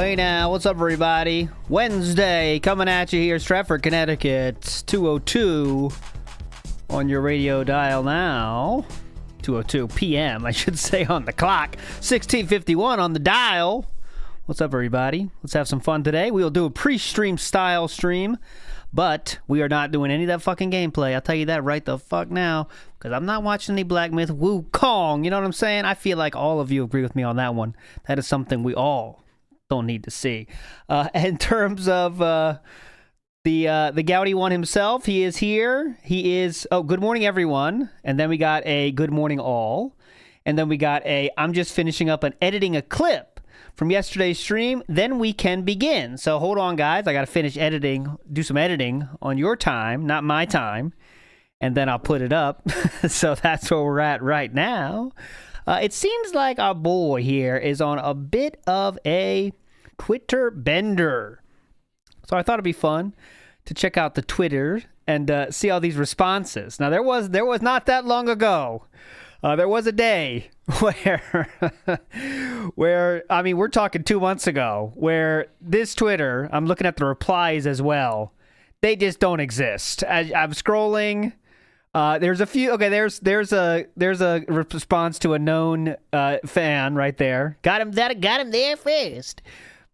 Hey now, what's up everybody? Wednesday, coming at you here, Stratford, Connecticut, 2:02 on your radio dial now. 2:02 p.m., I should say, on the clock. 16:51 on the dial. What's up everybody? Let's have some fun today. We'll do a pre-stream style stream, but we are not doing any of that fucking gameplay. I'll tell you that right the fuck now, because I'm not watching any Black Myth Wukong. You know what I'm saying? I feel like all of you agree with me on that one. That is something we all don't need to see. In terms of the Gouty one himself, he is here. He is, oh, good morning everyone. And then we got a good morning all. And then we got a, I'm just finishing up and editing a clip from yesterday's stream, then we can begin. So hold on, guys. I got to finish editing, do some editing on your time, not my time, and then I'll put it up. So that's where we're at right now. It seems like our boy here is on a bit of a Twitter bender. So I thought it'd be fun to check out the Twitter and see all these responses. Now, there was not that long ago. There was a day where, I mean, we're talking 2 months ago, where this Twitter, I'm looking at the replies as well, they just don't exist. I'm scrolling. There's a few. Okay, there's a response to a known fan right there. Got him there first.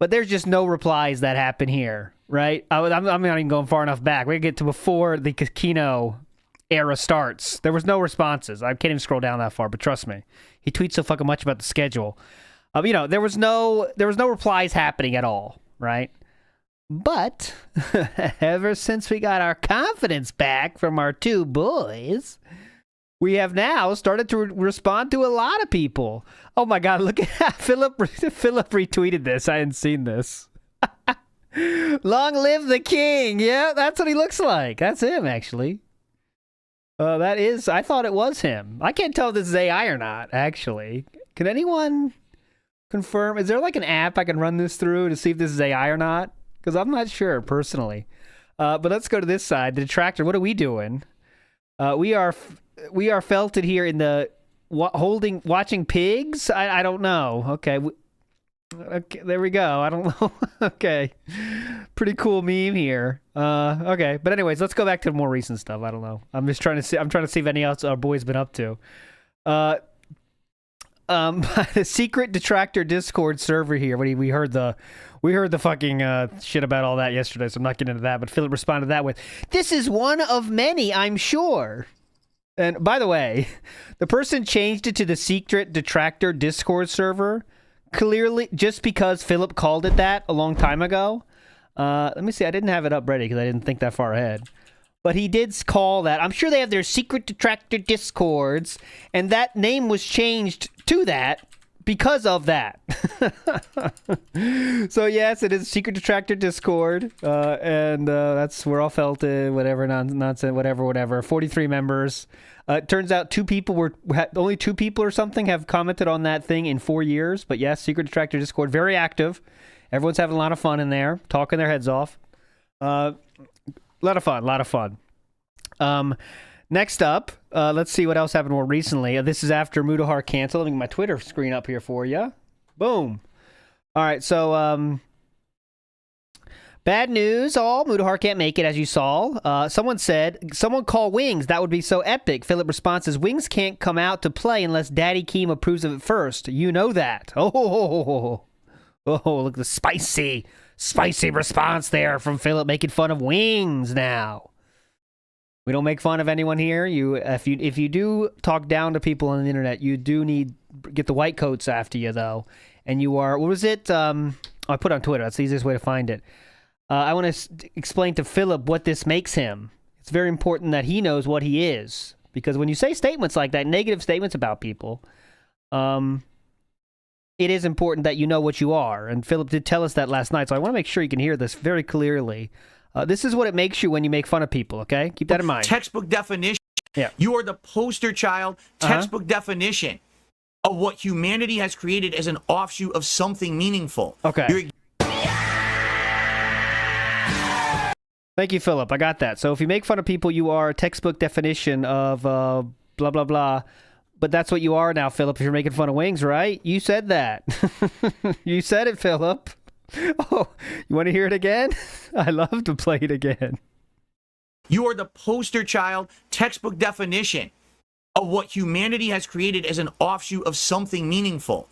But there's just no replies that happen here, right? I'm not even going far enough back. We get to before the Kino era starts. There was no responses. I can't even scroll down that far, but trust me, he tweets so fucking much about the schedule. You know, there was no replies happening at all, right? But ever since we got our confidence back from our two boys, we have now started to respond to a lot of people. Oh my God, look at Philip retweeted this. I hadn't seen this. Long live the king. Yeah, that's what he looks like. That's him, actually. That is, I thought it was him. I can't tell if this is AI or not, actually. Can anyone confirm? Is there like an app I can run this through to see if this is AI or not? Because I'm not sure, personally. But let's go to this side. The detractor, what are we doing? We are felted here in the watching pigs? I don't know. Okay. Okay, there we go. I don't know. Okay. Pretty cool meme here. Okay. But anyways, let's go back to the more recent stuff. I don't know. I'm just trying to see. I'm trying to see if any else our boys been up to. The secret detractor Discord server here. We heard the fucking shit about all that yesterday, so I'm not getting into that. But Philip responded to that with, "This is one of many, I'm sure." And by the way, the person changed it to the secret detractor Discord server clearly just because Philip called it that a long time ago. Let me see. I didn't have it up ready because I didn't think that far ahead. But he did call that. I'm sure they have their secret detractor Discords, and that name was changed to that because of that. So yes, it is secret detractor Discord, and that's we're all felt whatever nonsense, whatever. 43 members. It turns out only two people or something have commented on that thing in 4 years. But yes, secret detractor Discord, very active. Everyone's having a lot of fun in there, talking their heads off. A lot of fun. Next up, let's see what else happened more recently. This is after Mudahar canceled. Let me get my Twitter screen up here for you. Boom. All right, so bad news, all. Mudahar can't make it, as you saw. Someone call Wings. That would be so epic. Philip responds, says, Wings can't come out to play unless Daddy Keem approves of it first. You know that. Oh, look at the spicy response there from Philip, making fun of Wings now. We don't make fun of anyone here. If you do talk down to people on the internet, you do get the white coats after you, though. And you are, what was it? I put on Twitter. That's the easiest way to find it. I want to explain to Philip what this makes him. It's very important that he knows what he is. Because when you say statements like that, negative statements about people, it is important that you know what you are. And Philip did tell us that last night, so I want to make sure you can hear this very clearly. This is what it makes you when you make fun of people, okay? Keep that in mind. Textbook definition. Yeah. You are the poster child, textbook definition of what humanity has created as an offshoot of something meaningful. Okay. Thank you, Philip. I got that. So if you make fun of people, you are a textbook definition of blah, blah, blah. But that's what you are now, Philip, if you're making fun of Wings, right? You said that. You said it, Philip. Oh, you want to hear it again? I love to play it again. You are the poster child, textbook definition of what humanity has created as an offshoot of something meaningful.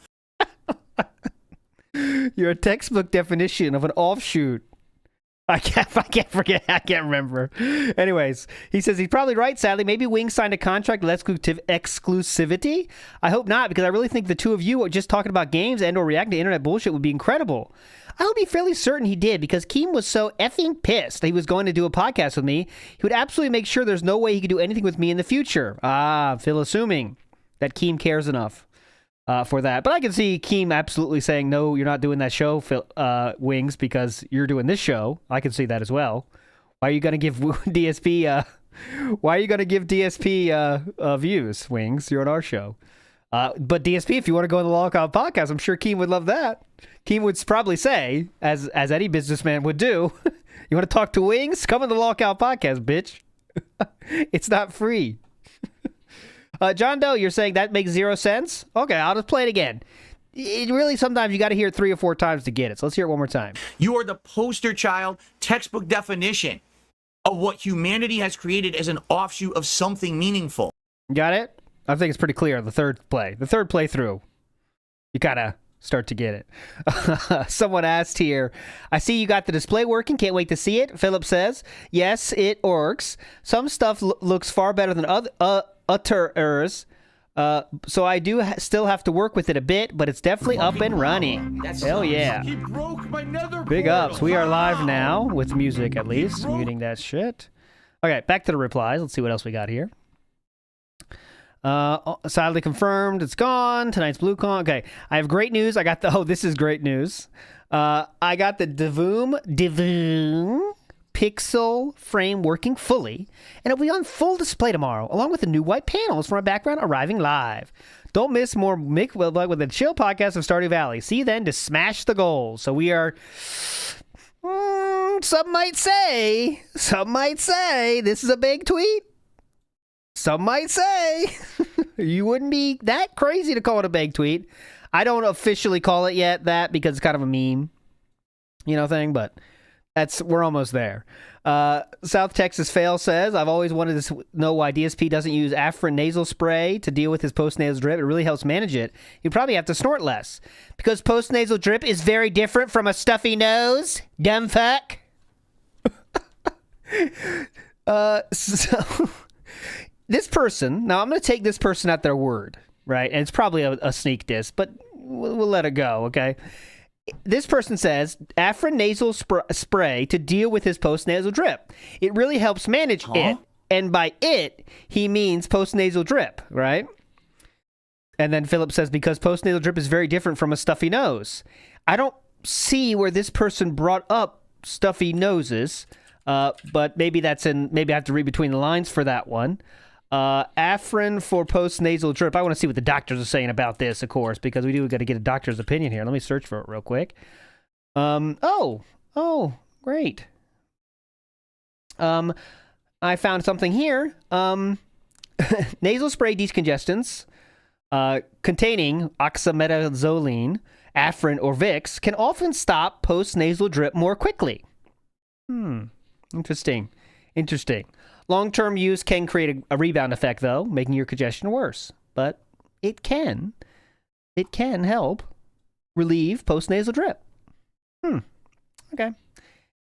You're a textbook definition of an offshoot. I can't forget. I can't remember. Anyways, he says he's probably right, sadly. Maybe Wings signed a contract with exclusivity? I hope not, because I really think the two of you are just talking about games and or reacting to internet bullshit would be incredible. I would be fairly certain he did, because Keem was so effing pissed that he was going to do a podcast with me. He would absolutely make sure there's no way he could do anything with me in the future. Phil assuming that Keem cares enough for that. But I can see Keem absolutely saying, no, you're not doing that show, Phil, Wings, because you're doing this show. I can see that as well. Why are you going to give DSP views, Wings? You're on our show. But DSP, if you want to go on the Lockout podcast, I'm sure Keem would love that. Keem would probably say, as any businessman would do, you want to talk to Wings? Come on the Lockout podcast, bitch. It's not free. John Doe, you're saying that makes 0 sense? Okay, I'll just play it again. It really, sometimes you got to hear it 3 or 4 times to get it. So let's hear it one more time. You are the poster child, textbook definition of what humanity has created as an offshoot of something meaningful. Got it? I think it's pretty clear on the third playthrough. You gotta start to get it. Someone asked here, I see you got the display working. Can't wait to see it. Philip says, yes, it works. Some stuff looks far better than others. So I do still have to work with it a bit, but it's definitely up and running. Hell yeah. Big ups. We are live now, with music at least. Muting that shit. Okay, back to the replies. Let's see what else we got here. Sadly confirmed, it's gone. Tonight's BlueCon. Okay, I have great news. I got the, this is great news. I got the Dewie Pixel frame working fully, and it'll be on full display tomorrow, along with the new white panels from our background arriving live. Don't miss more Mick Wilbug with the chill podcast of Stardew Valley. See you then to smash the goals. So we are, some might say, this is a big tweet. Some might say you wouldn't be that crazy to call it a big tweet. I don't officially call it yet that, because it's kind of a meme, thing, but we're almost there. South Texas Fail says, I've always wanted to know why DSP doesn't use Afrin nasal spray to deal with his post-nasal drip. It really helps manage it. You probably have to snort less, because post-nasal drip is very different from a stuffy nose. Dumb fuck. So this person, now I'm going to take this person at their word, right? And it's probably a sneak diss, but we'll let it go, okay? This person says, Afrin nasal spray to deal with his post-nasal drip. It really helps manage it. And by it, he means post-nasal drip, right? And then Philip says, because post-nasal drip is very different from a stuffy nose. I don't see where this person brought up stuffy noses, but maybe maybe I have to read between the lines for that one. Afrin for post-nasal drip. I want to see what the doctors are saying about this, of course, because we got to get a doctor's opinion here. Let me search for it real quick. Oh, great. I found something here. Nasal spray decongestants containing oxymetazoline, Afrin, or Vicks can often stop post-nasal drip more quickly. Interesting. Long-term use can create a rebound effect, though, making your congestion worse. But it can help relieve post-nasal drip. Okay.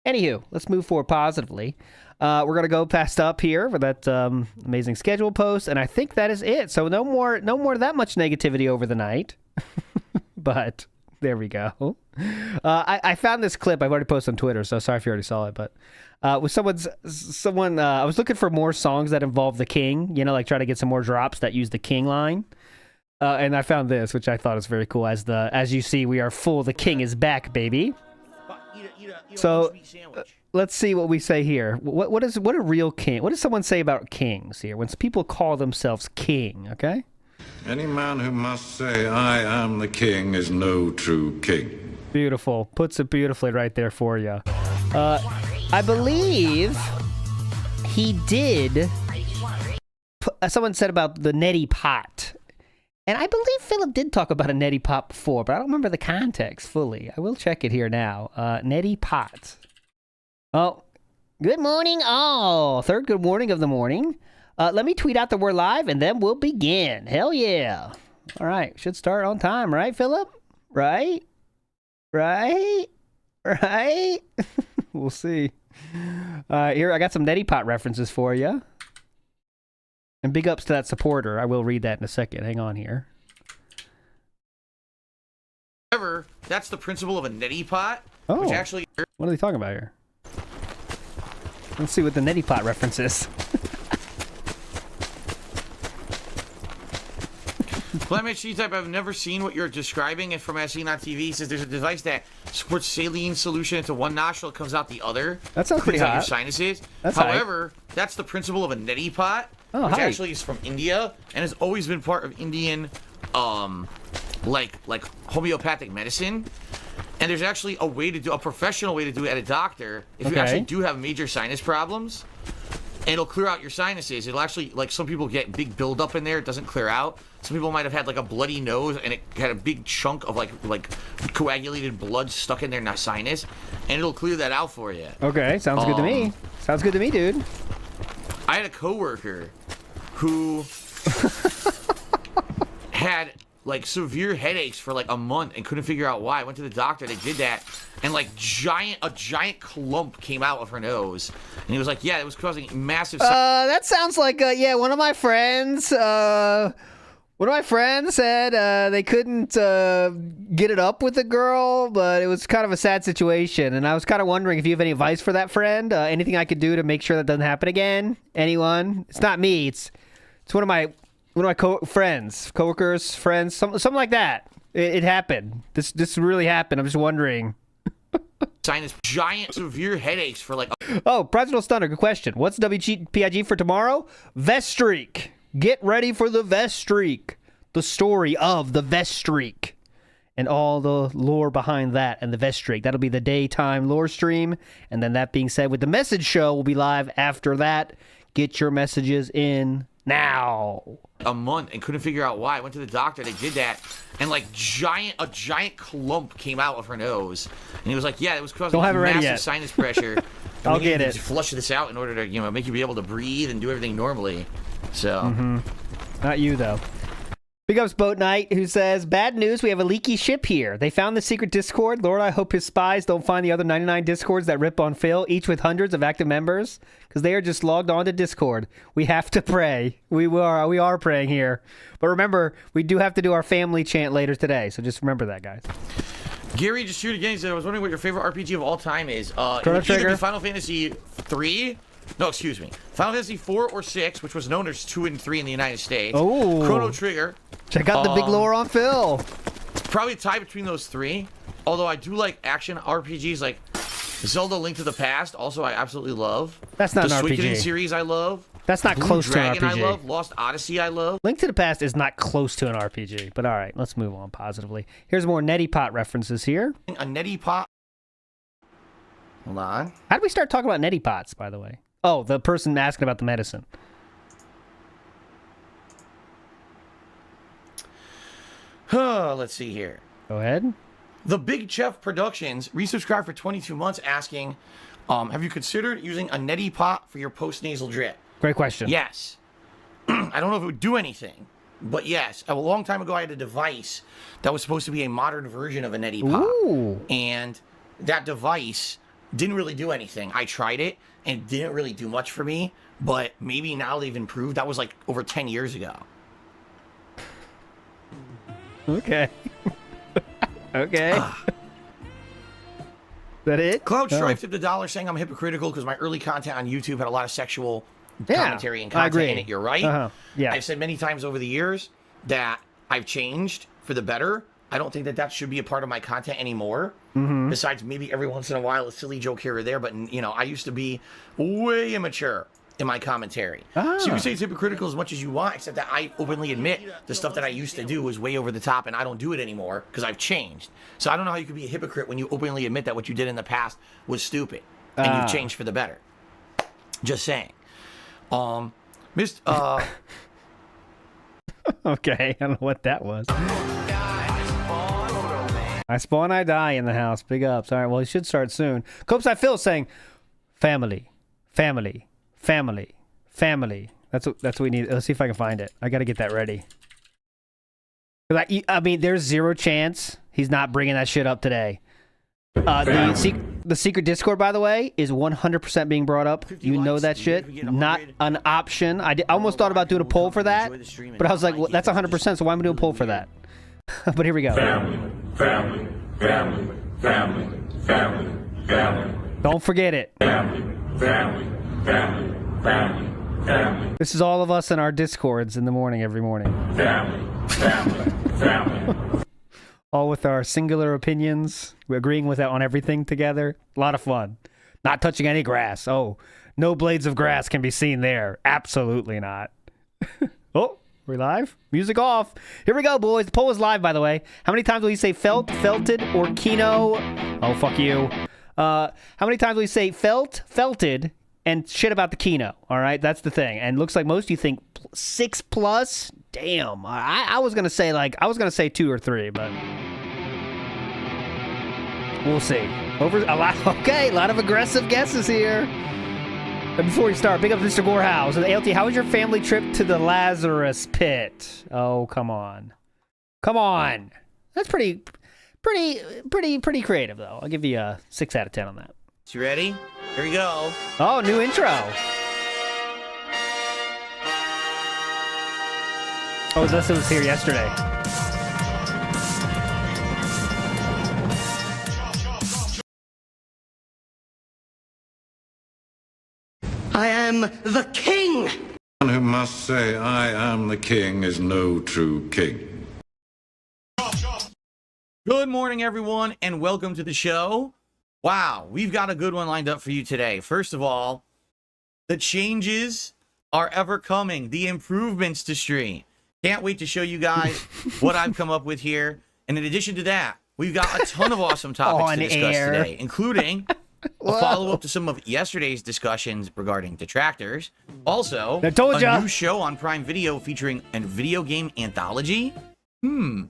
Anywho, let's move forward positively. We're going to go past up here for that amazing schedule post, and I think that is it. So no more that much negativity over the night. But there we go. I found this clip. I've already posted on Twitter, so sorry if you already saw it, but with someone I was looking for more songs that involve the king, like try to get some more drops that use the king line. And I found this, which I thought was very cool. As you see, we are full. The king is back, baby. So let's see what we say here. What a real king? What does someone say about kings here? When people call themselves king, okay? Any man who must say, I am the king, is no true king. Beautiful. Puts it beautifully right there for you. I believe he did. Someone said about the neti pot. And I believe Philip did talk about a neti pot before, but I don't remember the context fully. I will check it here now. Neti pot. Oh, good morning all. Third good morning of the morning. Let me tweet out that we're live, and then we'll begin. Hell yeah. All right, should start on time, right, Philip? Right? We'll see. Here, I got some neti pot references for you. And big ups to that supporter. I will read that in a second. Hang on here. However, that's the principle of a neti pot, Oh, which actually... what are they talking about here? Let's see what the neti pot reference is. Flemish C-type, I've never seen what you're describing, and from as seen on TV, he says there's a device that squirts saline solution into one nostril, it comes out the other. That sounds pretty cleans out hot. your sinuses. That's However, that's the principle of a neti pot, Oh, which hype. actually is from India, and has always been part of Indian, like homeopathic medicine. And there's actually a way to do, a professional way to do it at a doctor, if you actually do have major sinus problems. And it'll clear out your sinuses. It'll actually, like, some people get big buildup in there. It doesn't clear out. Some people might have had, like, a bloody nose, and it had a big chunk of, like coagulated blood stuck in their sinus. And it'll clear that out for you. Okay, sounds good to me. Sounds good to me, dude. I had a coworker who had, like, severe headaches for, like, a month and couldn't figure out why. I went to the doctor. They did that. And, like, a giant clump came out of her nose. And he was like, yeah, it was causing massive... That sounds like, yeah, one of my friends said they couldn't get it up with the girl, but it was kind of a sad situation. And I was kind of wondering if you have any advice for that friend, anything I could do to make sure that doesn't happen again. Anyone? It's not me. It's one of my coworkers, friends, something like that. It happened. This really happened. I'm just wondering. Sinus, giant, severe headaches for, like... Oh, President Stunner, good question. What's WPIG for tomorrow? Vest Streak. Get ready for the Vest Streak. The story of the Vest Streak. And all the lore behind that and the Vest Streak. That'll be the daytime lore stream. And then that being said, with the message show, we'll be live after that. Get your messages in now. A month and couldn't figure out why. I went to the doctor. They did that. And, like, a giant clump came out of her nose. And he was like, yeah, it was causing massive sinus pressure. I'll get it. To flush this out in order to, make you be able to breathe and do everything normally. So. Not you, though. Big ups Boat Knight, who says, bad news, we have a leaky ship here. They found the secret Discord. Lord, I hope his spies don't find the other 99 Discords that rip on Phil, each with hundreds of active members, because they are just logged on to Discord. We have to pray. We are praying here. But remember, we do have to do our family chant later today, so just remember that, guys. Gary just shoot again. He said, I was wondering what your favorite RPG of all time is. It Chrono would either Trigger? be Final Fantasy 3. No, excuse me. Final Fantasy 4 or 6, which was known as 2 and 3 in the United States. Oh. Chrono Trigger. Check out the big lore on Phil. Probably a tie between those three. Although I do like action RPGs like Zelda Link to the Past. Also, I absolutely love. That's not the an Suikoden RPG. series I love. That's not Blue close Dragon to an RPG. I love. Lost Odyssey I love. Link to the Past is not close to an RPG, but all right, let's move on positively. Here's more neti pot references here. A neti pot. Hold on. How did we start talking about neti pots, by the way? Oh, the person asking about the medicine. Let's see here. Go ahead. The Big Chef Productions resubscribed for 22 months asking, have you considered using a neti pot for your post-nasal drip? Great question. Yes. I don't know if it would do anything, but yes. A long time ago, I had a device that was supposed to be a modern version of a neti pot. Ooh. And that device didn't really do anything. I tried it, and it didn't really do much for me, but maybe now they've improved. That was like over 10 years ago. Okay. Okay. Is that it? Cloud Strife tipped $1 saying I'm hypocritical because my early content on YouTube had a lot of sexual commentary and content in it. You're right. Yeah. I've said many times over the years that I've changed for the better. I don't think that should be a part of my content anymore. Besides maybe every once in a while a silly joke here or there. But, I used to be way immature in my commentary. So you can say it's hypocritical as much as you want, except that I openly admit the stuff that I used to do was way over the top and I don't do it anymore because I've changed. So I don't know how you could be a hypocrite when you openly admit that what you did in the past was stupid and you've changed for the better. Just saying. Okay, I don't know what that was. I spawn, I die in the house. Big ups. All right, well, he should start soon. Copeside Phil saying, family, family, family, family. That's what we need. Let's see if I can find it. I got to get that ready. I mean, there's zero chance he's not bringing that shit up today. The secret Discord, by the way, is 100% being brought up. You know that shit. Not an option. I almost thought about doing a poll for that, but I was like, well, that's 100%, so why am I doing a poll for that? But here we go. Family, family, family, family, family, family. Don't forget it. Family, family, family, family, family. This is all of us in our Discords in the morning, every morning. Family, family, family. All with our singular opinions. We're agreeing with that on everything together. A lot of fun. Not touching any grass. Oh, no blades of grass can be seen there. Absolutely not. Oh, we're live? Music off. Here we go, boys. The poll is live, by the way. How many times will you say felt, felted, or kino? Oh, fuck you. How many times will you say felt, felted, and shit about the kino? All right, that's the thing. And looks like most of you think 6+. Damn. I was gonna say 2 or 3, but we'll see. Okay, a lot of aggressive guesses here. But before we start, big up Mr. Gorehouse. ALT, how was your family trip to the Lazarus Pit? Oh, come on. Come on. That's pretty creative, though. I'll give you a 6 out of 10 on that. You ready? Here we go. Oh, new intro. Oh, this was here yesterday. I am the king! One who must say, I am the king, is no true king. Good morning, everyone, and welcome to the show. Wow, we've got a good one lined up for you today. First of all, the changes are ever coming. The improvements to stream. Can't wait to show you guys what I've come up with here. And in addition to that, we've got a ton of awesome topics to discuss today, including a follow-up to some of yesterday's discussions regarding detractors. Also, a new show on Prime Video featuring a video game anthology. We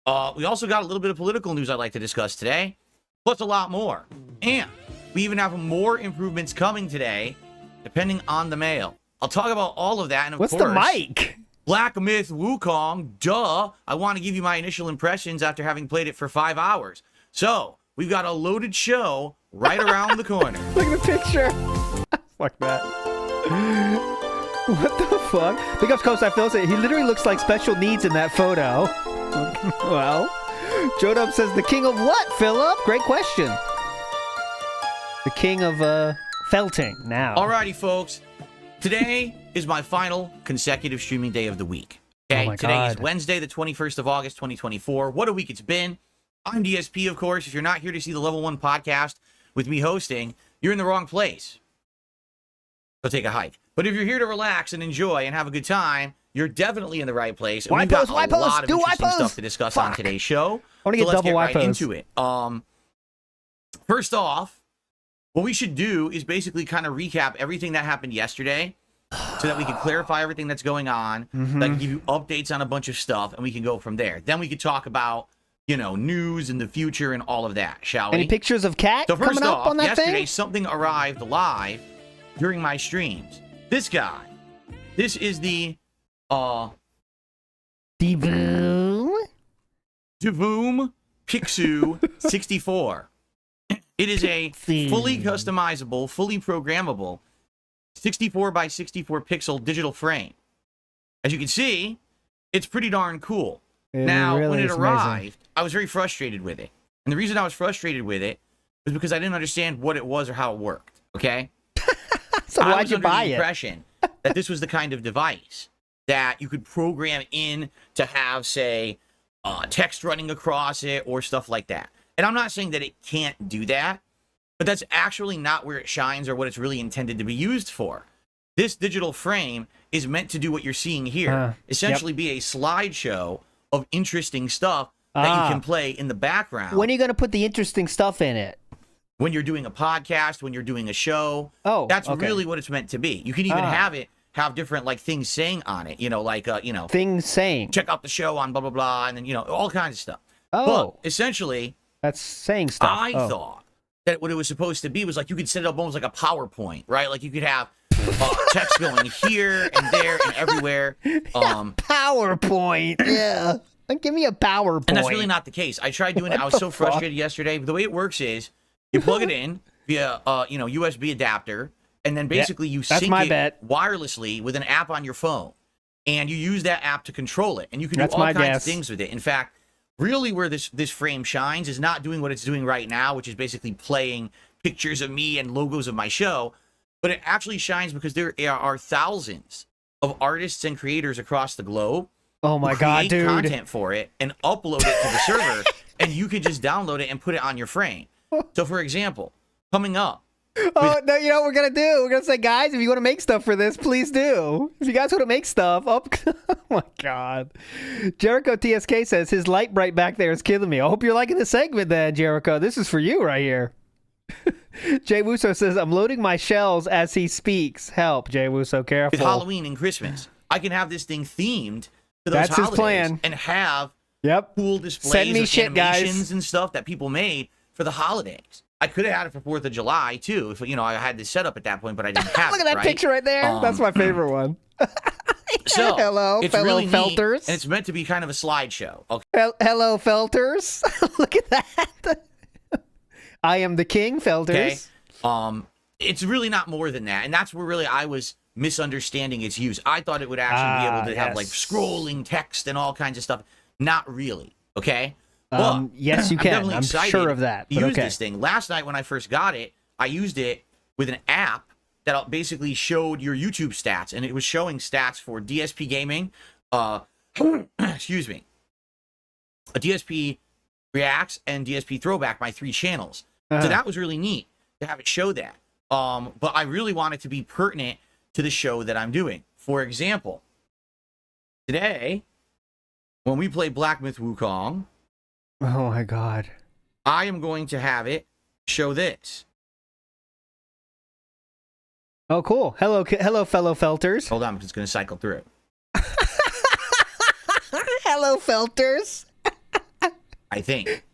also got a little bit of political news I'd like to discuss today, plus a lot more. And we even have more improvements coming today, depending on the mail. I'll talk about all of that, and of course... What's the mic? Black Myth Wukong, duh. I want to give you my initial impressions after having played it for 5 hours. So, we've got a loaded show right around the corner. Look at the picture. Fuck that. What the fuck? Big ups Coastside Phil said he literally looks like special needs in that photo. Well, Jodub says the king of what, Philip? Great question. The king of felting now. Alrighty, folks. Today is my final consecutive streaming day of the week. Okay, oh today is Wednesday, the 21st of August, 2024. What a week it's been. I'm DSP, of course. If you're not here to see the Level 1 podcast with me hosting, you're in the wrong place. Go take a hike. But if you're here to relax and enjoy and have a good time, you're definitely in the right place. And we've got a lot of interesting stuff to discuss on today's show. I want to get double right into it. First off, what we should do is basically kind of recap everything that happened yesterday so that we can clarify everything that's going on, that can give you updates on a bunch of stuff, and we can go from there. Then we could talk about, you know, news in the future and all of that, shall we? Any pictures of Cat coming up on that yesterday, thing? Something arrived live during my streams. This guy. This is the, Devoom Pixu 64. It is a fully customizable, fully programmable 64 by 64 pixel digital frame. As you can see, it's pretty darn cool. Now, when it arrived, I was very frustrated with it. And the reason I was frustrated with it was because I didn't understand what it was or how it worked, okay? So why'd you buy it? I was under the impression that this was the kind of device that you could program in to have, say, text running across it or stuff like that. And I'm not saying that it can't do that, but that's actually not where it shines or what it's really intended to be used for. This digital frame is meant to do what you're seeing here. Essentially be a slideshow of interesting stuff that you can play in the background. When are you going to put the interesting stuff in it? When you're doing a podcast, when you're doing a show. Oh, that's really what it's meant to be. You can even have it have different like things saying on it, like Things saying. check out the show on blah blah blah, and then all kinds of stuff. Oh, But essentially, that's saying stuff. I thought that what it was supposed to be was like you could set it up almost like a PowerPoint, right? Like you could have text going here and there and everywhere. PowerPoint. Yeah. Give me a PowerPoint. And that's really not the case. I tried doing it. I was so frustrated yesterday. The way it works is you plug it in via USB adapter, and then basically you sync it wirelessly with an app on your phone, and you use that app to control it, and you can do all kinds of things with it. In fact, really where this frame shines is not doing what it's doing right now, which is basically playing pictures of me and logos of my show, but it actually shines because there are thousands of artists and creators across the globe. Oh my God, dude. Create content for it and upload it to the server, and you can just download it and put it on your frame. So, for example, coming up. Oh, no, you know what we're going to do? We're going to say, guys, if you want to make stuff for this, please do. If you guys want to make stuff, oh my God. Jericho TSK says, his light bright back there is killing me. I hope you're liking the segment then, Jericho. This is for you right here. Jay Wusso says, I'm loading my shells as he speaks. Help, Jay Wusso, careful. With Halloween and Christmas, I can have this thing themed to those holidays his plan. And have cool displays Send me of shit, animations guys. and stuff that people made for the holidays. I could have had it for 4th of July, too, if, I had this set up at that point, but I didn't have Look at that picture right there. That's my favorite one. So, hello, it's fellow really felters. Neat, and it's meant to be kind of a slideshow. Okay. Hello, felters. Look at that. I am the king, felters. Okay. It's really not more than that, and that's where really I was misunderstanding its use. I thought it would actually be able to have like scrolling text and all kinds of stuff. Not really. Okay. Yes, you can. I'm sure of that. But use this thing. Last night when I first got it, I used it with an app that basically showed your YouTube stats, and it was showing stats for DSP Gaming, excuse me, a DSP Reacts and DSP Throwback, my 3 channels. So that was really neat to have it show that. But I really want it to be pertinent to the show that I'm doing. For example, today, when we play Black Myth Wukong, oh my God, I am going to have it show this. Oh, cool. Hello, fellow felters. Hold on, I'm just going to cycle through. Hello, felters. I think.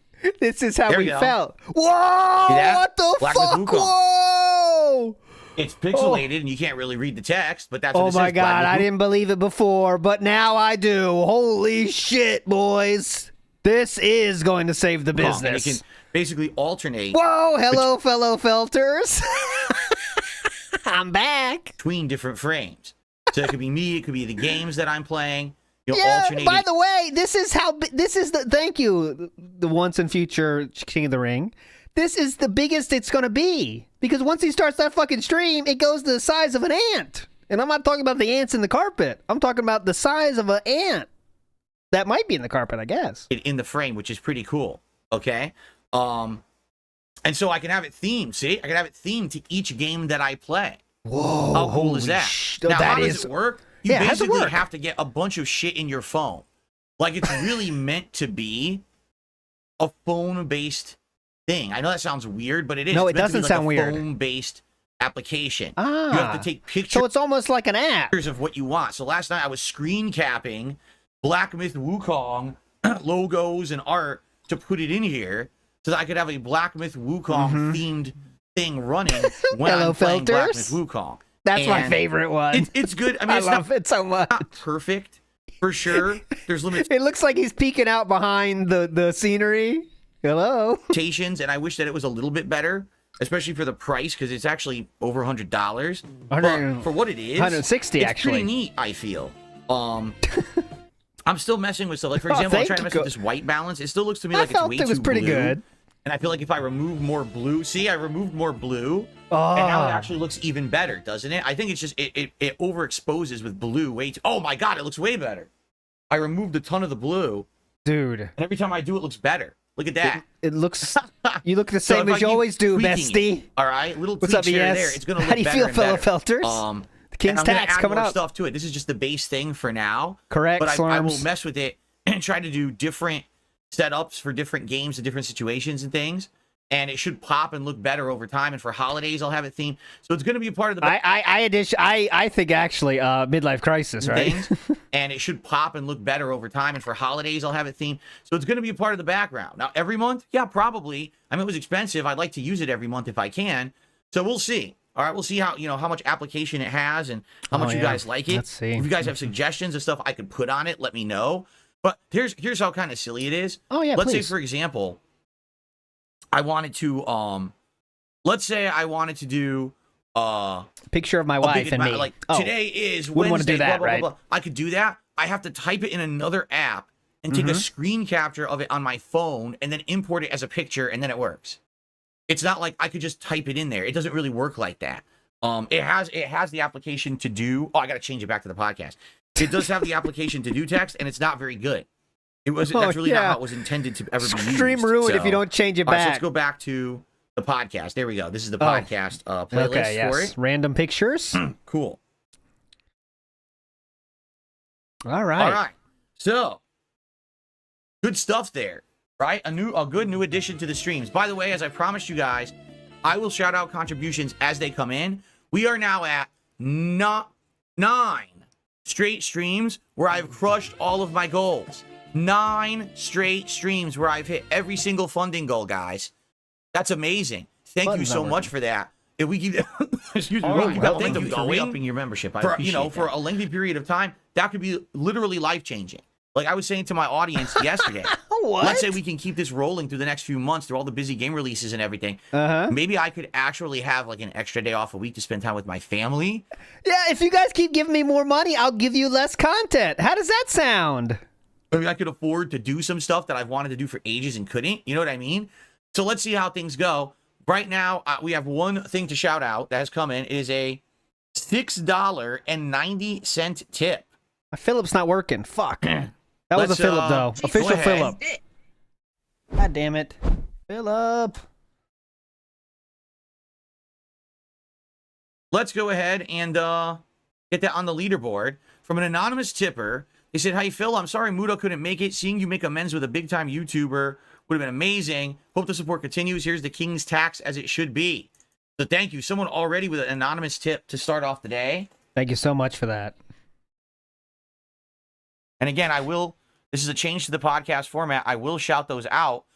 This is how we felt. Whoa! What the Black fuck? Whoa! It's pixelated and you can't really read the text, but that's what it says. Oh my God, I didn't believe it before, but now I do. Holy shit, boys. This is going to save the business. And it can basically alternate. Whoa, hello, fellow felters. I'm back. Between different frames. So it could be me, it could be the games that I'm playing. By the way, this is the thank you, the once and future King of the Ring. This is the biggest it's going to be, because once he starts that fucking stream, it goes to the size of an ant. And I'm not talking about the ants in the carpet. I'm talking about the size of an ant. That might be in the carpet, I guess. In the frame, which is pretty cool. Okay? And so I can have it themed, see? I can have it themed to each game that I play. Whoa. How cool is that? Now, how does it work? You basically have to get a bunch of shit in your phone. Like, it's really meant to be a phone-based thing. I know that sounds weird, but it is. No, it doesn't sound weird. It's a phone-based application. You have to take pictures. So it's almost like an app. Of what you want. So last night I was screen capping Black Myth Wukong logos and art to put it in here so that I could have a Black Myth Wukong themed thing running when I'm playing Black Myth Wukong. That's my favorite one. It's good. I mean, I love it so much. Not perfect, for sure. There's limitations. It looks like he's peeking out behind the scenery. Hello. And I wish that it was a little bit better, especially for the price, because it's actually over $100. But for what it is, 160 it's actually. Pretty neat, I feel. I'm still messing with stuff. Like, for example, I'm trying to mess with this white balance. It still looks to me like it's way too blue. I felt it was pretty good. And I feel like if I remove more blue, see, I removed more blue, and now it actually looks even better, doesn't it? I think it's just, it overexposes with blue way too. Oh my God, it looks way better. I removed a ton of the blue. Dude. And every time I do, it looks better. Look at that. It looks, you look the same as you always do, bestie. All right, little What's up, tweaks here and ES? there. It's going to look How do you better feel, and fellow better. felters? The King's and I'm Tax add coming more up. Stuff to it. This is just the base thing for now. Correct, But I will mess with it and try to do different setups for different games and different situations and things. and it should pop and look better over time. And for holidays, I'll have it themed. So it's going to be a part of the I think actually midlife crisis, right? things, and it should pop and look better over time. And for holidays, I'll have it themed. So it's going to be a part of the background. Now, every month, yeah, probably. I mean, it was expensive. I'd like to use it every month if I can. So we'll see. All right, we'll see how how much application it has and how much you guys like it. Let's see. If you guys have suggestions of stuff I could put on it, let me know. But here's how kind of silly it is. Oh yeah, let's please. say for example, I wanted to let's say I wanted to do picture of my wife and me. Like today is Wouldn't Wednesday. want to do that, blah, blah, right? blah, blah. I could do that. I have to type it in another app and take a screen capture of it on my phone and then import it as a picture, and then it works. It's not like I could just type it in there. It doesn't really work like that. It has the application to do. Oh, I got to change it back to the podcast. It does have the application to do text, and it's not very good. It was that's really not how it was intended to ever be used. Extreme rude if you don't change it back. All right, so let's go back to the podcast. There we go. This is the podcast playlist for it. Random pictures. Cool. All right. All right. So good stuff there, right? A good new addition to the streams. By the way, as I promised you guys, I will shout out contributions as they come in. We are now at 9 straight streams where I've crushed all of my goals. 9 straight streams where I've hit every single funding goal, guys. That's amazing. Thank you so much for that. If we keep, excuse me, thank you for re-upping your membership. I appreciate for a lengthy period of time, that could be literally life-changing. Like I was saying to my audience yesterday, let's say we can keep this rolling through the next few months through all the busy game releases and everything. Maybe I could actually have like an extra day off a week to spend time with my family. Yeah, if you guys keep giving me more money, I'll give you less content. How does that sound? Maybe I could afford to do some stuff that I've wanted to do for ages and couldn't. You know what I mean? So let's see how things go. Right now, we have one thing to shout out that has come in. It is a $6.90 tip. My Phillip's not working. Fuck. That was a Phillip, though. Official Phillip. God damn it. Phillip. Let's go ahead and get that on the leaderboard. From an anonymous tipper, they said, "Hey, Phil, I'm sorry Mudo couldn't make it. Seeing you make amends with a big-time YouTuber would have been amazing. Hope the support continues. Here's the King's tax as it should be." So thank you. Someone already with an anonymous tip to start off the day. Thank you so much for that. And again, this is a change to the podcast format. I will shout those out,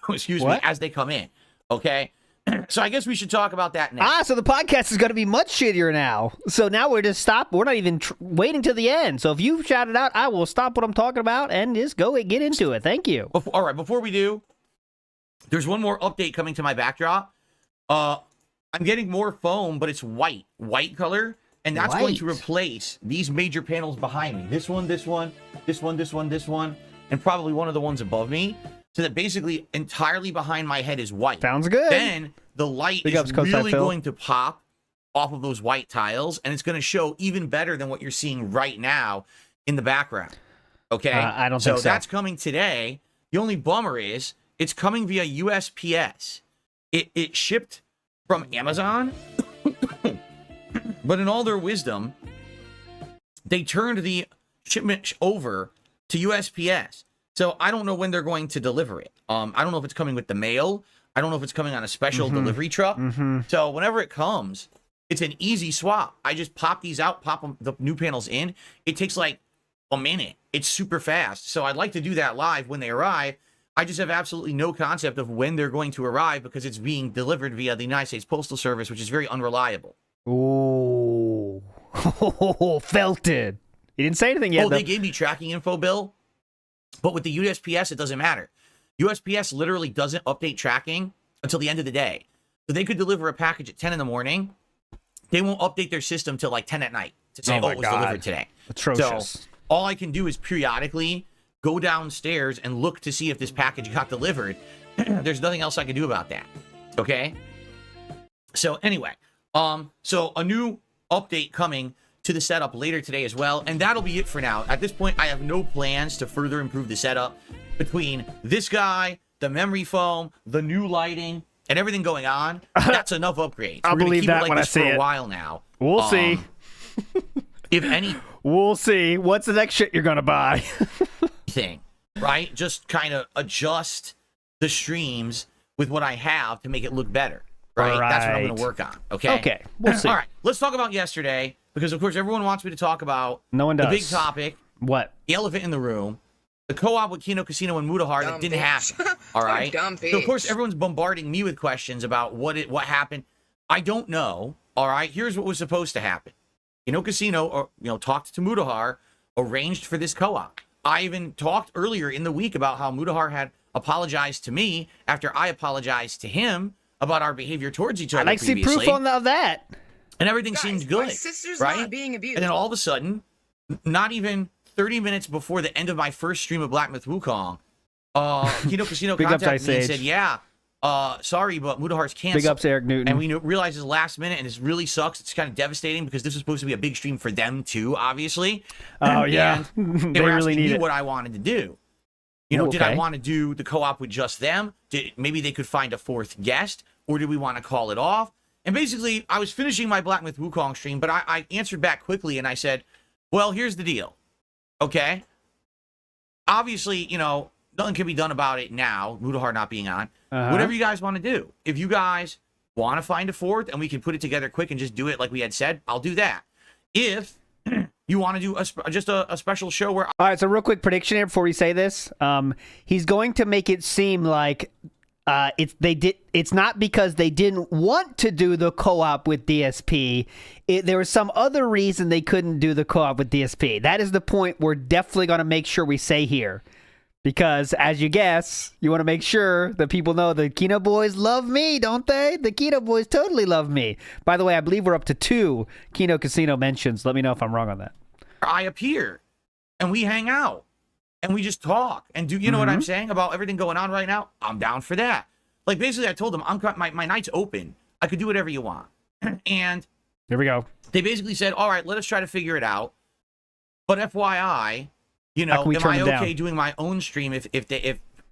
excuse me, as they come in. Okay? So I guess we should talk about that now. So the podcast is going to be much shittier now. So now we're just stop. We're not even waiting till the end. So if you shout it out, I will stop what I'm talking about and just go and get into it. Thank you. All right, before we do, there's one more update coming to my backdrop. I'm getting more foam, but it's white color. And that's going to replace these major panels behind me. This one, this one, this one, this one, this one, and probably one of the ones above me. So that basically entirely behind my head is white. Sounds good. Then the light is really going to pop off of those white tiles, and it's going to show even better than what you're seeing right now in the background. Okay? I don't think so. So that's coming today. The only bummer is it's coming via USPS. It shipped from Amazon. But in all their wisdom, they turned the shipment over to USPS. So I don't know when they're going to deliver it. I don't know if it's coming with the mail. I don't know if it's coming on a special delivery truck. So whenever it comes, it's an easy swap. I just pop these out, the new panels in. It takes like a minute. It's super fast. So I'd like to do that live when they arrive. I just have absolutely no concept of when they're going to arrive because it's being delivered via the United States Postal Service, which is very unreliable. Ooh. Felt it. He didn't say anything yet. They gave me tracking info, Bill. But with the USPS, it doesn't matter. USPS literally doesn't update tracking until the end of the day. So they could deliver a package at 10 in the morning. They won't update their system till like 10 at night to say, it was delivered today. Atrocious. So all I can do is periodically go downstairs and look to see if this package got delivered. There's nothing else I can do about that. Okay? So anyway, so a new update coming to the setup later today as well, and that'll be it for now. At this point, I have no plans to further improve the setup between this guy, the memory foam, the new lighting, and everything going on. That's enough upgrades. I'll believe that when I see it. For a while now. We'll see. If any. We'll see. What's the next shit you're gonna buy? Thing, right? Just kind of adjust the streams with what I have to make it look better. Right? That's what I'm going to work on. Okay. Okay. We'll see. All right. Let's talk about yesterday because, of course, everyone wants me to talk about No one the does. big topic, What? the elephant in the room, the co-op with Kino Casino and Mudahar that didn't happen. All right. So, of course, everyone's bombarding me with questions about what happened. I don't know. All right. Here's what was supposed to happen. Kino Casino, talked to Mudahar, arranged for this co-op. I even talked earlier in the week about how Mudahar had apologized to me after I apologized to him about our behavior towards each other. I'd like to see proof of that. And everything seemed good. My sister's right? not being abused. And then all of a sudden, not even 30 minutes before the end of my first stream of Black Myth Wukong, Kino Casino contacted me and said, yeah, sorry, but Mudahar's canceled. Big ups, Eric Newton. And we realized it's last minute, and this really sucks. It's kind of devastating because this was supposed to be a big stream for them too, obviously. Oh, yeah. And They were really asking need me it. what I wanted to do. Did I want to do the co-op with just them? Maybe they could find a fourth guest, or did we want to call it off? And basically, I was finishing my Black Myth Wukong stream, but I answered back quickly, and I said, well, here's the deal, okay? Obviously, nothing can be done about it now, Mudahar not being on. Whatever you guys want to do. If you guys want to find a fourth, and we can put it together quick and just do it like we had said, I'll do that. If you want to do a special show where... All right, so real quick prediction here before we say this. He's going to make it seem like it's not because they didn't want to do the co-op with DSP. There was some other reason they couldn't do the co-op with DSP. That is the point we're definitely going to make sure we say here. Because, as you guess, you want to make sure that people know the Kino boys love me, don't they? The Kino boys totally love me. By the way, I believe we're up to 2 Kino Casino mentions. Let me know if I'm wrong on that. I appear, and we hang out, and we just talk, and do you know what I'm saying about everything going on right now? I'm down for that. Like, basically, I told them, my night's open. I could do whatever you want. And here we go. They basically said, all right, let us try to figure it out. But FYI, am I okay doing my own stream if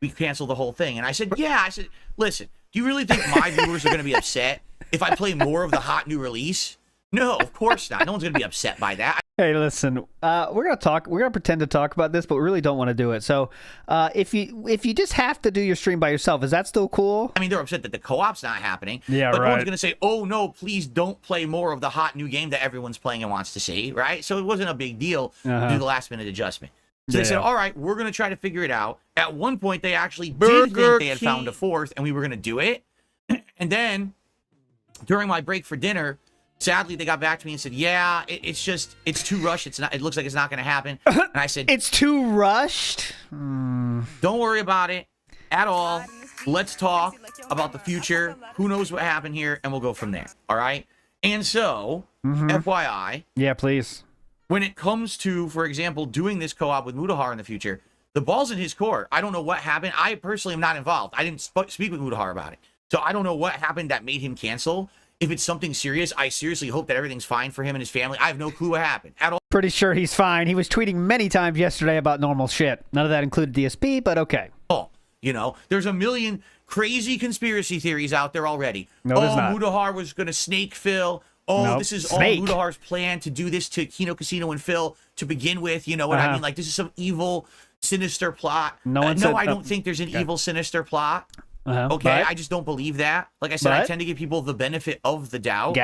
we cancel the whole thing? And I said, yeah. I said, listen, do you really think my viewers are going to be upset if I play more of the hot new release? No, of course not. No one's going to be upset by that. Hey, listen, we're gonna pretend to talk about this, but we really don't want to do it. So, if you just have to do your stream by yourself, is that still cool? I mean, they're upset that the co-op's not happening. Yeah, but right. no one's gonna say, "Oh no, please don't play more of the hot new game that everyone's playing and wants to see." Right? So it wasn't a big deal to do the last minute adjustment. So they said, "All right, we're gonna try to figure it out." At one point, they actually did think they had found a fourth, and we were gonna do it. And then during my break for dinner, sadly, they got back to me and said, yeah, it's too rushed. It looks like it's not going to happen. And I said, it's too rushed? Don't worry about it at all. Let's talk about the future. Who knows what happened here? And we'll go from there. All right. And so, FYI. Yeah, please. When it comes to, for example, doing this co-op with Mudahar in the future, the ball's in his court. I don't know what happened. I personally am not involved. I didn't speak with Mudahar about it. So I don't know what happened that made him cancel. If it's something serious, I seriously hope that everything's fine for him and his family. I have no clue what happened at all. Pretty sure he's fine. He was tweeting many times yesterday about normal shit. None of that included DSP, but okay. There's a million crazy conspiracy theories out there already. No, there's not. Mudahar was going to snake Phil. This is snake. all Mudahar's plan to do this to Kino Casino and Phil to begin with. You know what I mean? Like, this is some evil, sinister plot. No, I don't think there's an evil, sinister plot. Okay, I just don't believe that. Like I said, I tend to give people the benefit of the doubt.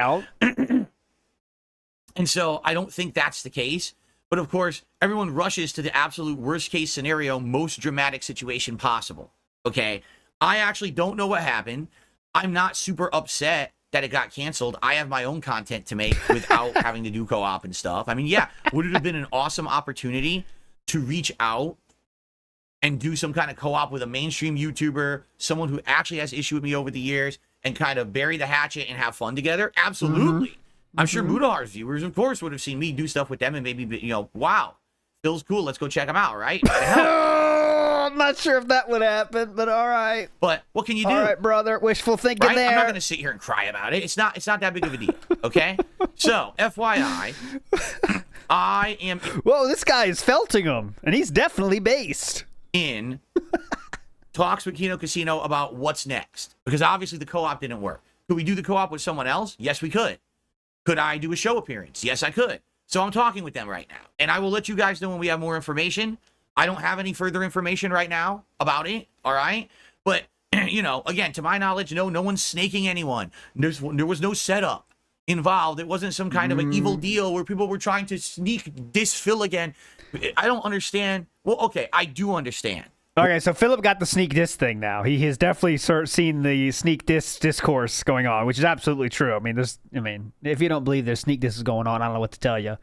And so I don't think that's the case. But of course, everyone rushes to the absolute worst case scenario, most dramatic situation possible. Okay, I actually don't know what happened. I'm not super upset that it got canceled. I have my own content to make without having to do co-op and stuff. I mean, yeah, would it have been an awesome opportunity to reach out and do some kind of co-op with a mainstream YouTuber, someone who actually has issue with me over the years, and kind of bury the hatchet and have fun together? Absolutely. I'm sure Mudahar's viewers, of course, would have seen me do stuff with them and maybe, wow, Phil's cool, let's go check him out, right? I'm not sure if that would happen, but all right. But what can you do? All right, brother, wishful thinking there. I'm not going to sit here and cry about it. It's not that big of a deal, okay? So, FYI, I am... Whoa, this guy is felting him, and he's definitely based. In talks with Kino Casino about what's next, because obviously the co-op didn't work. Could we do the co-op with someone else? Yes, we could. Could I do a show appearance? Yes, I could. So I'm talking with them right now, and I will let you guys know when we have more information. I don't have any further information right now about it, all right? But You know, again, to my knowledge, no one's snaking anyone. There was no setup involved. It wasn't some kind of an evil deal where people were trying to sneak diss Phil again. I don't understand. Well, okay, I do understand. Okay, so Philip got the sneak diss thing now. He has definitely seen the sneak diss discourse going on, which is absolutely true. I mean, if you don't believe there's sneak diss is going on, I don't know what to tell you.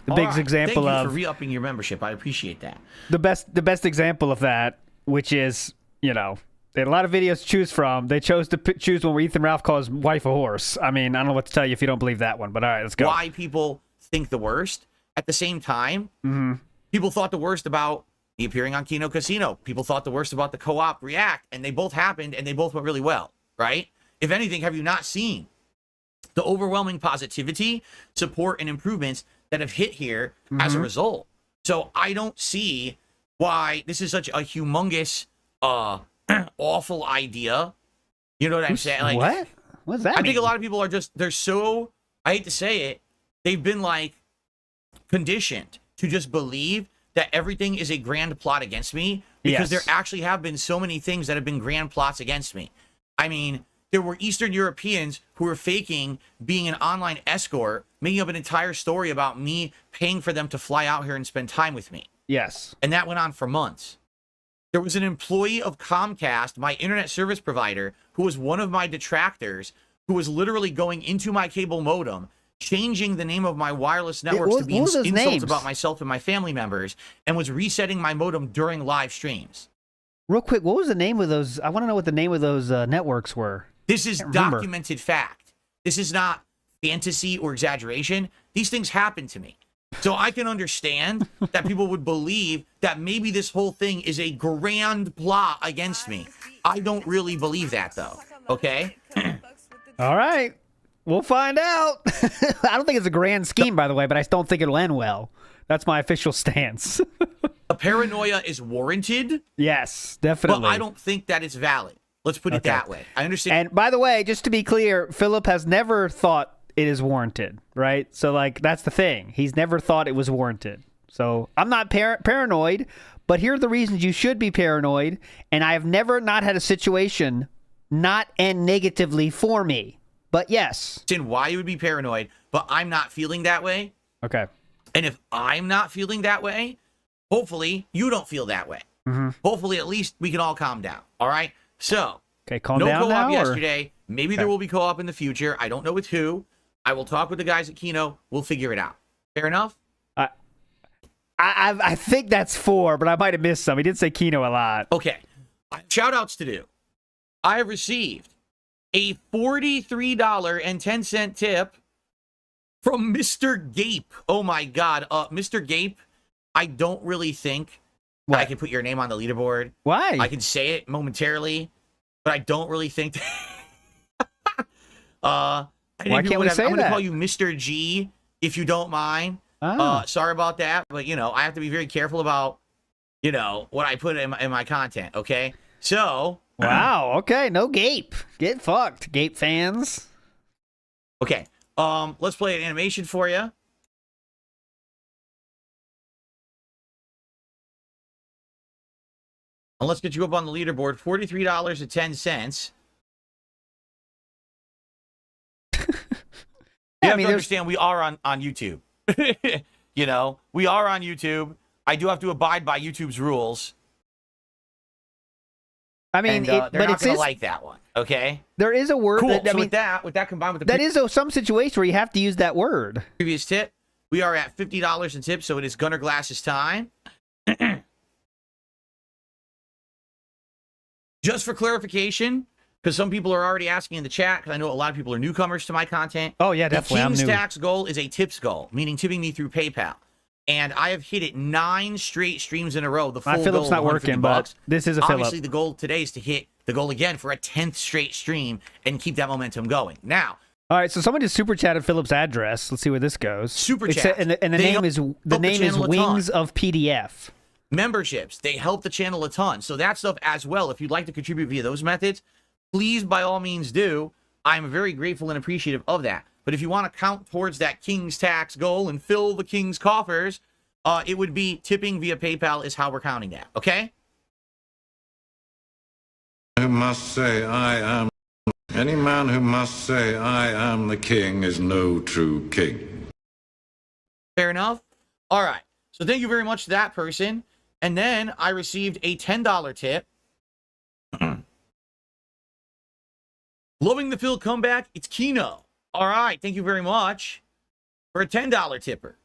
The biggest example Thank you for re-upping your membership. I appreciate that. The best example of that, which is, you know, they had a lot of videos to choose from. They chose to choose one where Ethan Ralph calls his wife a horse. I mean, I don't know what to tell you if you don't believe that one, but all right, let's go. Why people think the worst. At the same time, people thought the worst about me appearing on Kino Casino. People thought the worst about the co-op React, and they both happened, and they both went really well, right? If anything, have you not seen the overwhelming positivity, support, and improvements that have hit here as a result? So I don't see why this is such a humongous, awful idea. You know what I'm saying? Like, what? What does that mean? I think a lot of people are just, they're so, I hate to say it, they've been like conditioned to just believe that everything is a grand plot against me, because there actually have been so many things that have been grand plots against me. I mean, there were Eastern Europeans who were faking being an online escort, making up an entire story about me paying for them to fly out here and spend time with me. Yes. And that went on for months. There was an employee of Comcast, my internet service provider, who was one of my detractors, who was literally going into my cable modem, changing the name of my wireless networks to be insults about myself and my family members, and was resetting my modem during live streams. Real quick, what was the name of those? I want to know what the name of those networks were. This is documented fact. This is not fantasy or exaggeration. These things happen to me. So I can understand that people would believe that maybe this whole thing is a grand plot against me. I don't really believe that, though. Okay? All right. We'll find out. I don't think it's a grand scheme, by the way, but I don't think it'll end well. That's my official stance. A paranoia is warranted. Yes, definitely. But I don't think that it's valid. Let's put it that way. I understand. And by the way, just to be clear, Philip has never thought it is warranted, right? So, like, that's the thing. He's never thought it was warranted. So I'm not paranoid, but here are the reasons you should be paranoid. And I have never not had a situation not end negatively for me. But yes. In why you would be paranoid, but I'm not feeling that way. Okay. And if I'm not feeling that way, hopefully you don't feel that way. Hopefully at least we can all calm down. All right? So, okay, calm no down co-op now, yesterday. Maybe there will be co-op in the future. I don't know with who. I will talk with the guys at Kino. We'll figure it out. Fair enough? I think that's 4, but I might have missed some. He did say Kino a lot. Okay. Shout outs to do. I have received a $43.10 tip from Mr. Gape. Oh my God. Mr. Gape, I don't really think I can put your name on the leaderboard. Why? I can say it momentarily, but I don't really think why can't we say that? I'm going to call you Mr. G, if you don't mind. Sorry about that, but, you know, I have to be very careful about, you know, what I put in my content, okay? So... Wow, okay, no Gape. Get fucked, Gape fans. Okay, let's play an animation for you. And let's get you up on the leaderboard. $43.10. You have to understand, we are on YouTube. You know, we are on YouTube. I do have to abide by YouTube's rules. I mean, and, they're not going to like that one, okay? There is a word. Cool. That, so with that combined with the... That is some situation where you have to use that word. Previous tip, we are at $50 in tips, so it is Gunner Glass's time. Just for clarification, because some people are already asking in the chat, because I know a lot of people are newcomers to my content. Oh, yeah, definitely. The King's Tax goal is a tips goal, meaning tipping me through PayPal. And I have hit it 9 straight streams in a row. The full Philip's goal not working, but this is a Philip. Obviously, the goal today is to hit the goal again for a 10th straight stream and keep that momentum going. Now, all right, so someone just super chatted Philip's address. Let's see where this goes. Super chat, and the name is Wings of PDF. Memberships, they help the channel a ton. So that stuff as well. If you'd like to contribute via those methods, please by all means do. I'm very grateful and appreciative of that. But if you want to count towards that King's Tax goal and fill the King's coffers, it would be tipping via PayPal is how we're counting that. Okay? who must say I am any man who must say I am the king is no true king. Fair enough. All right. So thank you very much to that person. And then I received a $10 tip. Loving the Phil comeback. It's Kino. All right. Thank you very much for a $10 tipper.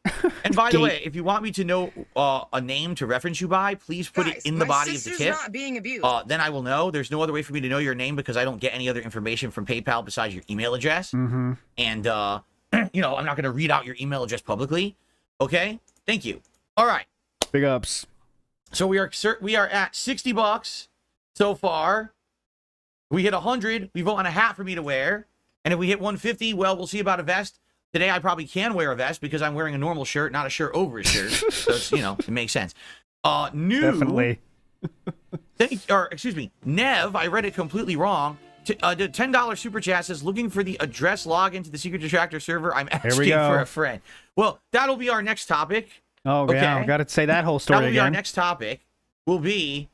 And by the way, if you want me to know a name to reference you by, please put it in the body of the tip. Not being abused. Then I will know. There's no other way for me to know your name because I don't get any other information from PayPal besides your email address. And, you know, I'm not going to read out your email address publicly. Okay? Thank you. All right. Big ups. So we are at $60 so far. We hit 100. We vote on a hat for me to wear. And if we hit 150, well, we'll see about a vest. Today, I probably can wear a vest because I'm wearing a normal shirt, not a shirt over a shirt. So, it's, you know, it makes sense. Definitely. Excuse me, Nev, I read it completely wrong. The $10 super chat says, looking for the address login to the secret detractor server. I'm asking for a friend. Well, that'll be our next topic. Oh, okay. Yeah, I've got to say that whole story That'll be our again. next topic. Will be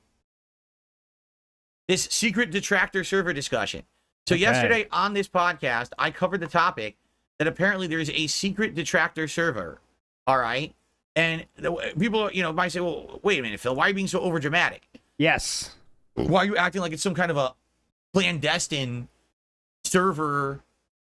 this secret detractor server discussion. So yesterday on this podcast, I covered the topic that apparently there is a secret detractor server. All right. And people, you know, might say, well, wait a minute, Phil, why are you being so overdramatic? Yes. Why are you acting like it's some kind of a clandestine server,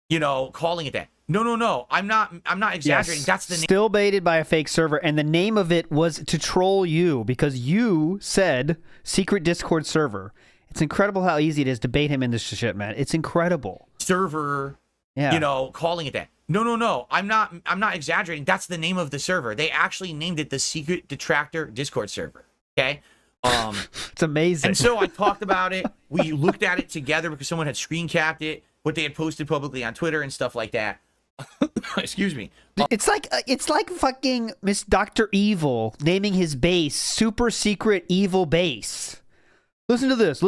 you know, calling it that? No. I'm not exaggerating. Yes. That's the name. Still baited by a fake server, and the name of it was to troll you because you said secret Discord server. It's incredible how easy it is to bait him into this shit, man. It's incredible. Server, you know, calling it that. No. I'm not exaggerating. That's the name of the server. They actually named it the secret detractor Discord server. Okay. It's amazing. And so I talked about it. We looked at it together because someone had screen capped it, what they had posted publicly on Twitter and stuff like that. Excuse me. It's like fucking Miss Dr. Evil naming his base Super Secret Evil Base. Listen to this.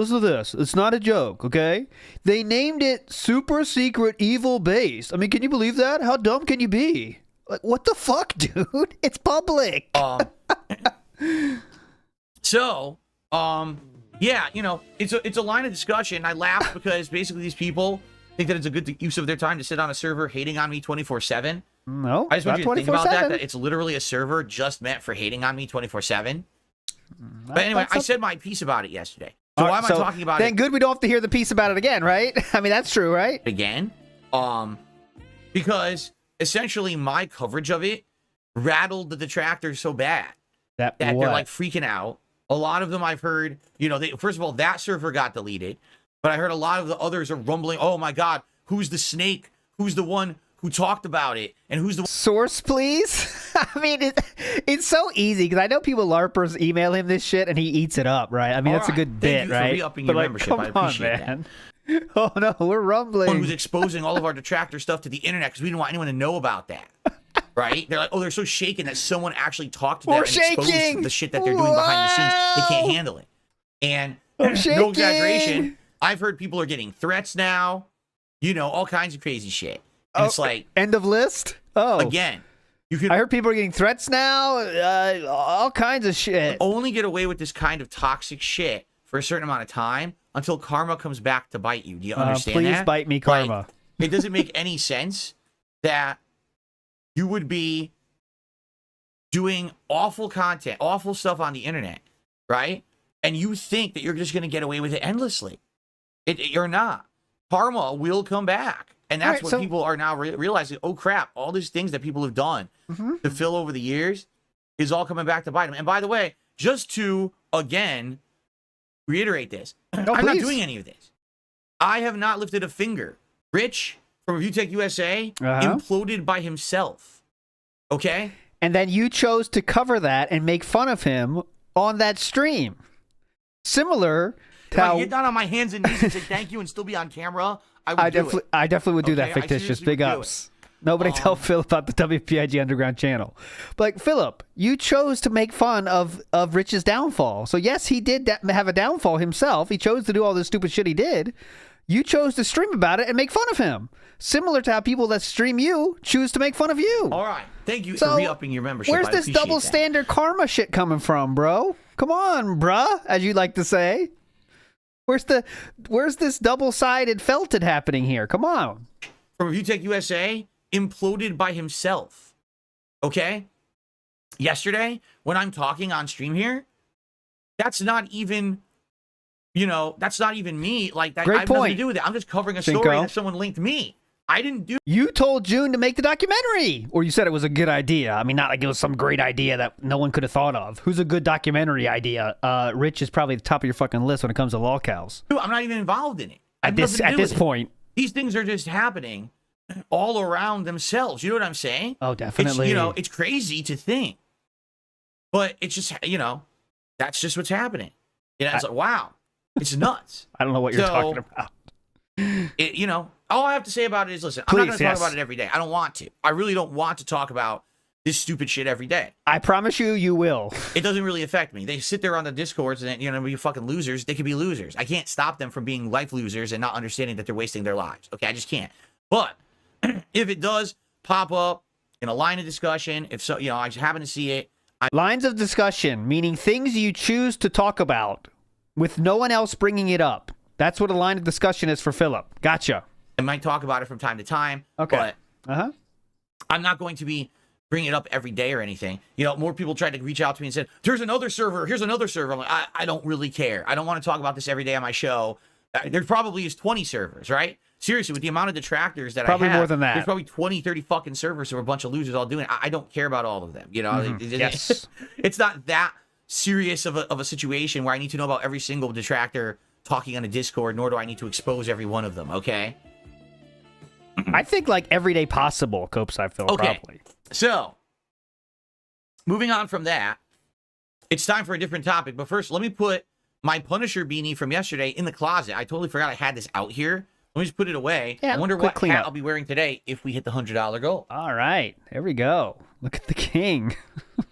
It's not a joke, okay? They named it Super Secret Evil Base. I mean, can you believe that? How dumb can you be? Like, what the fuck, dude? It's public. Yeah, you know, it's a line of discussion. I laugh because basically these people think that it's a good use of their time to sit on a server hating on me 24/7. No, I just want you to think 24/7. about that it's literally a server just meant for hating on me 24/7. But anyway, I said my piece about it yesterday. So why am I talking about it? Thank good we don't have to hear the piece about it again, right? I mean, that's true, right? Again? Because essentially my coverage of it rattled the detractors so bad that they're like freaking out. A lot of them I've heard, you know, first of all, that server got deleted, but I heard a lot of the others are rumbling, oh my God, who's the snake? Who's the one who talked about it? And who's the source, please? I mean, it's so easy because I know people LARPers email him this shit and he eats it up, right? I mean, that's a good bit, right? Thank you for re-upping your membership. I appreciate that. Oh no, we're rumbling. Someone who's exposing all of our detractor stuff to the internet because we didn't want anyone to know about that. Right? They're like, oh, they're so shaken that someone actually talked to them and exposed the shit that they're doing behind the scenes. They can't handle it. And no exaggeration, I've heard people are getting threats now, you know, all kinds of crazy shit. And it's like end of list. Oh, again, I heard people are getting threats now, all kinds of shit. Only get away with this kind of toxic shit for a certain amount of time until karma comes back to bite you. Do you understand that? Please bite me, karma. Like, it doesn't make any sense that you would be doing awful content, awful stuff on the internet, right? And you think that you're just going to get away with it endlessly. You're not. Karma will come back. And that's what people are now realizing. Oh, crap. All these things that people have done to fill over the years is all coming back to bite them. And by the way, just to, again, reiterate this, I'm not doing any of this. I have not lifted a finger. Rich from ReviewTech USA imploded by himself. Okay? And then you chose to cover that and make fun of him on that stream. Similar to how... get down on my hands and knees and say thank you and still be on camera, I definitely would do that, Fictitious. Big ups. Nobody tell Phil about the WPIG Underground channel. But like, Philip, you chose to make fun of Rich's downfall. So yes, he did have a downfall himself. He chose to do all this stupid shit he did. You chose to stream about it and make fun of him. Similar to how people that stream you choose to make fun of you. All right. Thank you for re-upping your membership. Where's this double standard karma shit coming from, bro? Come on, bruh, as you like to say. Where's this double-sided felted happening here? Come on. From Review Tech USA, imploded by himself. Okay? Yesterday, when I'm talking on stream here, that's not even, that's not even me. Like, that, Great I have nothing point. to do with it. I'm just covering a Cinco. story that someone linked me. I didn't do. You told June to make the documentary, or you said it was a good idea. I mean, not like it was some great idea that no one could have thought of. Who's a good documentary idea? Rich is probably the top of your fucking list when it comes to lolcows. Dude, I'm not even involved in it. At this point. These things are just happening all around themselves. You know what I'm saying? Oh, definitely. It's crazy to think. But it's just, that's just what's happening. It's like, wow. It's nuts. I don't know what you're talking about. All I have to say about it is, listen, I'm not going to talk about it every day. I don't want to. I really don't want to talk about this stupid shit every day. I promise you will. It doesn't really affect me. They sit there on the Discords and, be fucking losers. They could be losers. I can't stop them from being life losers and not understanding that they're wasting their lives. Okay, I just can't. But if it does pop up in a line of discussion, if so, I just happen to see it. Lines of discussion, meaning things you choose to talk about with no one else bringing it up. That's what a line of discussion is for Philip. Gotcha. I might talk about it from time to time. Okay. But I'm not going to be bringing it up every day or anything. More people tried to reach out to me and said, here's another server. I'm like, I don't really care. I don't want to talk about this every day on my show. There probably is 20 servers, right? Seriously, with the amount of detractors that probably I have, more than that. There's probably 20, 30 fucking servers who are a bunch of losers all doing it. I don't care about all of them. Yes. It's not that serious of a situation where I need to know about every single detractor talking on a Discord, nor do I need to expose every one of them, okay? I think like every day possible, Copes, I feel, probably. So, moving on from that, it's time for a different topic. But first, let me put my Punisher beanie from yesterday in the closet. I totally forgot I had this out here. Let me just put it away. Yeah, I wonder quick what cleanup. hat I'll be wearing today if we hit the $100 goal. All right. There we go. Look at the king.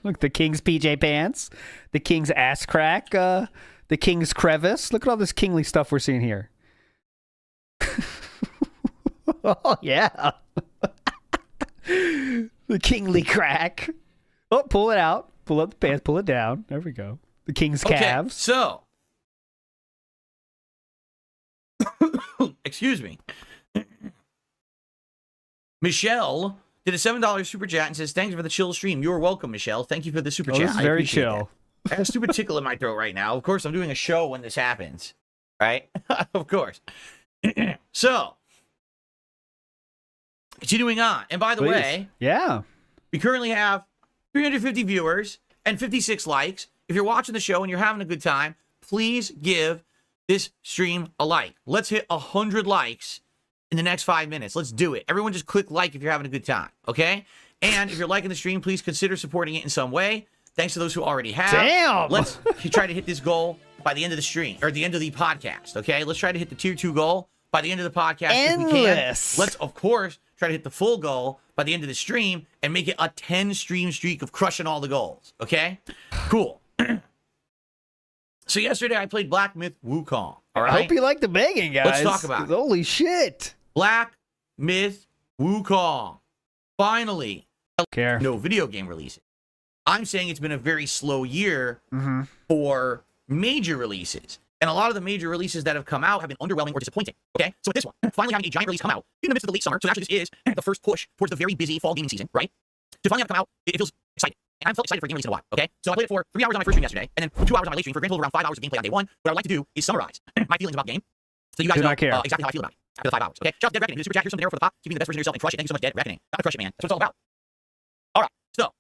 Look at the king's PJ pants, the king's ass crack, the king's crevice. Look at all this kingly stuff we're seeing here. Oh, yeah. The kingly crack. Oh, pull it out. Pull up the pants. Pull it down. There we go. The king's calves. So, excuse me. Michelle did a $7 super chat and says, thanks for the chill stream. You're welcome, Michelle. Thank you for the super chat. This is I very appreciate chill. that. I have a stupid tickle in my throat right now. Of course, I'm doing a show when this happens. Right? Of course. So, continuing on. And by the way, yeah, we currently have 350 viewers and 56 likes. If you're watching the show and you're having a good time, please give this stream a like. Let's hit 100 likes in the next 5 minutes. Let's do it. Everyone just click like if you're having a good time, okay? And if you're liking the stream, please consider supporting it in some way. Thanks to those who already have. Damn! Let's try to hit this goal by the end of the stream, or the end of the podcast, okay? Let's try to hit the tier 2 goal by the end of the podcast if we can. Let's, of course, try to hit the full goal by the end of the stream and make it a 10 stream streak of crushing all the goals, okay? Cool. So yesterday I played Black Myth Wukong, all right? I hope you like the banging, guys. Let's talk about it. Holy shit. Black Myth Wukong. Finally. Care. No video game releases. I'm saying it's been a very slow year for major releases. And a lot of the major releases that have come out have been underwhelming or disappointing. Okay? So with this one, finally having a giant release come out in the midst of the late summer. So actually this is the first push towards the very busy fall gaming season, right? To finally have it come out, it feels exciting. And I haven't felt excited for a game release in a while, okay? So I played it for 3 hours on my first stream yesterday, and then 2 hours on my late stream for a grand total of around 5 hours of gameplay on day one. What I would like to do is summarize my feelings about the game, so you guys know exactly how I feel about it after the 5 hours, okay? Shout out to Dead Reckoning. Super chat, here's something there for the pop. Keeping the best version of yourself and crush it. Thank you so much, Dead Reckoning. Not to crush it, man. That's what it's all about. All right, so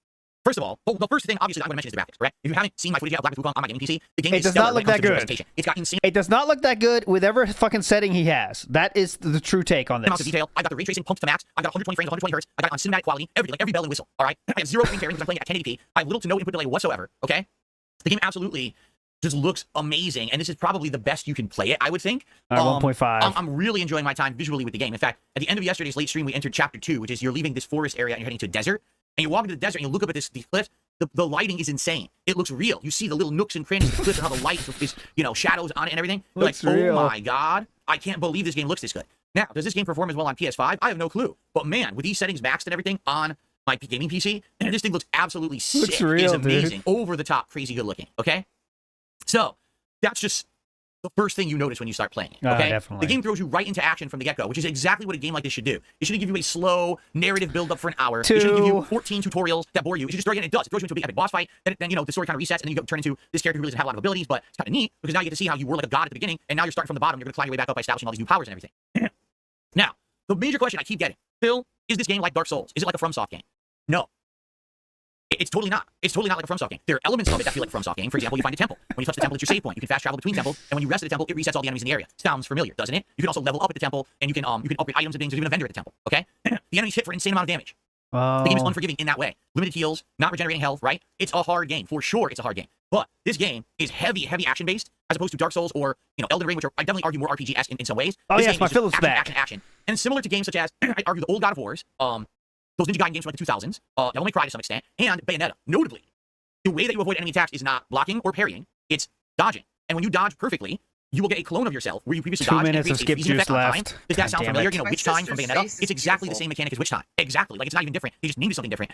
first of all, the first thing obviously I'm going to mention is the graphics, right? If you haven't seen my footage yet of Black Myth Wukong on my gaming PC, the game does not look that good. It's got insane It does not look that good with every fucking setting he has. That is the true take on amounts this. of detail. I got the ray tracing pumped to max. I got 120 frames, 120 hertz. I got it on cinematic quality, everything, like every bell and whistle. All right, I have zero screen tearing because I'm playing at 1080p. I have little to no input delay whatsoever. Okay, the game absolutely just looks amazing, and this is probably the best you can play it, I would think. 1.5. I'm really enjoying my time visually with the game. In fact, at the end of yesterday's late stream, we entered chapter 2, which is you're leaving this forest area and you're heading to a desert, and you walk into the desert and you look up at these cliffs. The lighting is insane. It looks real. You see the little nooks and crannies of the cliffs and how the light is, shadows on it and everything. You're like, real. Oh my god, I can't believe this game looks this good. Now, does this game perform as well on PS5? I have no clue. But man, with these settings maxed and everything on my gaming PC, this thing looks absolutely sick. Looks real, it's amazing. dude. Over the top, crazy good looking. Okay? So, that's just the first thing you notice when you start playing it. Okay, definitely. the game throws you right into action from the get-go, which is exactly what a game like this should do. It shouldn't give you a slow narrative build-up for an hour. It shouldn't give you 14 tutorials that bore you. It should just throw you in. It does. It throws you into a big epic boss fight. Then you know the story kind of resets, and then you turn into this character who really doesn't have a lot of abilities, but it's kind of neat because now you get to see how you were like a god at the beginning, and now you're starting from the bottom. You're going to climb your way back up by establishing all these new powers and everything. Now, the major question I keep getting, Phil, is this game like Dark Souls? Is it like a FromSoft game? No. It's totally not. It's totally not like a FromSoft game. There are elements of it that feel like a FromSoft game. For example, you find a temple. When you touch the temple, it's your save point. You can fast travel between temples, and when you rest at the temple, it resets all the enemies in the area. Sounds familiar, doesn't it? You can also level up at the temple, and you can upgrade items and things. There's even a vendor at the temple. Okay, the enemies hit for an insane amount of damage. The game is unforgiving in that way. Limited heals, not regenerating health. Right? It's a hard game for sure. It's a hard game, but this game is heavy action based as opposed to Dark Souls or Elden Ring, which are I definitely argue more RPG-esque in some ways. Oh this yes, game my is just Phillips back. Action, and similar to games such as I argue the old God of Wars, those Ninja Gaiden games from like the 2000s, Devil May Cry to some extent, and Bayonetta. Notably, the way that you avoid enemy attacks is not blocking or parrying, it's dodging. And when you dodge perfectly, you will get a clone of yourself where you previously 2 dodged. minutes of skip juice left. Does that sound familiar? It. You know, Witch Time from Bayonetta? It's exactly the same mechanic as Witch Time. Exactly. Like, it's not even different. They just named it something different.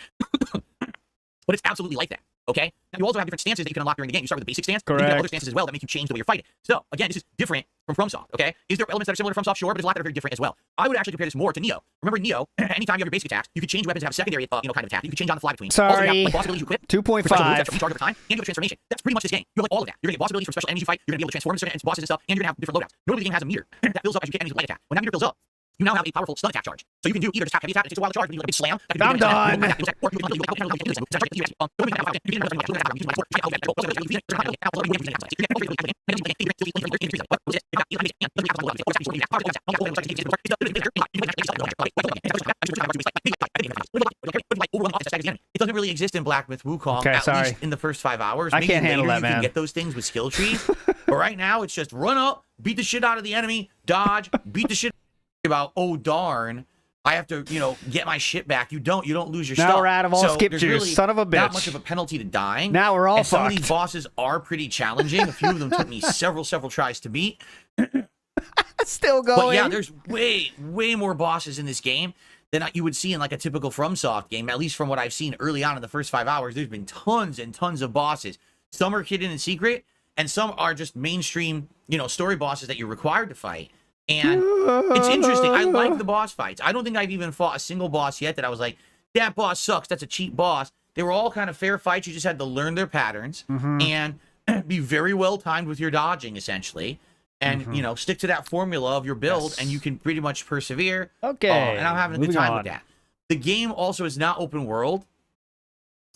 But it's absolutely like that. Okay? Now, you also have different stances that you can unlock during the game. You start with the basic stance, and you have other stances as well that make you change the way you're fighting. So, again, this is different from FromSoft, okay? Is there elements that are similar to FromSoft? Sure, but there's a lot that are very different as well. I would actually compare this more to Neo. Remember Neo, anytime you have your basic attacks, you could change weapons to have a secondary, kind of attack. You could change on the fly between. Sorry. Also, you have, like, boss abilities you equip. 2.5. Recharge over time, and you have a transformation. That's pretty much this game. You have like all of that. You're gonna get boss abilities from special enemies you fight. You're gonna be able to transform into certain bosses and stuff, and you're gonna have different loadouts. Notably, the game has a meter that fills up as you get enemies with light attack. When that meter fills up, you now have a powerful stun attack charge. So you can do either just tap heavy attack, it takes a while to charge, but you do like a big slam. I'm done. It doesn't really exist in Black Myth Wukong, Okay, at sorry. least in the first 5 hours. I Maybe can't handle later that, you can man. get those things with skill trees. But right now, it's just run up, beat the shit out of the enemy, dodge, beat the shit about, oh darn, I have to, get my shit back. You don't lose your Now stuff. we're out of all skip there's juice, really son of a not bitch. much of a penalty to dying. Now we're all and some of fucked. these bosses are pretty challenging. A few of them took me several tries to beat. Still going. But yeah, there's way more bosses in this game than you would see in like a typical FromSoft game. At least from what I've seen early on in the first 5 hours, there's been tons and tons of bosses. Some are hidden in secret, and some are just mainstream, story bosses that you're required to fight. And it's interesting. I like the boss fights. I don't think I've even fought a single boss yet that I was like, that boss sucks. That's a cheap boss. They were all kind of fair fights. You just had to learn their patterns and be very well timed with your dodging, essentially. And, stick to that formula of your build, Yes. and you can pretty much persevere. Okay. And I'm having a good moving time on. with that. The game also is not open world.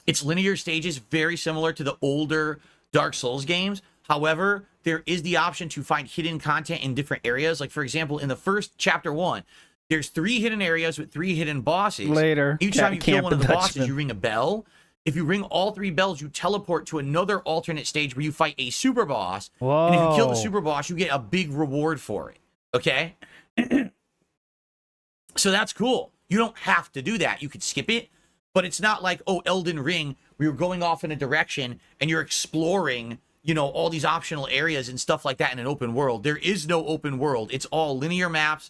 It's linear stages, very similar to the older Dark Souls games. However, there is the option to find hidden content in different areas. Like, for example, in the first chapter 1, there's 3 hidden areas with 3 hidden bosses. Later. Each time you kill Camp one of the bosses, Dutchman. you ring a bell. If you ring all 3 bells, you teleport to another alternate stage where you fight a super boss. Whoa. And if you kill the super boss, you get a big reward for it. Okay? So that's cool. You don't have to do that. You could skip it. But it's not like, Elden Ring, where you're going off in a direction and you're exploring, all these optional areas and stuff like that in an open world. There is no open world. It's all linear maps,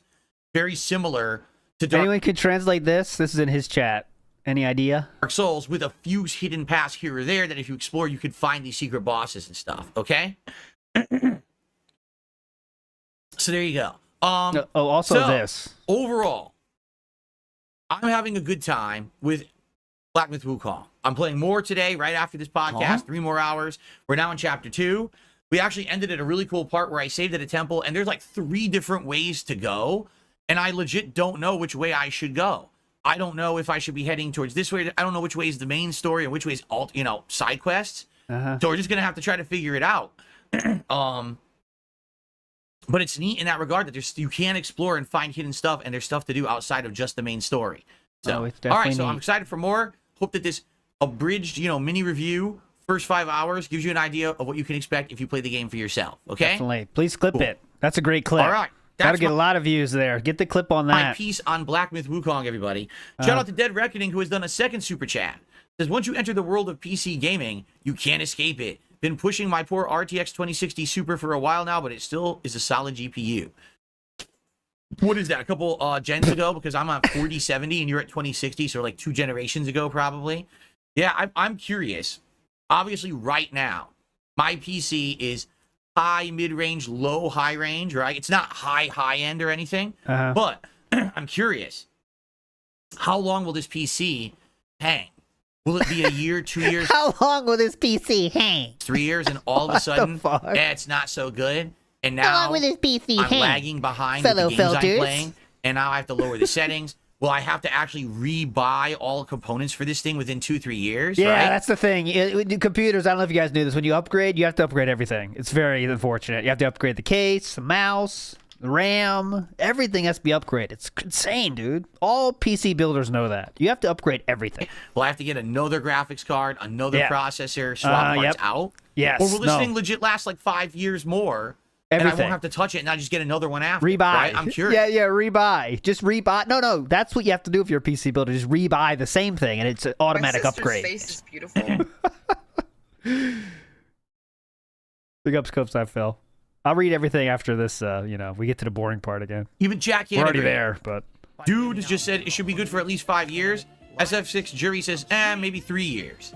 very similar to Anyone can translate this? This is in his chat. Any idea? Dark Souls, with a few hidden paths here or there that if you explore, you could find these secret bosses and stuff. Okay? So there you go. Also so, this. Overall, I'm having a good time with Black Myth Wukong. I'm playing more today, right after this podcast, 3 more hours. We're now in chapter 2. We actually ended at a really cool part where I saved at a temple, and there's like 3 different ways to go, and I legit don't know which way I should go. I don't know if I should be heading towards this way. I don't know which way is the main story and which way is side quests. So we're just gonna have to try to figure it out. But it's neat in that regard that you can explore and find hidden stuff, and there's stuff to do outside of just the main story. So, it's all right, definitely so I'm neat. excited for more. Hope that this abridged, mini review, first 5 hours, gives you an idea of what you can expect if you play the game for yourself. Okay? Definitely. Please clip Cool. it. That's a great clip. All right. Gotta That's get a lot of views there. Get the clip on my that. piece on Black Myth Wukong, everybody. Shout out to Dead Reckoning, who has done a second super chat. Says, once you enter the world of PC gaming, you can't escape it. Been pushing my poor RTX 2060 Super for a while now, but it still is a solid GPU. What is that, a couple gens ago? Because I'm on 4070 and you're at 2060, so like 2 generations ago, probably. Yeah, I'm curious. Obviously, right now, my PC is high mid-range, low high range, right? It's not high end or anything. But I'm curious, how long will this PC hang? Will it be a year, 2 years? How long will this PC hang? 3 years, and all of a sudden, fuck? it's not so good. And How now long will this PC I'm hang? lagging behind Fellow with the games filters? I'm playing, and now I have to lower the settings. Will I have to actually rebuy all components for this thing within 2-3 years? Yeah, right? that's the thing. Computers, I don't know if you guys knew this. When you upgrade, you have to upgrade everything. It's very unfortunate. You have to upgrade the case, the mouse, the RAM. Everything has to be upgraded. It's insane, dude. All PC builders know that. You have to upgrade everything. Will I have to get another graphics card, another processor, swap parts out? Yes. Or will this thing legit last like 5 years more? And I won't have to touch it, and I just get another one after. Rebuy. Right? I'm curious. Yeah, rebuy. Just rebuy. No, that's what you have to do if you're a PC builder. Just rebuy the same thing, and it's an automatic upgrade. My sister's face is beautiful. Big ups, Copes, I Phil. I'll read everything after this. We get to the boring part again. Even Jack We're already there, but Dude just said it should be good for at least 5 years. SF6 jury says, maybe 3 years.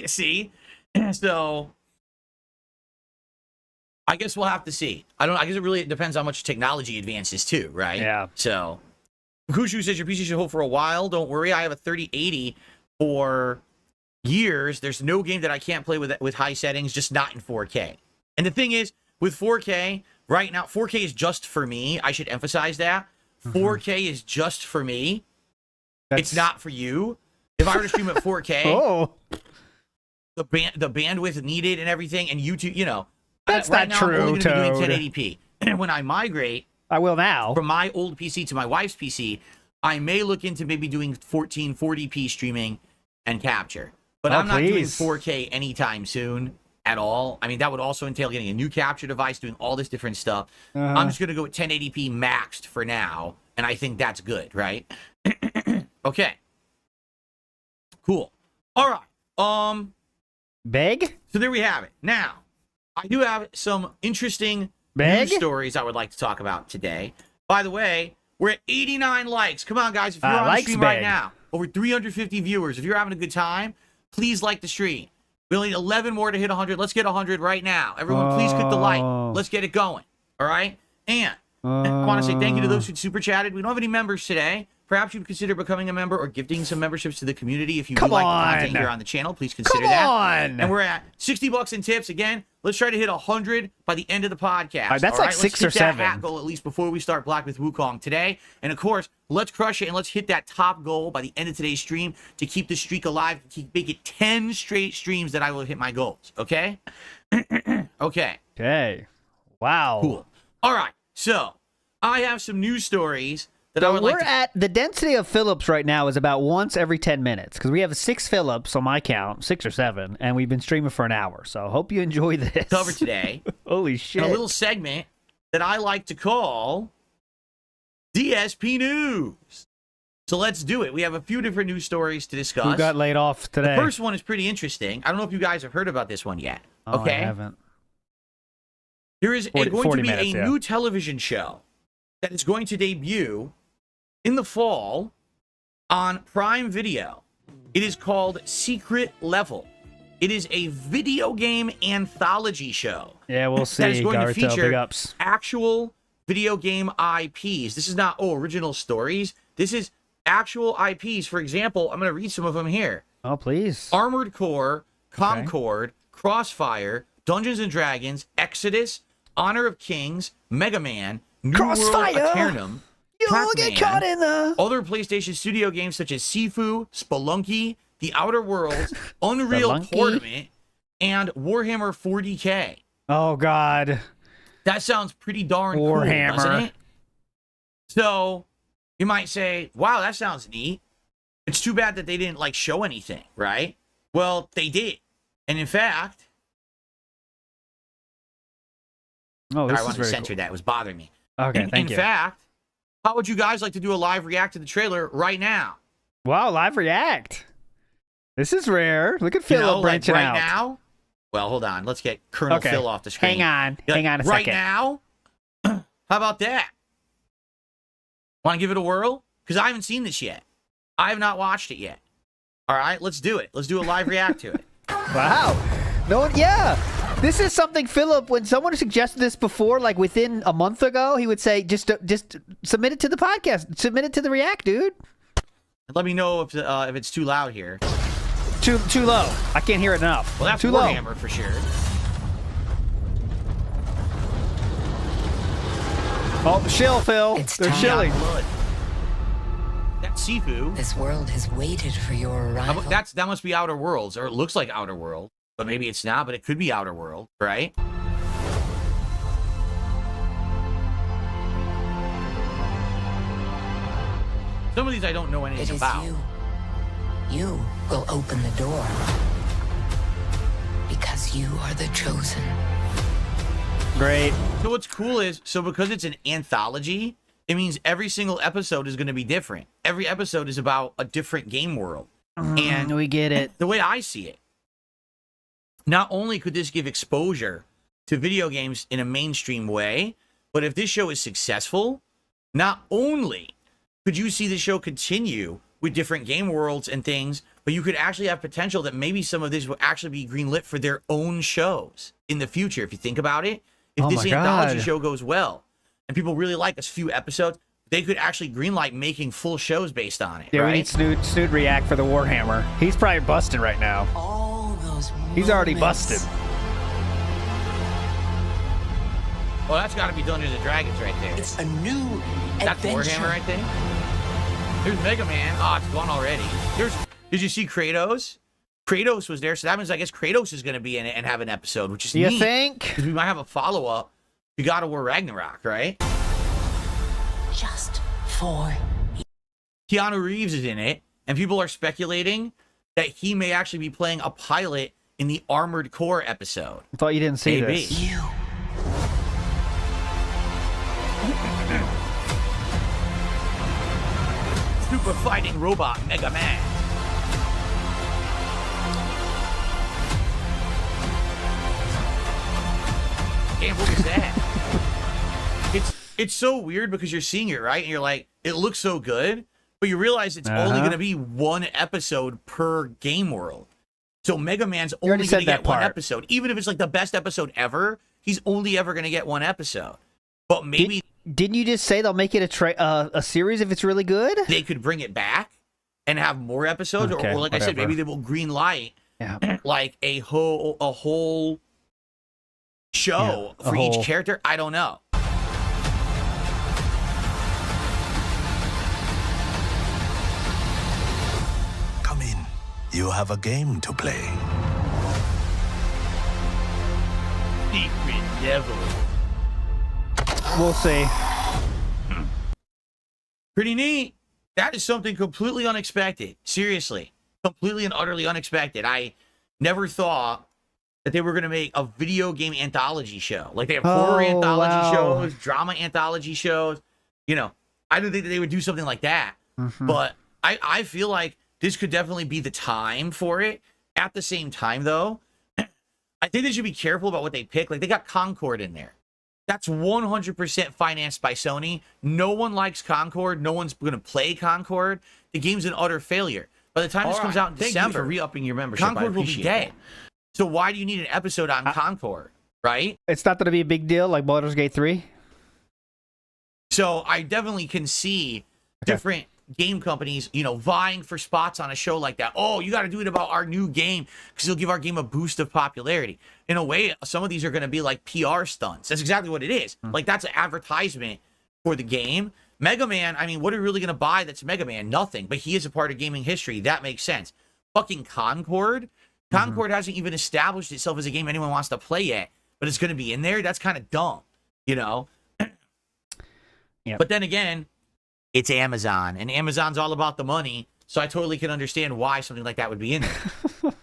See? So I guess we'll have to see. I guess it really depends how much technology advances too, right? Yeah. So Kushu says your PC should hold for a while. Don't worry. I have a 3080 for years. There's no game that I can't play with high settings, just not in 4K. And the thing is, with 4K, right now, 4K is just for me. I should emphasize that. 4K is just for me. It's not for you. If I were to stream at 4K, the bandwidth needed and everything, and YouTube, that's right not now, true. I'm only going to be doing 1080p. And when I migrate, I will now. From my old PC to my wife's PC, I may look into maybe doing 1440p streaming and capture. But I'm not doing 4K anytime soon at all. I mean, that would also entail getting a new capture device, doing all this different stuff. I'm just going to go with 1080p maxed for now, and I think that's good, right? Okay. Cool. All right. Big? So there we have it. Now, I do have some interesting news stories I would like to talk about today. By the way, we're at 89 likes. Come on, guys. If you're on the stream right now, over 350 viewers. If you're having a good time, please like the stream. We only need 11 more to hit 100. Let's get 100 right now. Everyone, please click the like. Let's get it going. All right? And I want to say thank you to those who super chatted. We don't have any members today. Perhaps you'd consider becoming a member or gifting some memberships to the community. If you like the content here on the channel, please consider that. And we're at $60 in tips. Again, let's try to hit 100 by the end of the podcast. That's like 6 or 7. Let's hit that hat goal at least before we start Black with Wukong today. And of course, let's crush it and let's hit that top goal by the end of today's stream to keep the streak alive, to make it 10 straight streams that I will hit my goals. Okay? Okay. Okay. Wow. Cool. All right. So I have some news stories that I would like to... at the density of Phillips right now is about once every 10 minutes because we have 6 Phillips on my count, 6 or 7, and we've been streaming for an hour. So hope you enjoy this. Cover today. Holy shit. A little segment that I like to call DSP News. So let's do it. We have a few different news stories to discuss. Who got laid off today? The first one is pretty interesting. I don't know if you guys have heard about this one yet. Okay. I haven't. There is 40 going to be minutes, a new television show that is going to debut in the fall on Prime Video. It is called Secret Level. It is a video game anthology show. Yeah, we'll see. That is going to feature big ups. actual video game IPs. This is not, original stories. This is actual IPs. For example, I'm going to read some of them here. Oh, please. Armored Core, Concord, Crossfire, Dungeons & Dragons, Exodus, Honor of Kings, Mega Man, New World Eternum, You'll get caught in the... other PlayStation Studio games such as Sifu, Spelunky, The Outer Worlds, Unreal Tournament, and Warhammer 40K. Oh, God. That sounds pretty darn cool, doesn't it? So, you might say, wow, that sounds neat. It's too bad that they didn't, show anything, right? Well, they did. And in fact... Oh, this I wanted to censor that. It was bothering me. Okay, thank you. In fact, how would you guys like to do a live react to the trailer right now? Wow, live react. This is rare. Look at Phil branching right out. Right now? Well, hold on. Let's get Colonel Phil off the screen. Hang on a second. Right now? How about that? Want to give it a whirl? Because I haven't seen this yet. I have not watched it yet. All right, let's do it. Let's do a live react to it. Wow. No, yeah. This is something Philip, when someone suggested this before, like within a month ago, he would say, just submit it to the podcast. Submit it to the React, dude. Let me know if it's too loud here. Too low. I can't hear it enough. Well, that's too low. Warhammer for sure. Oh, shill, Phil. It's They're time. shilling. Blood. That's Sifu. This world has waited for your arrival. That must be Outer Worlds, or it looks like Outer World, but maybe it's not. But it could be Outer World, right? Some of these I don't know It anything is about. you. You will open the door. Because you are the chosen. Great. So what's cool is, because it's an anthology, it means every single episode is going to be different. Every episode is about a different game world. And we get it. the way I see it, not only could this give exposure to video games in a mainstream way, but if this show is successful, not only could you see the show continue with different game worlds and things, but you could actually have potential that maybe some of this will actually be greenlit for their own shows in the future. If you think about it, if this anthology show goes well and people really like a few episodes, they could actually greenlight making full shows based on it. Yeah, right? we need Snoot React for the Warhammer. He's probably busted right now. All those He's already moments. busted. Well, that's got to be Dungeons and Dragons right there. It's a new That's adventure. Warhammer right there. There's Mega Man. Oh, it's gone already. Did you see Kratos? Kratos was there, so that means I guess Kratos is going to be in it and have an episode, which is You neat. think? Because we might have a follow-up to God of War Ragnarok, right? Just for Keanu Reeves is in it, and people are speculating that he may actually be playing a pilot in the Armored Core episode. I thought you didn't see Maybe. this. you. Super fighting robot Mega Man. Damn, what was that? It's so weird because you're seeing it, right? And you're like, it looks so good, but you realize it's only going to be one episode per game world. So Mega Man's only going to get one episode. Even if it's like the best episode ever, he's only ever going to get one episode. But maybe... Didn't you just say they'll make it a series if it's really good? They could bring it back and have more episodes, Okay, or like I said, maybe they will green light like a whole show for each character. I don't know. Come in. You have a game to play. Secret Devil. We'll see. Pretty neat. That is something completely unexpected. Seriously. Completely and utterly unexpected. I never thought that they were going to make a video game anthology show. Like, they have horror anthology shows, drama anthology shows. You know, I didn't think that they would do something like that. But I feel like this could definitely be the time for it. At the same time, though, I think they should be careful about what they pick. Like, they got Concord in there. That's 100% financed by Sony. No one likes Concord. No one's going to play Concord. The game's an utter failure. By the time this comes out in December, Thank you for re-upping your membership. Concord will be dead. So why do you need an episode on Concord, right? It's not going to be a big deal like Baldur's Gate 3? So I definitely can see different game companies, you know, vying for spots on a show like that. Oh, you got to do it about our new game because it'll give our game a boost of popularity. In a way, some of these are going to be like PR stunts. That's exactly what it is. Like, that's an advertisement for the game. Mega Man, I mean, what are we really going to buy that's Mega Man? Nothing. But he is a part of gaming history. That makes sense. Fucking Concord. Concord hasn't even established itself as a game anyone wants to play yet, but it's going to be in there. That's kind of dumb, you know? But then again, it's Amazon, and Amazon's all about the money, so I totally can understand why something like that would be in there.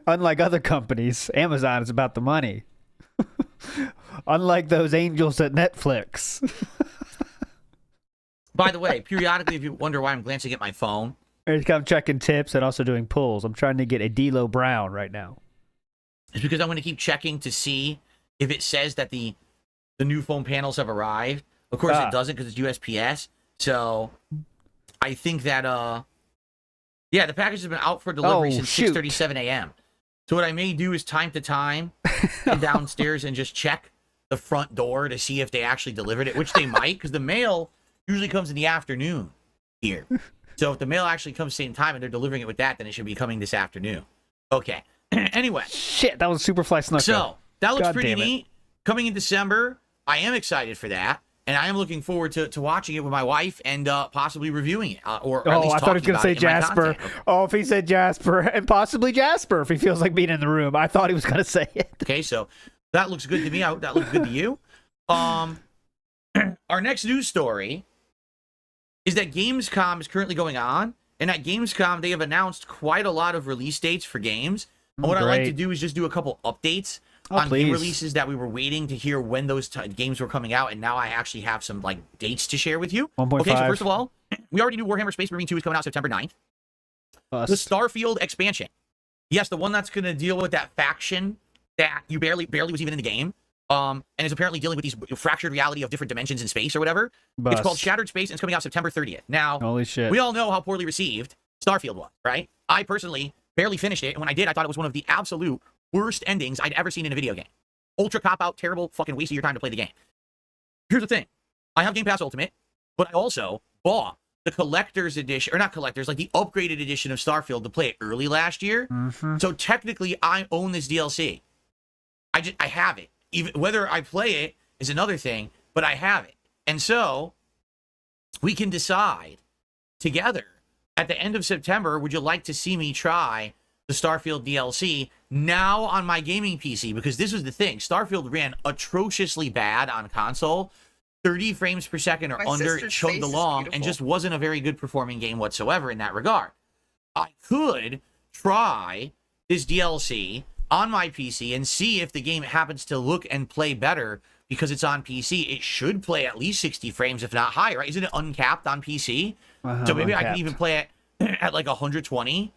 Unlike other companies, Amazon is about the money. Unlike those angels at Netflix. By the way, periodically, if you wonder why I'm glancing at my phone, I'm checking tips and also doing pulls. I'm trying to get a D'Lo Brown right now. it's because I'm going to keep checking to see if it says that the new phone panels have arrived. Of course, it doesn't because it's USPS. So I think that, yeah, the package has been out for delivery since 6:37 a.m. So what I may do is time to time head downstairs and just check the front door to see if they actually delivered it, which they might, because the mail usually comes in the afternoon here. So if the mail actually comes same time and they're delivering it with that, then it should be coming this afternoon. Okay. Anyway. Shit, that was Superfly Snucker. So that looks God pretty damn it. neat. Coming in December, I am excited for that. And I am looking forward to watching it with my wife and possibly reviewing it. Or at least I thought he was going to say talking about it in my Jasper. content. Okay. Oh, if he said Jasper, and possibly Jasper if he feels like being in the room. I thought he was going to say it. Okay, so that looks good to me. I hope that looks good to you. Our next news story is that Gamescom is currently going on. And at Gamescom, they have announced quite a lot of release dates for games. And what I like to do is just do a couple updates on game releases that we were waiting to hear when those games were coming out, and now I actually have some like dates to share with you. 1.5. Okay, so first of all, we already knew Warhammer Space Marine 2 is coming out September 9th. The Starfield expansion. Yes, the one that's going to deal with that faction that you barely was even in the game, and is apparently dealing with these fractured reality of different dimensions in space or whatever. It's called Shattered Space, and it's coming out September 30th. Now, holy shit, we all know how poorly received Starfield was, right? I personally barely finished it, and when I did, I thought it was one of the absolute worst endings I'd ever seen in a video game. Ultra cop-out, terrible, fucking waste of your time to play the game. Here's the thing. I have Game Pass Ultimate, but I also bought the collector's edition, or not collector's, like the upgraded edition of Starfield to play it early last year. So technically, I own this DLC. I have it. Even whether I play it is another thing, but I have it. And so, we can decide together at the end of September, would you like to see me try the Starfield DLC now on my gaming PC? Because this was the thing. Starfield ran atrociously bad on console. 30 frames per second or under, it chugged along, and just wasn't a very good performing game whatsoever in that regard. I could try this DLC on my PC and see if the game happens to look and play better because it's on PC. It should play at least 60 frames, if not higher, right? Isn't it uncapped on PC? So maybe I can even play it at like 120.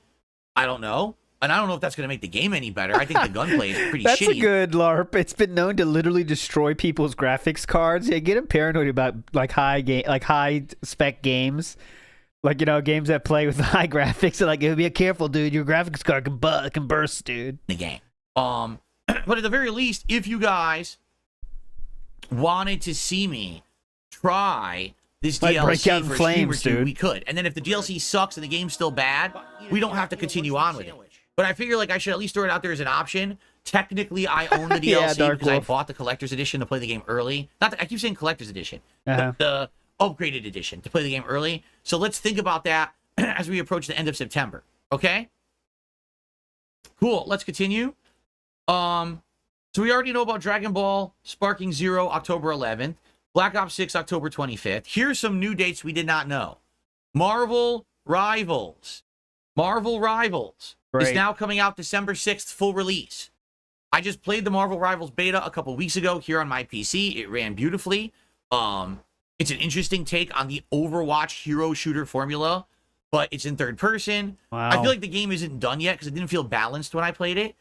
I don't know. And I don't know if that's going to make the game any better. I think the gunplay is pretty That's shitty. a good LARP. It's been known to literally destroy people's graphics cards. Yeah, get paranoid about like high spec games. Like, you know, games that play with high graphics. Like, be careful, dude. Your graphics card can burst, dude. The game. But at the very least, if you guys wanted to see me try this Might DLC break out in for a flames, stream or two, dude. we could. And then if the DLC sucks and the game's still bad, we don't have to continue on with it. But I figure like I should at least throw it out there as an option. Technically, I own the Yeah, DLC Dark because I Wolf. bought the collector's edition to play the game early. Not that I keep saying collector's edition, Uh-huh. but the upgraded edition to play the game early. So let's think about that as we approach the end of September. Okay? Cool. Let's continue. So we already know about Dragon Ball Sparking Zero, October 11th. Black Ops 6, October 25th. Here's some new dates we did not know. Marvel Rivals. Marvel Rivals is now coming out December 6th, full release. I just played the Marvel Rivals beta a couple weeks ago here on my PC. It ran beautifully. It's an interesting take on the Overwatch hero shooter formula, but it's in third person. Wow. I feel like the game isn't done yet because it didn't feel balanced when I played it.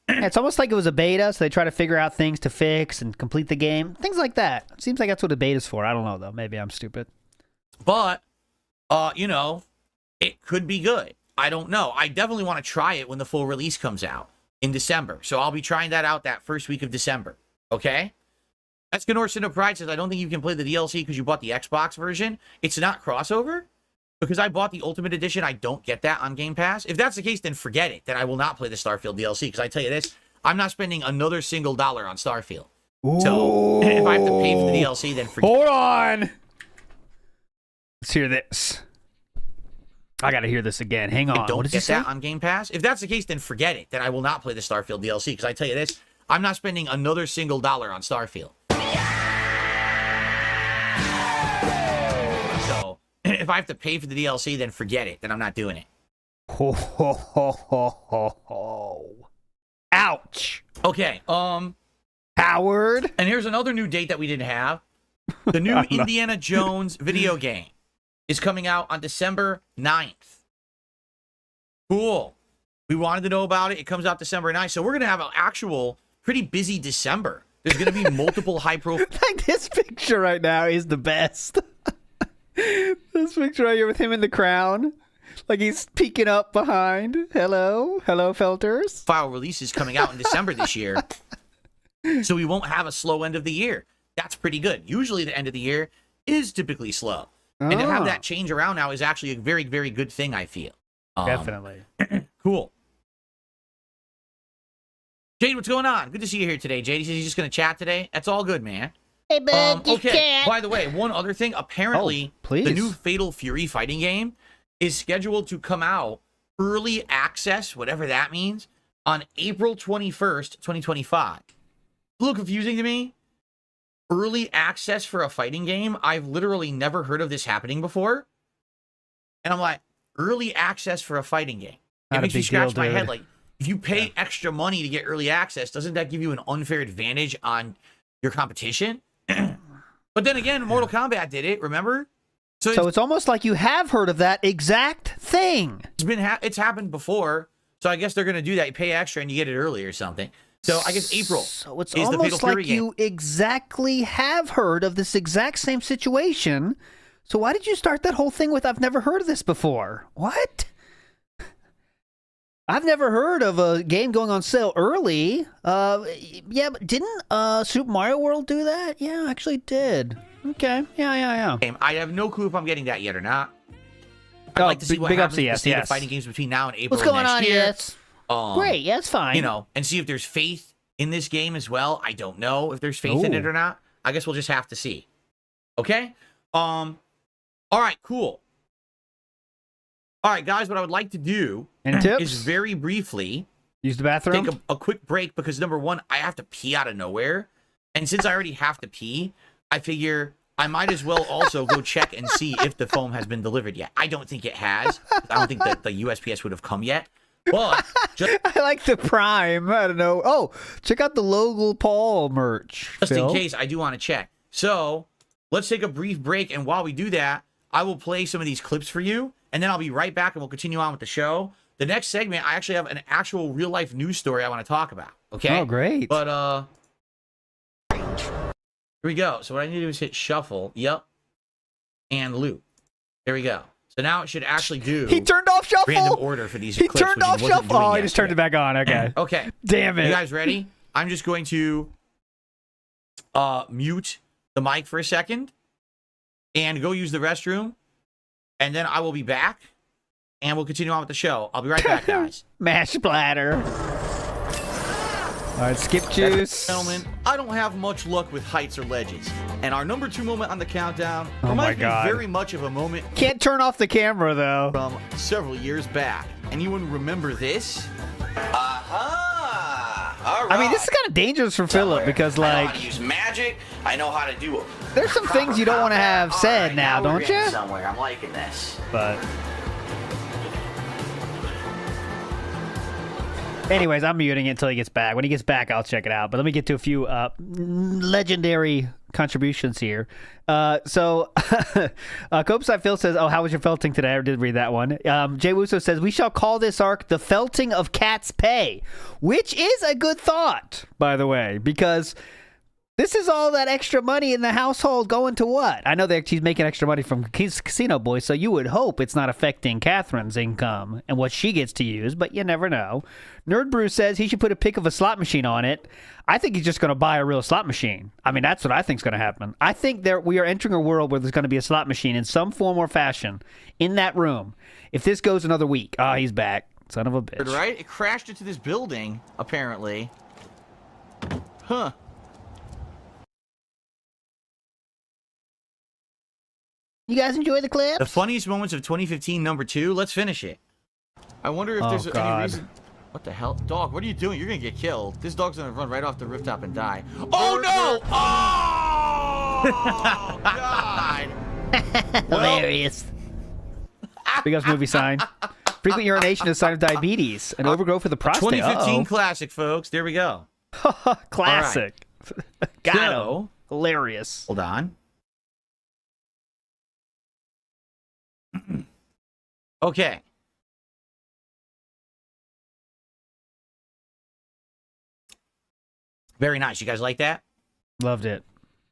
It's almost like it was a beta, so they try to figure out things to fix and complete the game. Things like that. Seems like that's what a beta's for. I don't know, though. Maybe I'm stupid. But, you know, it could be good. I don't know. I definitely want to try it when the full release comes out in December. So I'll be trying that out that first week of December. Okay? Escanor Sin of Pride says, I don't think you can play the DLC because you bought the Xbox version. It's not crossover. Because I bought the Ultimate Edition, I don't get that on Game Pass. If that's the case, then forget it. Then I will not play the Starfield DLC. Because I tell you this, I'm not spending another single dollar on Starfield. So if I have to pay for the DLC, then forget it. Hold on. Let's hear this. I got to hear this again. Hang on. I don't What does he get say? that on Game Pass. If that's the case, then forget it. Then I will not play the Starfield DLC. Because I tell you this, I'm not spending another single dollar on Starfield. So if I have to pay for the DLC, then forget it. Then I'm not doing it. Ho, ho, ho, ho, ho, ho. Ouch. Okay. Howard. And here's another new date that we didn't have. The new Indiana Jones video game is coming out on December 9th. Cool. We wanted to know about it. It comes out December 9th. So we're going to have an actual pretty busy December. There's going to be multiple high-profile... Like, this picture right now is the best. This picture right here with him in the crown. Like he's peeking up behind. Hello, Felters. File release is coming out in December this year. So we won't have a slow end of the year. That's pretty good. Usually the end of the year is typically slow. And to have that change around now is actually a very, very good thing, I feel. Definitely. Cool. Jade, what's going on? Good to see you here today. Jade, he says he's just going to chat today. That's all good, man. Hey, bud, Okay, by the way, one other thing. Apparently, please. the new Fatal Fury fighting game is scheduled to come out early access, whatever that means, on April 21st, 2025. A little confusing to me. Early access for a fighting game? I've literally never heard of this happening before. And I'm like, early access for a fighting game? It makes me scratch my head. Like, if you pay extra money to get early access, doesn't that give you an unfair advantage on your competition? But then again, Mortal Kombat did it, remember? So it's almost like you have heard of that exact thing. It's happened before, so I guess they're going to do that. You pay extra and you get it early or something. So I guess April. So it's is the Fatal almost Fury like game. you exactly have heard of this exact same situation. So why did you start that whole thing with, I've never heard of this before? What? I've never heard of a game going on sale early. Yeah, but didn't Super Mario World do that? Yeah, actually did. Okay. Yeah. I have no clue if I'm getting that yet or not. I'd like to see what big happens ups to with yes, the state yes. of fighting games between now and April What's going next on, year. yes? Great, yeah, that's fine. You know, and see if there's faith in this game as well. I don't know if there's faith in it or not. I guess we'll just have to see. Okay? All right, cool. All right, guys, what I would like to do is very briefly use the bathroom. Take a quick break because number one, I have to pee out of nowhere. And since I already have to pee, I figure I might as well also go check and see if the foam has been delivered yet. I don't think it has. I don't think that the USPS would have come yet. But I like the Prime. I don't know. Oh, check out the Logan Paul merch. Just Phil. in case, I do want to check. So let's take a brief break. And while we do that, I will play some of these clips for you. And then I'll be right back and we'll continue on with the show. The next segment, I actually have an actual real life news story I want to talk about. Okay? Oh, great. But, here we go. So what I need to do is hit shuffle. Yep. And loop. There we go. So now it should actually do. He turned off shuffle. Random order for these clips. He turned off shuffle. Oh, he just turned it back on. Okay. Okay. Damn it. You guys ready? I'm just going to mute the mic for a second and go use the restroom. And then I will be back and we'll continue on with the show. I'll be right back, guys. Mash splatter. All right, skip juice. Gentlemen, I don't have much luck with heights or ledges. And our number 2 moment on the countdown Oh my reminds God. me very much of a moment Can't turn off the camera, though. from several years back. Anyone remember this? All right. I mean, this is kind of dangerous for Philip because, I know how like, to use magic. I know how to do it. there's some things you don't want to have said now, we're don't getting you? Somewhere. I'm liking this. But anyways, I'm muting it until he gets back. When he gets back, I'll check it out. But let me get to a few legendary contributions here. So Copeside Phil says, oh, how was your felting today? I did read that one. Jay Wusso says, we shall call this arc the felting of cat's pay, which is a good thought, by the way, because this is all that extra money in the household going to what? I know that she's making extra money from Casino Boy, so you would hope it's not affecting Catherine's income and what she gets to use, but you never know. Nerd Brew says he should put a pic of a slot machine on it. I think he's just going to buy a real slot machine. I mean, that's what I think is going to happen. I think we are entering a world where there's going to be a slot machine in some form or fashion in that room. If this goes another week, he's back. Son of a bitch. Right? It crashed into this building, apparently. Huh. You guys enjoy the clips? The funniest moments of 2015, number 2. Let's finish it. I wonder if there's any reason. What the hell? Dog, what are you doing? You're going to get killed. This dog's going to run right off the rooftop and die. Oh, no! Oh, God! Hilarious. Big ups movie sign. Frequent urination is a sign of diabetes. An overgrowth of the prostate. 2015 classic, folks. There we go. Classic. Got So- him. Hilarious. Hold on. Okay. Very nice. You guys like that? Loved it.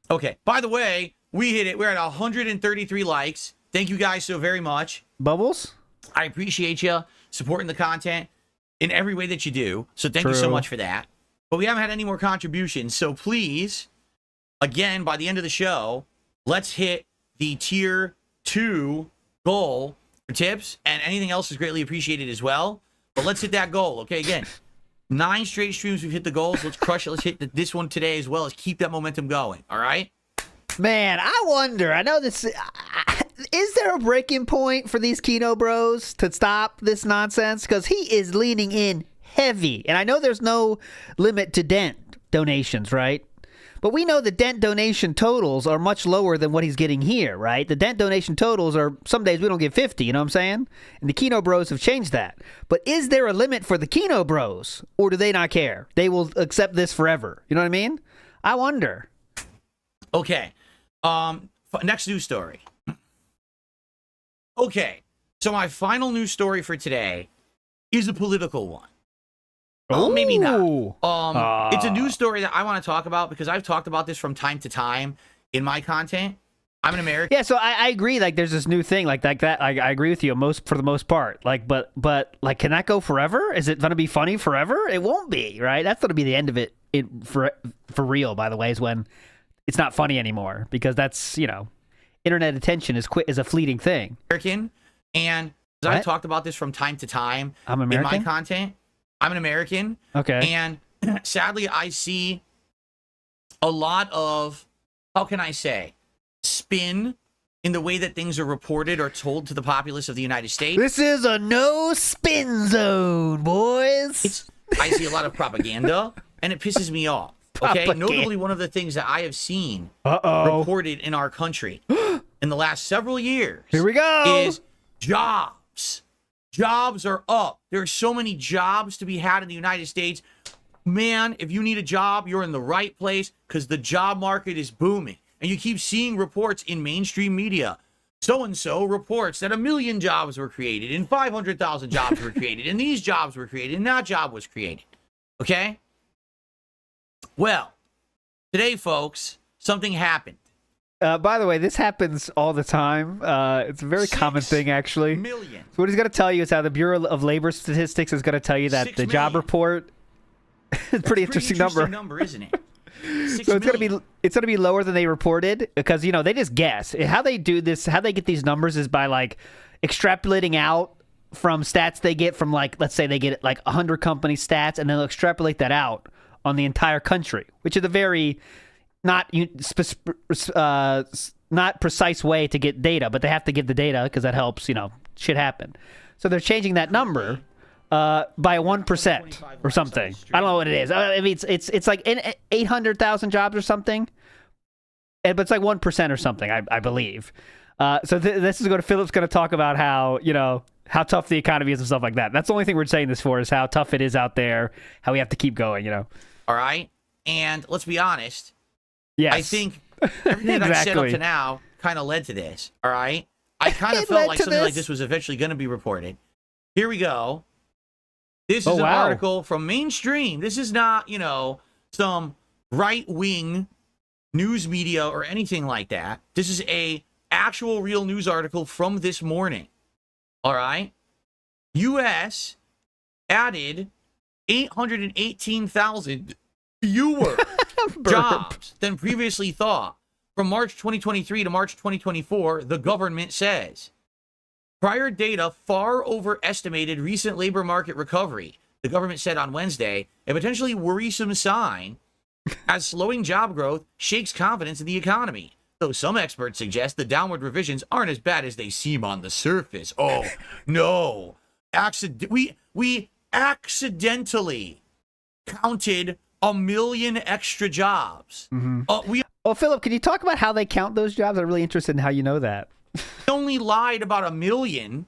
Okay. By the way, we hit it. We're at 133 likes. Thank you guys so very much. Bubbles? I appreciate you supporting the content in every way that you do. So thank you so much for that. But we haven't had any more contributions. So please, again, by the end of the show, let's hit the tier 2 goal for tips, and anything else is greatly appreciated as well. But let's hit that goal. Okay, again, 9 straight streams we've hit the goals. Let's crush it. Let's hit this one today as well. Let's keep that momentum going. All right? Man, I wonder. I know this. Is there a breaking point for these Kino bros to stop this nonsense? Because he is leaning in heavy. And I know there's no limit to dent donations, right? But we know the dent donation totals are much lower than what he's getting here, right? The dent donation totals are, some days we don't get 50, you know what I'm saying? And the Kino bros have changed that. But is there a limit for the Kino bros? Or do they not care? They will accept this forever. You know what I mean? I wonder. Okay. Next news story. Okay. So my final news story for today is a political one. Oh, maybe not. It's a news story that I want to talk about because I've talked about this from time to time in my content. I'm an American. Yeah, so I agree. Like, there's this new thing like that. I agree with you for the most part. Like, but like, can that go forever? Is it going to be funny forever? It won't be, right? That's going to be the end of it. For real, by the way, is when it's not funny anymore because that's, internet attention is a fleeting thing. American, and I've talked about this from time to time I'm American? in my content. I'm an American. Okay. And sadly, I see a lot of, how can I say, spin in the way that things are reported or told to the populace of the United States. This is a no spin zone, boys. I see a lot of propaganda, and it pisses me off. Okay, notably one of the things that I have seen reported in our country in the last several years. Here we go. Is jobs. Jobs are up. There are so many jobs to be had in the United States. Man, if you need a job, you're in the right place because the job market is booming. And you keep seeing reports in mainstream media. So-and-so reports that 1 million jobs were created and 500,000 jobs were created and these jobs were created and that job was created. Okay? Well, today, folks, something happened. By the way, this happens all the time. It's a very common thing, actually. 6 million. So what he's going to tell you is how the Bureau of Labor Statistics is going to tell you that 6 the job million. report is a pretty interesting number. Isn't it? So it's going to be lower than they reported because they just guess. How they do this, how they get these numbers is by like extrapolating out from stats they get from, like, let's say they get like 100 company stats, and then they'll extrapolate that out on the entire country, which is a very not precise way to get data, but they have to give the data because that helps, shit happen. So they're changing that number by 1% or something. I don't know what it is. I mean, it's like 800,000 jobs or something, but it's like 1% or something, I believe. So this is going to Philip's going to talk about how how tough the economy is and stuff like that. That's the only thing we're saying this for, is how tough it is out there, how we have to keep going. All right, and let's be honest. Yes. I think everything that I've said up to now kind of led to this, all right? I kind of felt like something like this was eventually going to be reported. Here we go. This is an article from Mainstream. This is not, some right-wing news media or anything like that. This is a actual real news article from this morning, all right? U.S. added 818,000 fewer jobs than previously thought from March 2023 to March 2024, the government says. Prior data far overestimated recent labor market recovery, the government said on Wednesday, a potentially worrisome sign as slowing job growth shakes confidence in the economy. Though some experts suggest the downward revisions aren't as bad as they seem on the surface. Oh, no. We accidentally counted 1 million extra jobs. Mm-hmm. Philip, can you talk about how they count those jobs? I'm really interested in how you know that. They only lied about 1 million.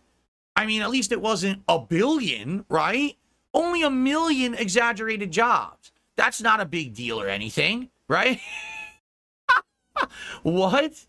I mean, at least it wasn't 1 billion, right? Only 1 million exaggerated jobs. That's not a big deal or anything, right? What?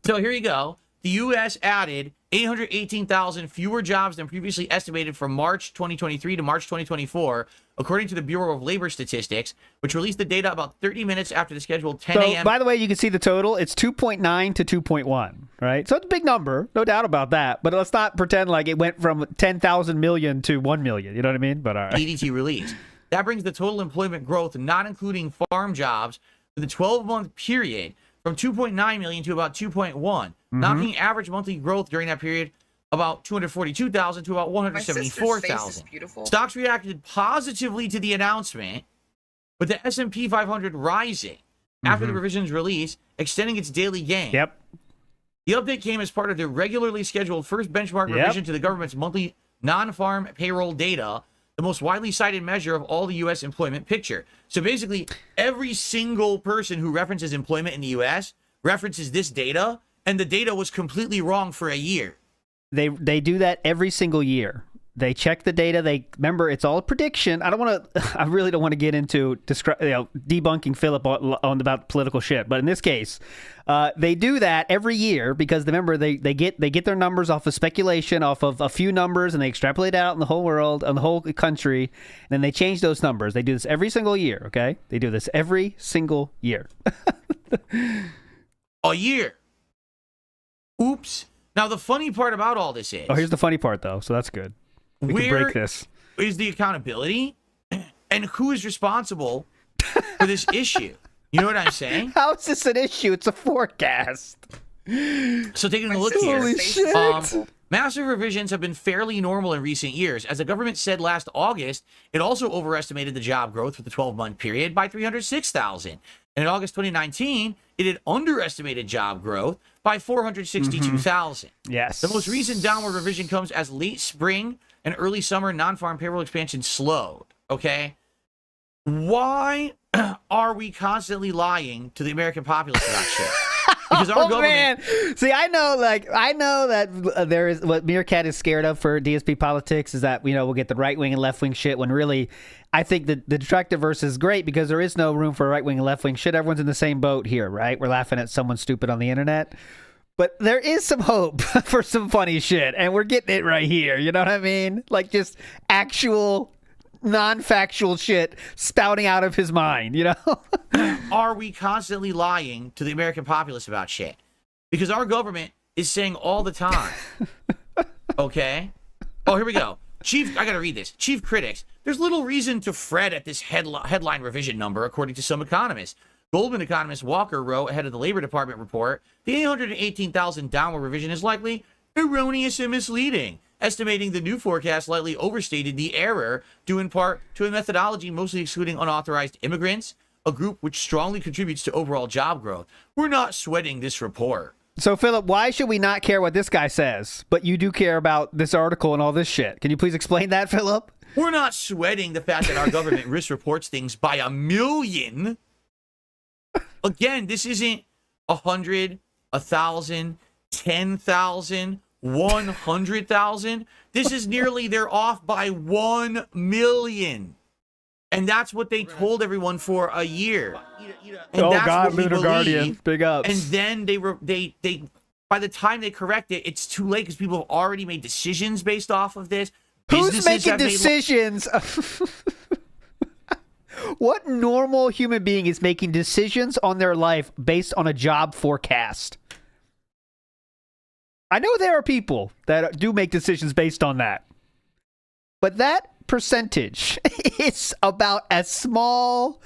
So here you go. The U.S. added 818,000 fewer jobs than previously estimated from March 2023 to March 2024, according to the Bureau of Labor Statistics, which released the data about 30 minutes after the scheduled 10 So, a.m. by the way, you can see the total. It's 2.9 to 2.1, right? So it's a big number, no doubt about that. But let's not pretend like it went from 10,000 million to 1 million. You know what I mean? But all right. EDT release. That brings the total employment growth, not including farm jobs, for the 12-month period from 2.9 million to about 2.1, knocking average monthly growth during that period about 242,000 to about 174,000. Stocks reacted positively to the announcement, with the S&P 500 rising after the revision's release, extending its daily gain. Yep. The update came as part of the regularly scheduled first benchmark revision to the government's monthly non-farm payroll data, the most widely cited measure of all the U.S. employment picture. So basically, every single person who references employment in the U.S. references this data, and the data was completely wrong for a year. They do that every single year. They check the data. They remember it's all a prediction. I really don't want to get into debunking Philip on about political shit. But in this case, they do that every year because remember they get their numbers off of speculation, off of a few numbers, and they extrapolate out in the whole world, on the whole country, and then they change those numbers. They do this every single year. Okay, they do this every single year. A year. Oops. Now the funny part about all this is. Oh, here's the funny part though. So that's good. We can break this. Is the accountability, and who is responsible for this issue? You know what I'm saying? How is this an issue? It's a forecast. So taking a look here, Holy shit. massive revisions have been fairly normal in recent years. As the government said last August, it also overestimated the job growth for the 12-month period by 306,000. And in August 2019, it had underestimated job growth by 462,000. Yes. The most recent downward revision comes as late spring and early summer non-farm payroll expansion slowed. Okay? Why are we constantly lying to the American populace about shit? Because our government... Man. See, I know that there is what Meerkat is scared of for DSP politics is that, we'll get the right wing and left wing shit when really I think that the Detractiverse is great because there is no room for right wing and left wing shit. Everyone's in the same boat here, right? We're laughing at someone stupid on the internet. But there is some hope for some funny shit, and we're getting it right here. You know what I mean? Like just actual non-factual shit spouting out of his mind, Are we constantly lying to the American populace about shit? Because our government is saying all the time. Okay? Oh, here we go. I gotta read this. Chief critics. There's little reason to fret at this headline revision number, according to some economists. Goldman economist Walker wrote ahead of the Labor Department report, the 818,000 downward revision is likely erroneous and misleading, estimating the new forecast likely overstated the error, due in part to a methodology mostly excluding unauthorized immigrants, a group which strongly contributes to overall job growth. We're not sweating this report. So, Philip, why should we not care what this guy says, but you do care about this article and all this shit? Can you please explain that, Philip? We're not sweating the fact that our government misreports things by 1 million. Again, this isn't 100, 1,000, 10,000, 100,000. This is nearly, they're off by 1 million. And that's what they told everyone for a year. And oh that's God, what we Lunar Guardian, believe. big ups. And then they by the time they correct it, it's too late because people have already made decisions based off of this. Who's making decisions? What normal human being is making decisions on their life based on a job forecast? I know there are people that do make decisions based on that. But that percentage is about as small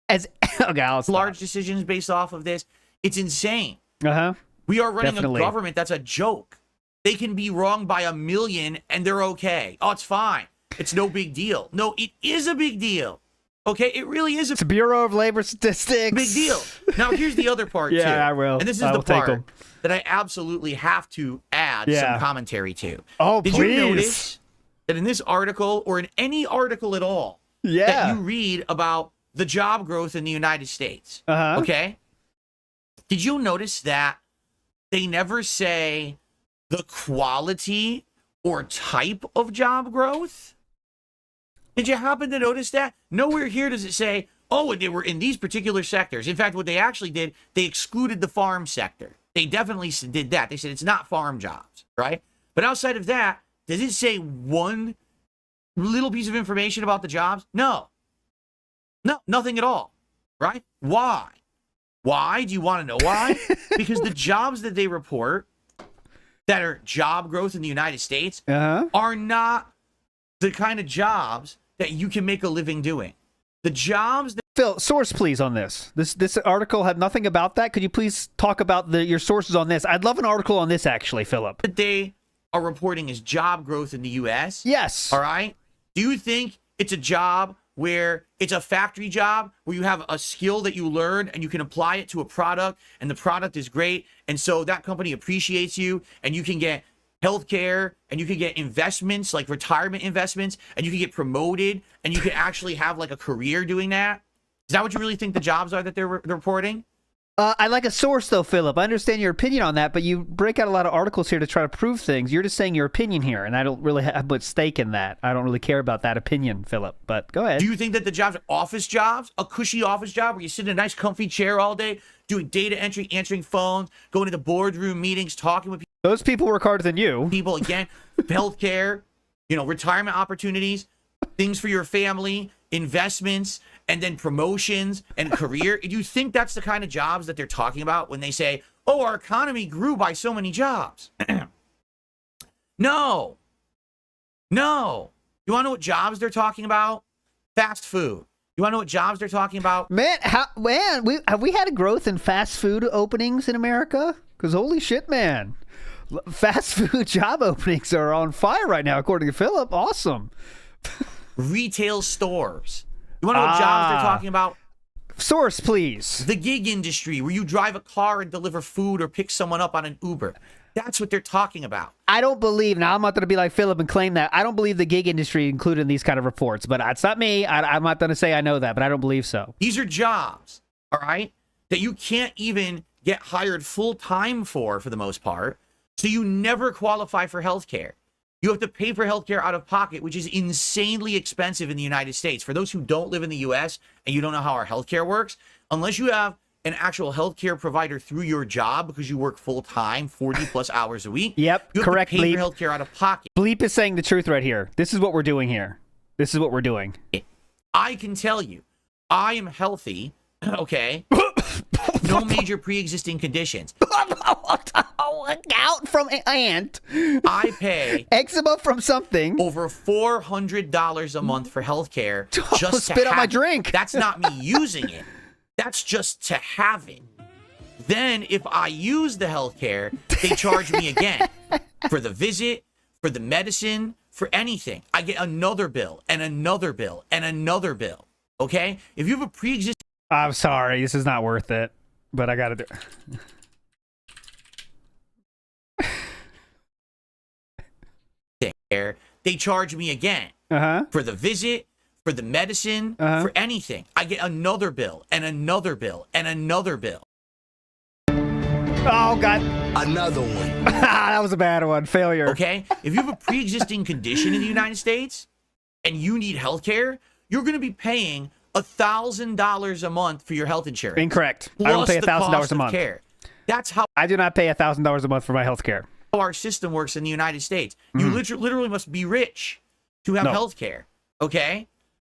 as... Okay, large decisions based off of this. It's insane. Uh-huh. We are running a government that's a joke. They can be wrong by 1 million and they're okay. Oh, it's fine. It's no big deal. No, it is a big deal. Okay, it really is It's a Bureau of Labor Statistics. Big deal. Now, here's the other part, too. Yeah, I will. And this is the part that I absolutely have to add some commentary to. Oh, Did please. you notice that in this article, or in any article at all, that you read about the job growth in the United States, okay? Did you notice that they never say the quality or type of job growth? Did you happen to notice that? Nowhere here does it say, oh, they were in these particular sectors. In fact, what they actually did, they excluded the farm sector. They definitely did that. They said it's not farm jobs, right? But outside of that, does it say one little piece of information about the jobs? No. No, nothing at all, right? Why? Why? Do you want to know why? Because the jobs that they report that are job growth in the United States are not the kind of jobs that you can make a living doing. The jobs that... Phil, source please on this. This article had nothing about that. Could you please talk about your sources on this? I'd love an article on this, actually, Philip. That they are reporting is job growth in the U.S. Yes. All right? Do you think it's a job where it's a factory job where you have a skill that you learn and you can apply it to a product and the product is great and so that company appreciates you and you can get healthcare and you can get investments like retirement investments and you can get promoted and you can actually have like a career doing that? Is that what you really think the jobs are that they're reporting? I like a source, though, Philip. I understand your opinion on that, but you break out a lot of articles here to try to prove things. You're just saying your opinion here, and I don't really have much stake in that. I don't really care about that opinion, Philip, but go ahead. Do you think that the jobs are office jobs, a cushy office job where you sit in a nice comfy chair all day, doing data entry, answering phones, going to the boardroom meetings, talking with people? Those people work harder than you. People, again, healthcare, retirement opportunities, things for your family, investments, and then promotions and career. Do you think that's the kind of jobs that they're talking about when they say, oh, our economy grew by so many jobs? No. No. You want to know what jobs they're talking about? Fast food. You want to know what jobs they're talking about? Man, have we had a growth in fast food openings in America? Because holy shit, man. Fast food job openings are on fire right now, according to Philip. Awesome. Retail stores. You want to know what jobs they're talking about? Source, please. The gig industry, where you drive a car and deliver food or pick someone up on an Uber. That's what they're talking about. I don't believe, now I'm not going to be like Philip and claim that. I don't believe the gig industry included in these kind of reports, but it's not me. I'm not going to say I know that, but I don't believe so. These are jobs, all right, that you can't even get hired full-time for the most part, so you never qualify for health care. You have to pay for healthcare out of pocket, which is insanely expensive in the United States. For those who don't live in the U.S. and you don't know how our healthcare works, unless you have an actual healthcare provider through your job because you work full-time, 40-plus hours a week, yep, you have correct, to pay Bleep. for healthcare out of pocket. Bleep is saying the truth right here. This is what we're doing here. This is what we're doing. I can tell you, I am healthy, okay? No major pre-existing conditions. Gout from ant. I pay eczema from something. Over $400 a month for healthcare just to spit out my drink. That's not me using it. That's just to have it. Then if I use the healthcare, they charge me again for the visit, for the medicine, for anything. I get another bill and another bill and another bill. Okay? If you have a pre-existing... I'm sorry. This is not worth it, but I got to do it. They charge me again for the visit, for the medicine, for anything. I get another bill and another bill and another bill. Oh, God. Another one. That was a bad one. Failure. Okay? If you have a pre-existing condition in the United States and you need health care, you're going to be paying $1,000 a month for your health insurance. Incorrect. I don't pay $1,000 a month. Care. That's how I do not pay $1,000 a month for my health care. Our system works in the United States. You literally must be rich to have health care. Okay?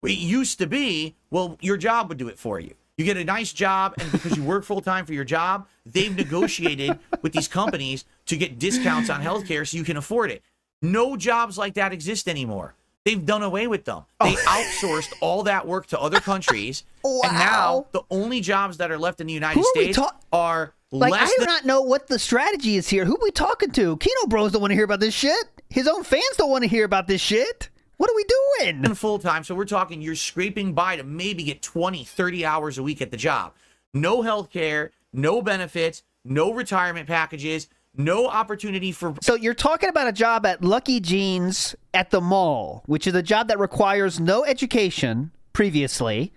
It used to be, well, your job would do it for you. You get a nice job, and because you work full-time for your job, they've negotiated with these companies to get discounts on healthcare so you can afford it. No jobs like that exist anymore. They've done away with them. They outsourced all that work to other countries, and now the only jobs that are left in the United States are like, less I do not know what the strategy is here. Who are we talking to? Kino Bros don't want to hear about this shit. His own fans don't want to hear about this shit. What are we doing? Full-time, so we're talking you're scraping by to maybe get 20, 30 hours a week at the job. No health care, no benefits, no retirement packages, no opportunity for... So you're talking about a job at Lucky Jeans at the mall, which is a job that requires no education previously.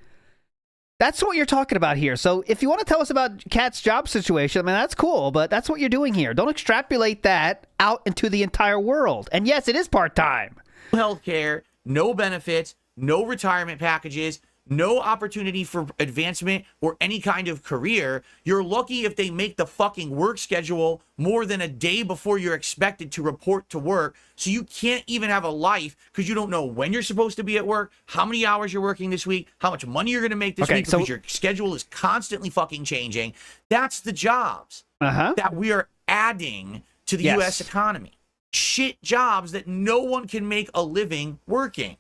That's what you're talking about here. So if you want to tell us about Kat's job situation, I mean, that's cool, but that's what you're doing here. Don't extrapolate that out into the entire world. And yes, it is part-time. Health care, no benefits, no retirement packages, no opportunity for advancement or any kind of career. You're lucky if they make the fucking work schedule more than a day before you're expected to report to work. So you can't even have a life because you don't know when you're supposed to be at work, how many hours you're working this week, how much money you're going to make this week because your schedule is constantly fucking changing. That's the jobs that we are adding to the U.S. economy. Shit jobs that no one can make a living working.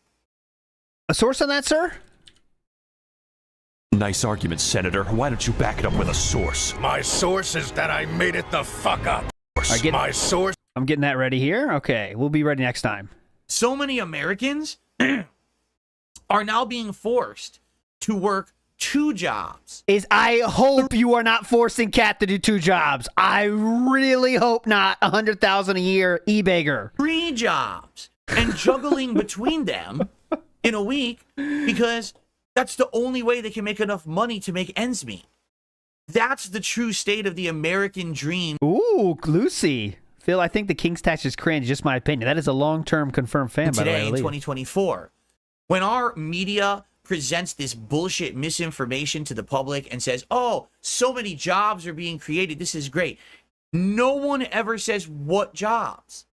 A source on that, sir? Nice argument, Senator. Why don't you back it up with a source? My source is that I made it the fuck up. My source. I'm getting that ready here. Okay, we'll be ready next time. So many Americans are now being forced to work 2 jobs. I hope you are not forcing Kat to do 2 jobs. I really hope not. $100,000 a year, e-beggar. 3 jobs and juggling between them in a week because that's the only way they can make enough money to make ends meet. That's the true state of the American dream. Ooh, Lucy. Phil, I think the King's Tax is cringe, just my opinion. That is a long-term confirmed fan, by the way. Today in 2024, when our media presents this bullshit misinformation to the public and says, oh, so many jobs are being created, this is great. No one ever says what jobs.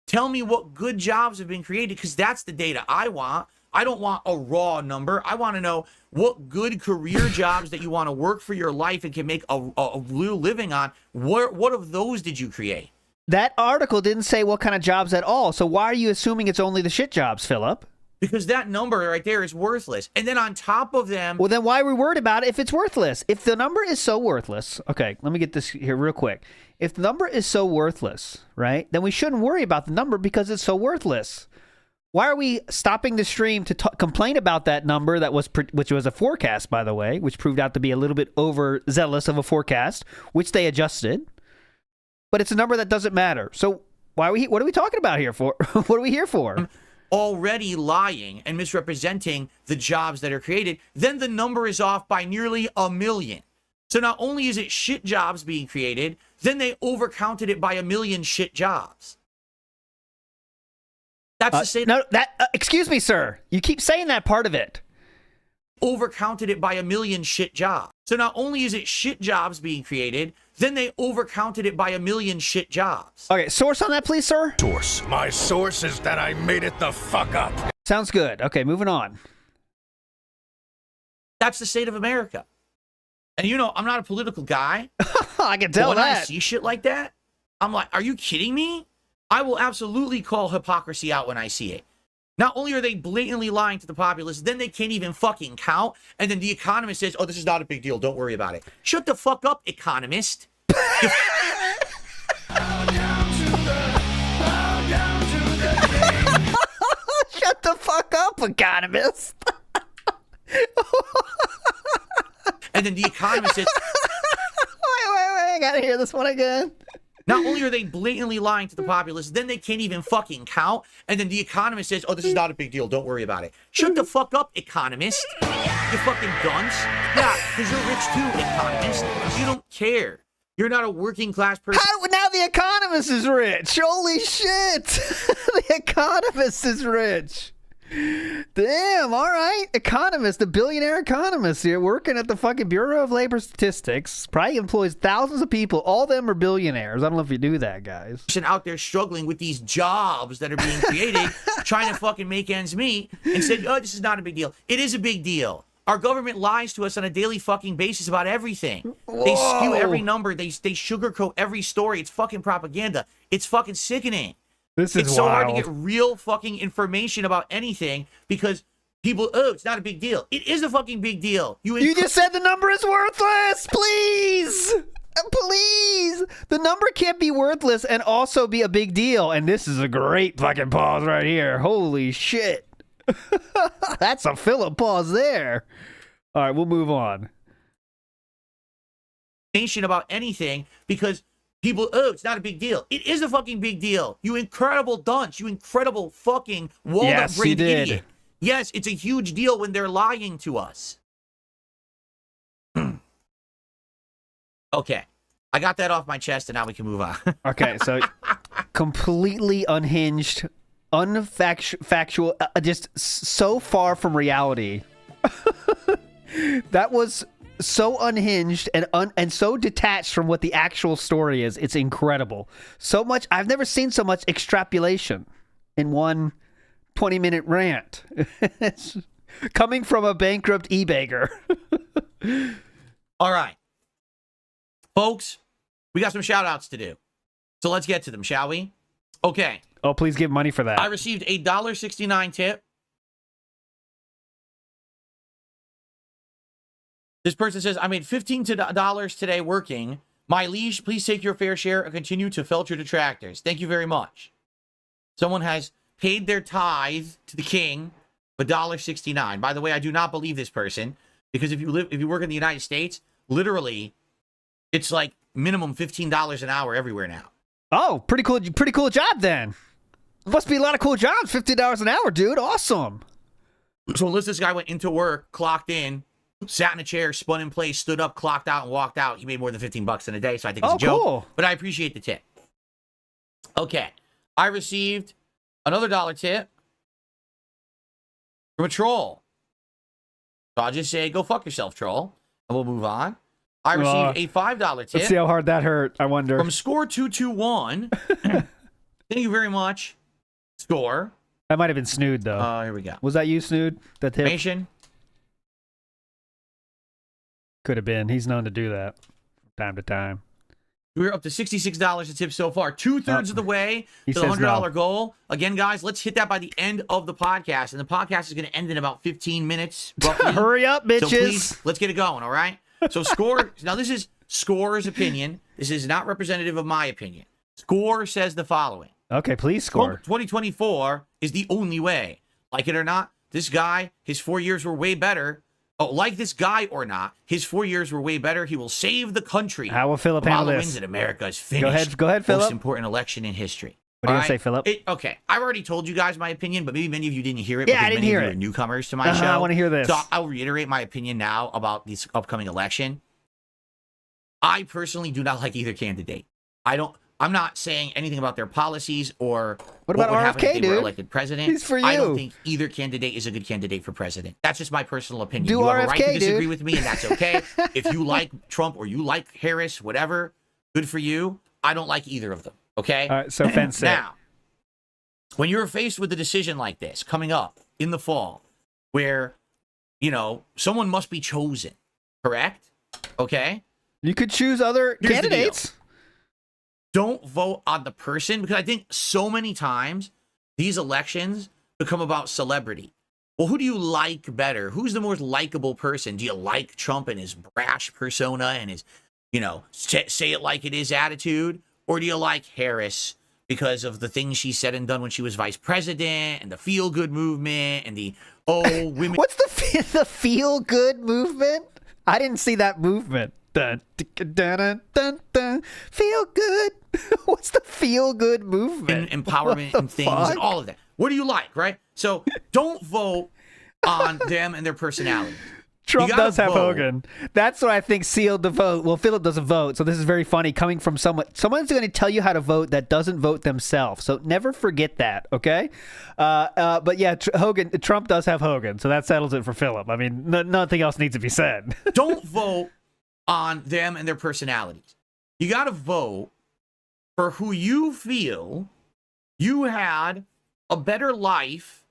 Tell me what good jobs have been created, because that's the data I want. I don't want a raw number. I want to know what good career jobs that you want to work for your life and can make a real living on. What of those did you create? That article didn't say what kind of jobs at all. So why are you assuming it's only the shit jobs, Philip? Because that number right there is worthless. And then on top of them... Well, then why are we worried about it if it's worthless? If the number is so worthless... Okay, let me get this here real quick. If the number is so worthless, right, then we shouldn't worry about the number because it's so worthless. Why are we stopping the stream to complain about that number that was which was a forecast, by the way, which proved out to be a little bit overzealous of a forecast, which they adjusted. But it's a number that doesn't matter. So why are we? What are we talking about here for? What are we here for? Already lying and misrepresenting the jobs that are created, then the number is off by nearly 1 million. So not only is it shit jobs being created, then they overcounted it by 1 million shit jobs. That's the same. No, excuse me, sir. You keep saying that part of it. Overcounted it by 1 million shit jobs. So not only is it shit jobs being created, then they overcounted it by 1 million shit jobs. Okay, source on that, please, sir? Source. My source is that I made it the fuck up. Sounds good. Okay, moving on. That's the state of America. And you know, I'm not a political guy. I can tell when that. I see shit like that, I'm like, are you kidding me? I will absolutely call hypocrisy out when I see it. Not only are they blatantly lying to the populace, then they can't even fucking count. And then the Economist says, oh, this is not a big deal. Don't worry about it. Shut the fuck up, Economist. Shut the fuck up, Economist. And then the Economist says, wait, I gotta hear this one again. not only are they blatantly lying to the populace, then they can't even fucking count. And then the Economist says, oh, this is not a big deal. Don't worry about it. Shut the fuck up, Economist. You fucking dunce. Yeah, because you're rich too, Economist. You don't care. You're not a working class person. Now the Economist is rich. Holy shit. The Economist is rich. Damn, all right. Economist, the billionaire economist here working at the fucking Bureau of Labor Statistics. Probably employs thousands of people. All of them are billionaires. I don't know if you do that, guys. Out there struggling with these jobs that are being created, trying to fucking make ends meet, and said, oh, this is not a big deal. It is a big deal. Our government lies to us on a daily fucking basis about everything. Whoa. They skew every number. They sugarcoat every story. It's fucking propaganda. It's fucking sickening. It's so hard to get real fucking information about anything because people, oh, it's not a big deal. It is a fucking big deal. You just said the number is worthless. Please. Please. The number can't be worthless and also be a big deal. And this is a great fucking pause right here. Holy shit. That's a Philip pause there. All right, we'll move on. About anything because people, oh, it's not a big deal. It is a fucking big deal. You incredible dunce. You incredible fucking walled-up-brained idiot. Yes, it's a huge deal when they're lying to us. Okay. I got that off my chest, and now we can move on. Okay, so completely unhinged, unfactual, just so far from reality. That was so unhinged and so detached from what the actual story is. It's incredible. So much. I've never seen so much extrapolation in one 20-minute rant. It's coming from a bankrupt e-bagger. All right. Folks, we got some shout-outs to do. So let's get to them, shall we? Okay. Oh, please give money for that. I received a $1.69 tip. This person says, I made $15 today working. My liege, please take your fair share and continue to felt your detractors. Thank you very much. Someone has paid their tithe to the king, $1.69. By the way, I do not believe this person, because if you work in the United States, literally, it's like minimum $15 an hour everywhere now. Oh, pretty cool job then. Must be a lot of cool jobs. $50 an hour, dude. Awesome. So unless this guy went into work, clocked in, sat in a chair, spun in place, stood up, clocked out, and walked out, he made more than $15 in a day. So I think it's a joke. Cool. But I appreciate the tip. Okay. I received another $1 tip from a troll. So I'll just say, go fuck yourself, troll. And we'll move on. I received a $5 tip. Let's see how hard that hurt, I wonder. From Score221. Thank you very much, Score. That might have been Snood, though. Here we go. Was that you, Snood? That tip? Information. Could have been. He's known to do that from time to time. We're up to $66 a tip so far. 2/3 of the way to the $100 goal. Again, guys, let's hit that by the end of the podcast. And the podcast is going to end in about 15 minutes. Roughly. Hurry up, bitches. So please, let's get it going, all right? So Score, now this is Score's opinion. This is not representative of my opinion. Score says the following. Okay, please, Score. 2024 is the only way. Like it or not, this guy, his 4 years were way better. Oh, like this guy or not, his 4 years were way better. He will save the country. How will Philip handle this? Wins in America is finished. Go ahead, Philip. Most important election in history. What are you going to say, Philip? Okay, I've already told you guys my opinion, but maybe many of you didn't hear it. Yeah, I because didn't many hear of you it. are newcomers to my show. I want to hear this. So I'll reiterate my opinion now about this upcoming election. I personally do not like either candidate. I'm not saying anything about their policies or what would happen if they were elected president. He's for you. I don't think either candidate is a good candidate for president. That's just my personal opinion. Do you have RFK, a right to disagree dude. with me, and that's okay. If you like Trump or you like Harris, whatever, good for you. I don't like either of them. Okay. All right. So fence it. Now, when you're faced with a decision like this coming up in the fall, where someone must be chosen, correct? Okay. You could choose other Here's candidates. Don't vote on the person, because I think so many times these elections become about celebrity. Well, who do you like better? Who's the most likable person? Do you like Trump and his brash persona and his, say it like it is attitude? Or do you like Harris because of the things she said and done when she was vice president and the feel-good movement and the, women. What's the feel-good movement? I didn't see that movement. Dun, dun, dun, dun, dun. Feel good. What's the feel good movement? And empowerment and things and all of that. What do you like, right? So don't vote on them and their personality. Trump does have Hogan. That's what I think sealed the vote. Well, Philip doesn't vote, so this is very funny coming from someone. Someone's going to tell you how to vote that doesn't vote themselves. So never forget that, okay? But yeah, Trump does have Hogan, so that settles it for Philip. I mean, nothing else needs to be said. Don't vote on them and their personalities. You got to vote for who you feel you had a better life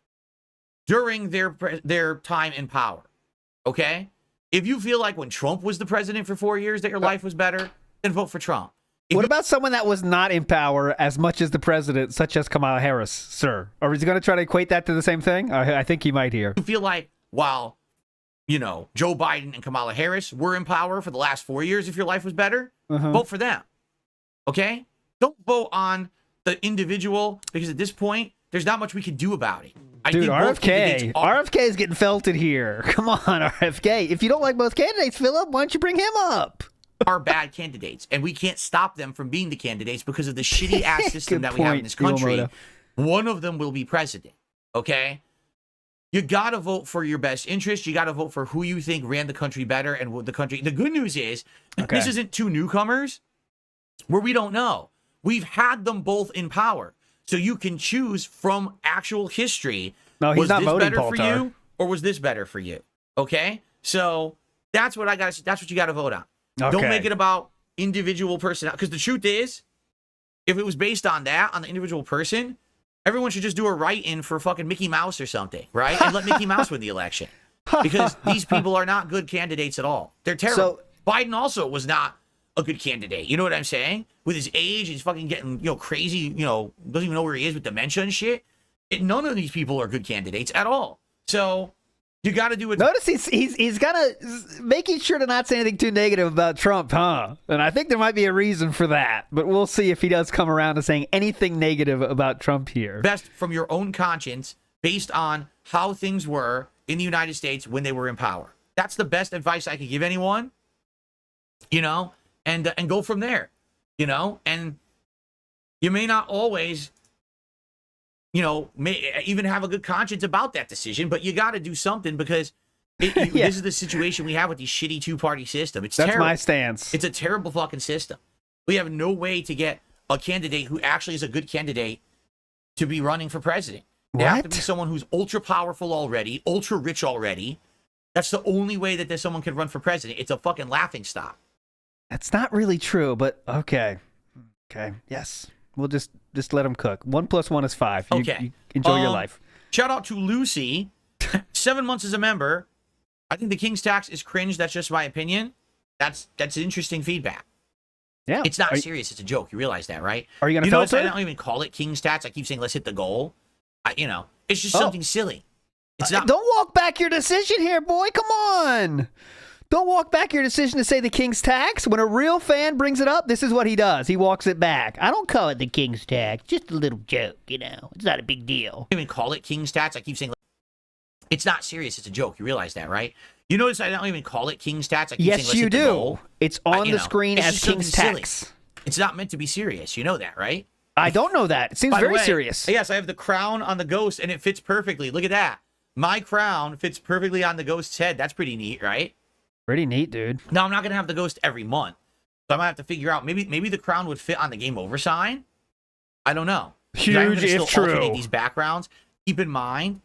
during their time in power. Okay? If you feel like when Trump was the president for 4 years that your life was better, then vote for Trump. What about someone that was not in power as much as the president, such as Kamala Harris, sir? Or is he going to try to equate that to the same thing? I think he might here. You feel like while Joe Biden and Kamala Harris were in power for the last 4 years, if your life was better, vote for them. Okay? Don't vote on the individual, because at this point, there's not much we can do about it. Dude, RFK is getting felted here. Come on, RFK. If you don't like both candidates, Philip, why don't you bring him up? Are bad candidates, and we can't stop them from being the candidates because of the shitty-ass system that we have in this country. One of them will be president, okay? You got to vote for your best interest. You got to vote for who you think ran the country better and the country. The good news is this isn't two newcomers where we don't know. We've had them both in power. So you can choose from actual history. No, he's not voting, was this better for you, or was this better for you? Okay? So that's what that's what you got to vote on. Okay. Don't make it about individual personality. Because the truth is, if it was based on that, on the individual person, everyone should just do a write-in for fucking Mickey Mouse or something, right? And let Mickey Mouse win the election. Because these people are not good candidates at all. They're terrible. Biden also was not a good candidate. You know what I'm saying? With his age, he's fucking getting, crazy, doesn't even know where he is with dementia and shit. None of these people are good candidates at all. So you got to do it. Notice he's kind of making sure to not say anything too negative about Trump, huh? And I think there might be a reason for that. But we'll see if he does come around to saying anything negative about Trump here. Best from your own conscience, based on how things were in the United States when they were in power. That's the best advice I could give anyone. And go from there. And you may not always, may even have a good conscience about that decision, but you got to do something because this is the situation we have with these shitty two-party system. That's terrible. My stance. It's a terrible fucking system. We have no way to get a candidate who actually is a good candidate to be running for president. They have to be someone who's ultra powerful already, ultra rich already. That's the only way that someone can run for president. It's a fucking laughing stock. That's not really true, but okay. Okay, yes. We'll just let him cook. 1 + 1 is 5. You enjoy your life. Shout out to Lucy. 7 months as a member. I think the King's Tax is cringe. That's just my opinion. That's interesting feedback. Yeah. It's not serious. It's a joke. You realize that, right? Are you going to filter? I don't even call it King's Tax. I keep saying, let's hit the goal. It's just something silly. It's not. Don't walk back your decision here, boy. Come on. Don't walk back your decision to say the King's Tax. When a real fan brings it up, this is what he does. He walks it back. I don't call it the King's Tax. Just a little joke, It's not a big deal. I don't even call it King's Tax. I keep saying, it's not serious. It's a joke. You realize that, right? You notice I don't even call it King's Tax. I keep saying, let's hit the goal. It's on the screen as King's Tax. Silly. It's not meant to be serious. You know that, right? I don't know that. It seems very serious. Yes, I have the crown on the ghost, and it fits perfectly. Look at that. My crown fits perfectly on the ghost's head. That's pretty neat, right? Pretty neat, dude. Now, I'm not going to have the ghost every month. So I might have to figure out, maybe the crown would fit on the game over sign. I don't know. Huge if true. Alternate these backgrounds. Keep in mind,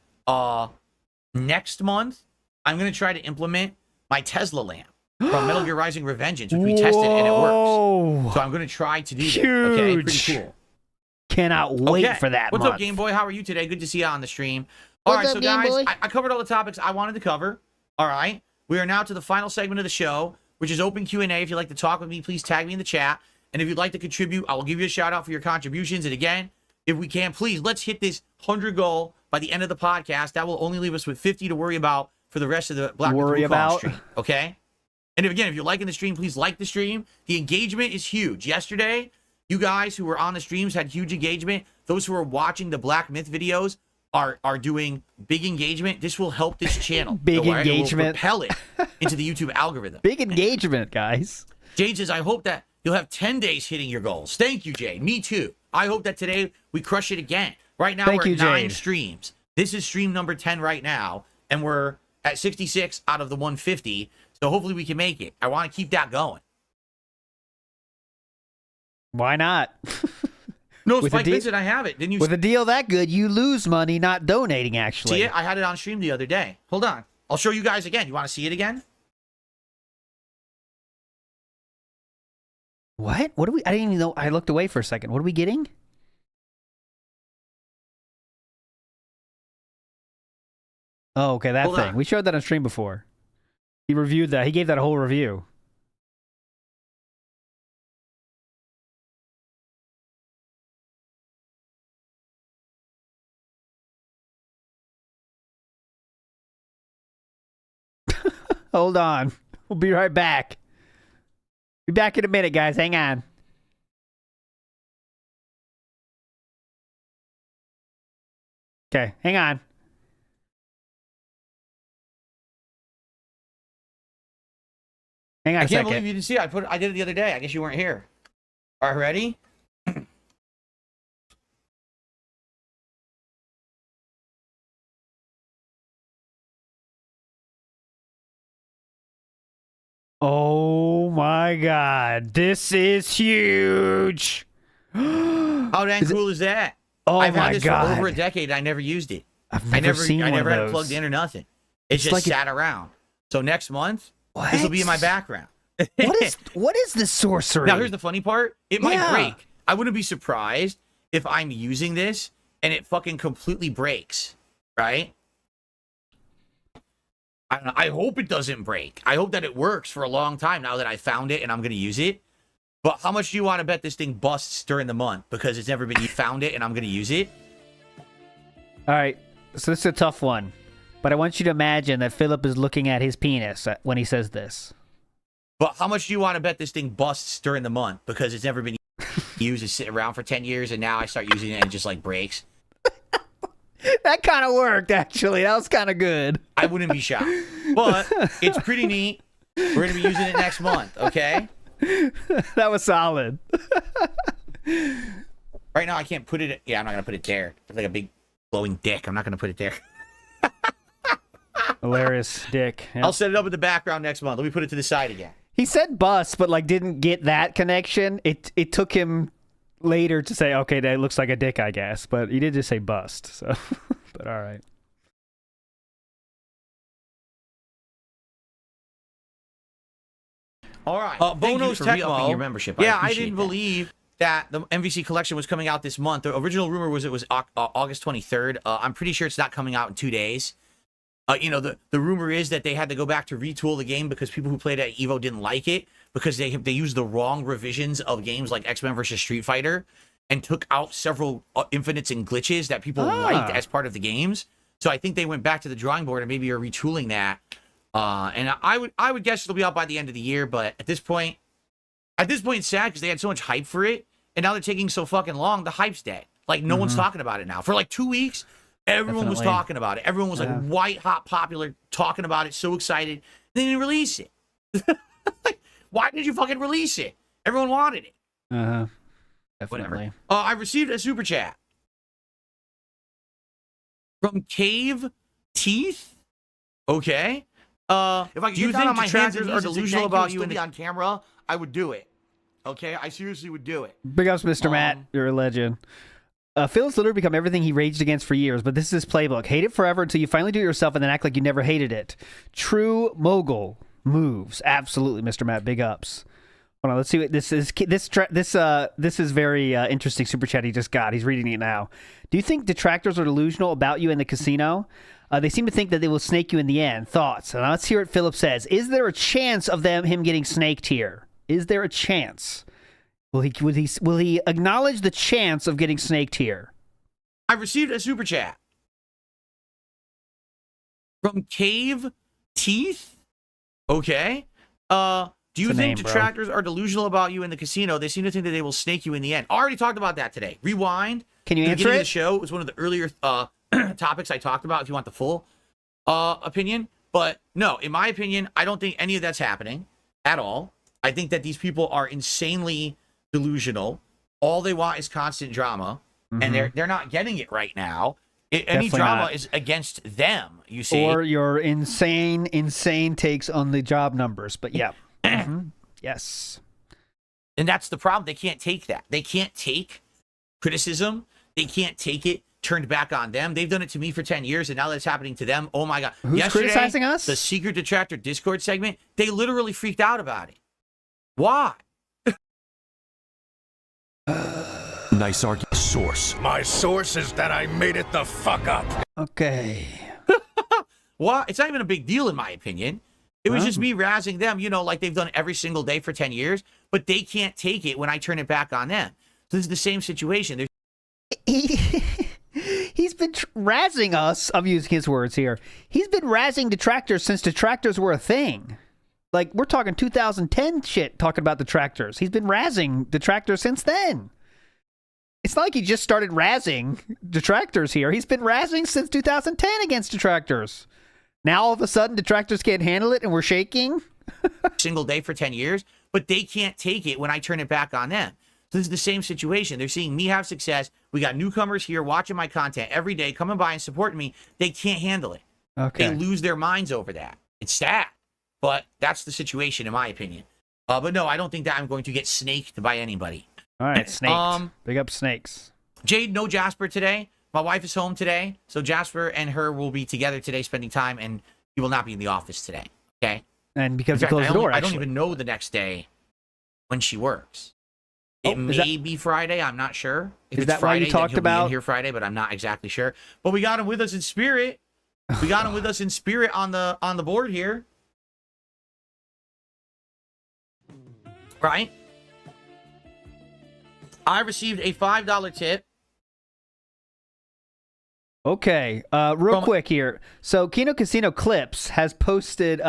next month, I'm going to try to implement my Tesla lamp from Metal Gear Rising Revengeance, which we tested and it works. So I'm going to try to do that. Okay, pretty cool. Cannot wait for that. What's up, Game Boy? How are you today? Good to see you on the stream. All right, so guys, I covered all the topics I wanted to cover. All right. We are now to the final segment of the show, which is open Q&A. If you'd like to talk with me, please tag me in the chat. And if you'd like to contribute, I will give you a shout out for your contributions. And again, if we can, please, let's hit this 100 goal by the end of the podcast. That will only leave us with 50 to worry about for the rest of the Black Wukong stream. Okay? And if you're liking the stream, please like the stream. The engagement is huge. Yesterday, you guys who were on the streams had huge engagement. Those who are watching the Black Myth videos are doing big engagement. This will help this channel. Big engagement. It will propel it into the YouTube algorithm. Big engagement, guys. Jade says, I hope that you'll have 10 days hitting your goals. Thank you, Jade. Me too. I hope that today we crush it again. Right now, we're at 9 streams. This is stream number 10 right now, and we're at 66 out of the 150. So hopefully we can make it. I want to keep that going. Why not? No, Spike Vincent, I have it. Didn't you? With a deal that good, you lose money not donating, actually. See it? I had it on stream the other day. Hold on. I'll show you guys again. You want to see it again? What? What are we? I didn't even know. I looked away for a second. What are we getting? Oh, okay, that thing. We showed that on stream before. He reviewed that. He gave that a whole review. Hold on. We'll be right back. Be back in a minute, guys. Hang on. Okay, hang on. Hang on a second. I can't believe you didn't see it. I did it the other day. I guess you weren't here. All right, ready? Oh my God, this is huge. How dang cool is that? Oh I've my had this God. for over a decade. I never used it. I've never seen I one never of had those. it plugged in or nothing. It just like sat around. So next month, this will be in my background. What is this sorcery? Now, here's the funny part. It might break. I wouldn't be surprised if I'm using this and it fucking completely breaks, right? I don't know. I hope it doesn't break. I hope that it works for a long time now that I found it and I'm going to use it. But how much do you want to bet this thing busts during the month? Because it's never been, you found it and I'm going to use it. All right. So this is a tough one. But I want you to imagine that Philip is looking at his penis when he says this. But how much do you want to bet this thing busts during the month? Because it's never been used. It's sitting around for 10 years and now I start using it and it just like breaks. That kind of worked, actually. That was kind of good. I wouldn't be shocked. But it's pretty neat. We're going to be using it next month, okay? That was solid. Right now, I can't put it... Yeah, I'm not going to put it there. It's like a big glowing dick. I'm not going to put it there. Hilarious dick. Yep. I'll set it up in the background next month. Let me put it to the side again. He said bust, but like didn't get that connection. It took him later to say, okay, that looks like a dick, I guess. But he did just say bust, so... But all right. All right. Bono's Tecmo. Your membership. Yeah, I didn't believe that the MVC collection was coming out this month. The original rumor was it was August 23rd. I'm pretty sure it's not coming out in 2 days. You know, the rumor is that they had to go back to retool the game because people who played at EVO didn't like it because they used the wrong revisions of games like X-Men versus Street Fighter and took out several infinites and glitches that people liked as part of the games. So I think they went back to the drawing board and maybe are retooling that. And I would guess it'll be out by the end of the year, but at this point it's sad because they had so much hype for it, and now they're taking so fucking long. The hype's dead. Like no one's talking about it now. For like 2 weeks, everyone was talking about it. Everyone was like white hot popular, talking about it, so excited. They didn't release it. Like, why did you fucking release it? Everyone wanted it. Definitely. Whatever. I received a super chat from Cave Teeth. Okay. If I could do you get down think on my hands and detractors are knees and say delusional thank about and you? still be on camera, I would do it. Okay, I seriously would do it. Big ups, Mr. Matt. You're a legend. Phil's literally become everything he raged against for years, but this is his playbook. Hate it forever until you finally do it yourself and then act like you never hated it. True mogul moves. Absolutely, Mr. Matt. Big ups. Hold on, let's see what this is. This is very interesting super chat he just got. He's reading it now. Do you think detractors are delusional about you in the casino? They seem to think that they will snake you in the end. Thoughts? And let's hear what Philip says. Is there a chance of him getting snaked here? Is there a chance? Will he acknowledge the chance of getting snaked here? I received a super chat from Cave Teeth. Okay. Do you think detractors are delusional about you in the casino? They seem to think that they will snake you in the end. I already talked about that today. Rewind. Can you answer beginning it? Of the show it was one of the earlier topics I talked about. If you want the full opinion, but no, in my opinion, I don't think any of that's happening at all. I think that these people are insanely delusional. All they want is constant drama, and they're not getting it right now. Any drama is against them. You see, or your insane takes on the job numbers. But yeah. Yes. And that's the problem. They can't take that. They can't take criticism. They can't take it turned back on them. They've done it to me for 10 years, and now that it's happening to them, oh my God. Who's criticizing us? The Secret Detractor Discord segment, they literally freaked out about it. Why? Nice argument. Source. My source is that I made it the fuck up. Okay. Why? It's not even a big deal, in my opinion. It was just me razzing them, you know, like they've done every single day for 10 years, but they can't take it when I turn it back on them. So this is the same situation. He's been razzing us. I'm using his words here. He's been razzing detractors since detractors were a thing. Like, we're talking 2010 shit talking about detractors. He's been razzing detractors since then. It's not like he just started razzing detractors here. He's been razzing since 2010 against detractors. Now, all of a sudden, detractors can't handle it and we're shaking? Single day for 10 years, but they can't take it when I turn it back on them. So this is the same situation. They're seeing me have success. We got newcomers here watching my content every day, coming by and supporting me. They can't handle it. Okay. They lose their minds over that. It's sad, but that's the situation in my opinion. But no, I don't think that I'm going to get snaked by anybody. All right, snakes. Big up snakes. Jade, no Jasper today. My wife is home today, so Jasper and her will be together today spending time, and he will not be in the office today. Okay. And because In you fact, closed the door, I don't actually. even know the next day when she works. It may be Friday. I'm not sure. If Is it's that why you Friday, talked then he'll be about- in here Friday, but I'm not exactly sure. But we got him with us in spirit. We got him with us in spirit on the board here. Right? I received a $5 tip. Okay, real quick here. So Kino Casino Clips has posted.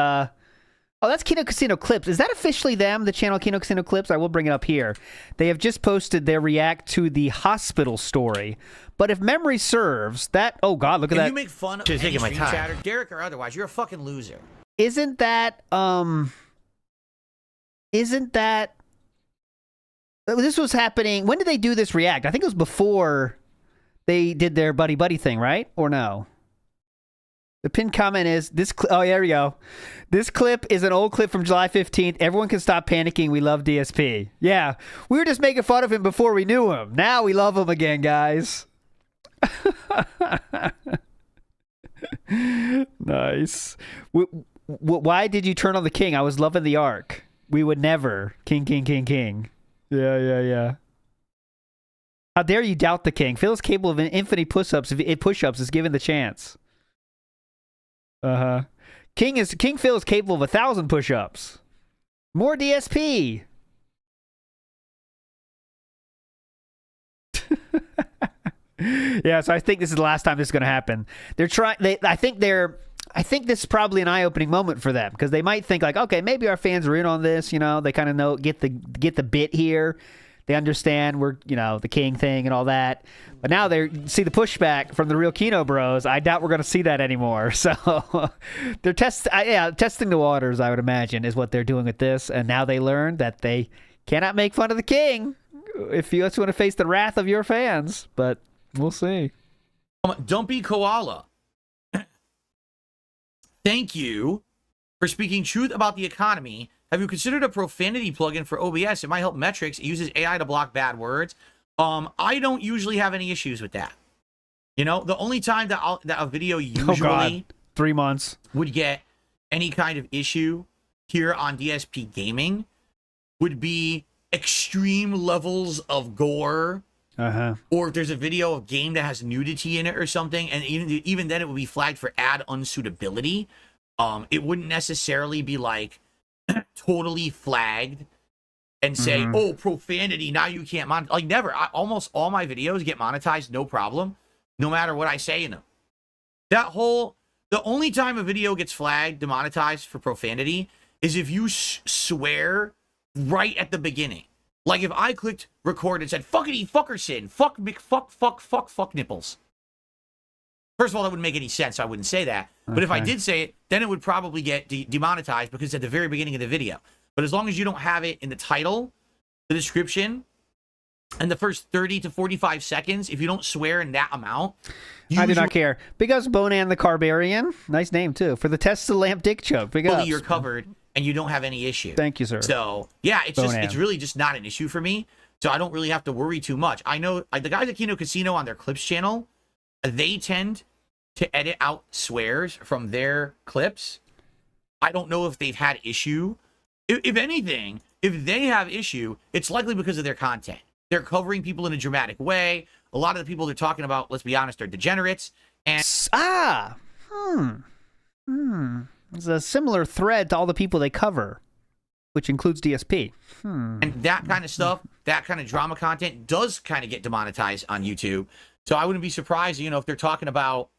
Oh, that's Kino Casino Clips. Is that officially them? The channel Kino Casino Clips. I will bring it up here. They have just posted their react to the hospital story. But if memory serves, that If that. you make fun of Just any taking my stream time. chatter, Derek or otherwise, you're a fucking loser. Isn't that this was happening? When did they do this react? I think it was before they did their buddy thing, right? Or no? The pinned comment is this. Oh, yeah, there we go. This clip is an old clip from July 15th. Everyone can stop panicking. We love DSP. Yeah, we were just making fun of him before we knew him. Now we love him again, guys. Nice. Why did you turn on the king? I was loving the arc. We would never. King, king, king, king. Yeah. How dare you doubt the king? Phil is capable of infinite push-ups if given the chance. King Phil is capable of 1,000 push-ups. More DSP. Yeah, so I think this is the last time this is going to happen. I think this is probably an eye-opening moment for them because they might think like, okay, maybe our fans are in on this. You know, they kind of get the bit here. They understand we're, the king thing and all that. But now they see the pushback from the real Kino bros. I doubt we're going to see that anymore. So they're testing the waters, I would imagine, is what they're doing with this. And now they learn that they cannot make fun of the king if you just want to face the wrath of your fans. But we'll see. Dumpy Koala. Thank you for speaking truth about the economy. Have you considered a profanity plugin for OBS? It might help metrics. It uses AI to block bad words. I don't usually have any issues with that. The only time that a video usually 3 months would get any kind of issue here on DSP Gaming would be extreme levels of gore. Or if there's a video of game that has nudity in it or something, and even then it would be flagged for ad unsuitability. It wouldn't necessarily be like totally flagged and say, oh, profanity, now you can't monetize. Like, never. Almost all my videos get monetized, no problem, no matter what I say in them. The only time a video gets flagged, demonetized for profanity is if you swear right at the beginning. Like if I clicked record and said, fuckity fuckerson, fuck nipples. First of all, that wouldn't make any sense, so I wouldn't say that. But if I did say it, then it would probably get demonetized because it's at the very beginning of the video. But as long as you don't have it in the title, the description, and the first 30 to 45 seconds, if you don't swear in that amount... I do not care. Because Bonan the Carbarian, nice name too, for the test of the lamp dick choke. Big ups. You're covered, and you don't have any issue. Thank you, sir. So, yeah, it's really just not an issue for me. So I don't really have to worry too much. I know the guys at Kino Casino on their Clips channel, they tend to edit out swears from their clips. I don't know if they've had issue. If anything, if they have issue, it's likely because of their content. They're covering people in a dramatic way. A lot of the people they're talking about, let's be honest, are degenerates. And It's a similar thread to all the people they cover, which includes DSP. And that kind of stuff, that kind of drama content does kind of get demonetized on YouTube. So I wouldn't be surprised, if they're talking about,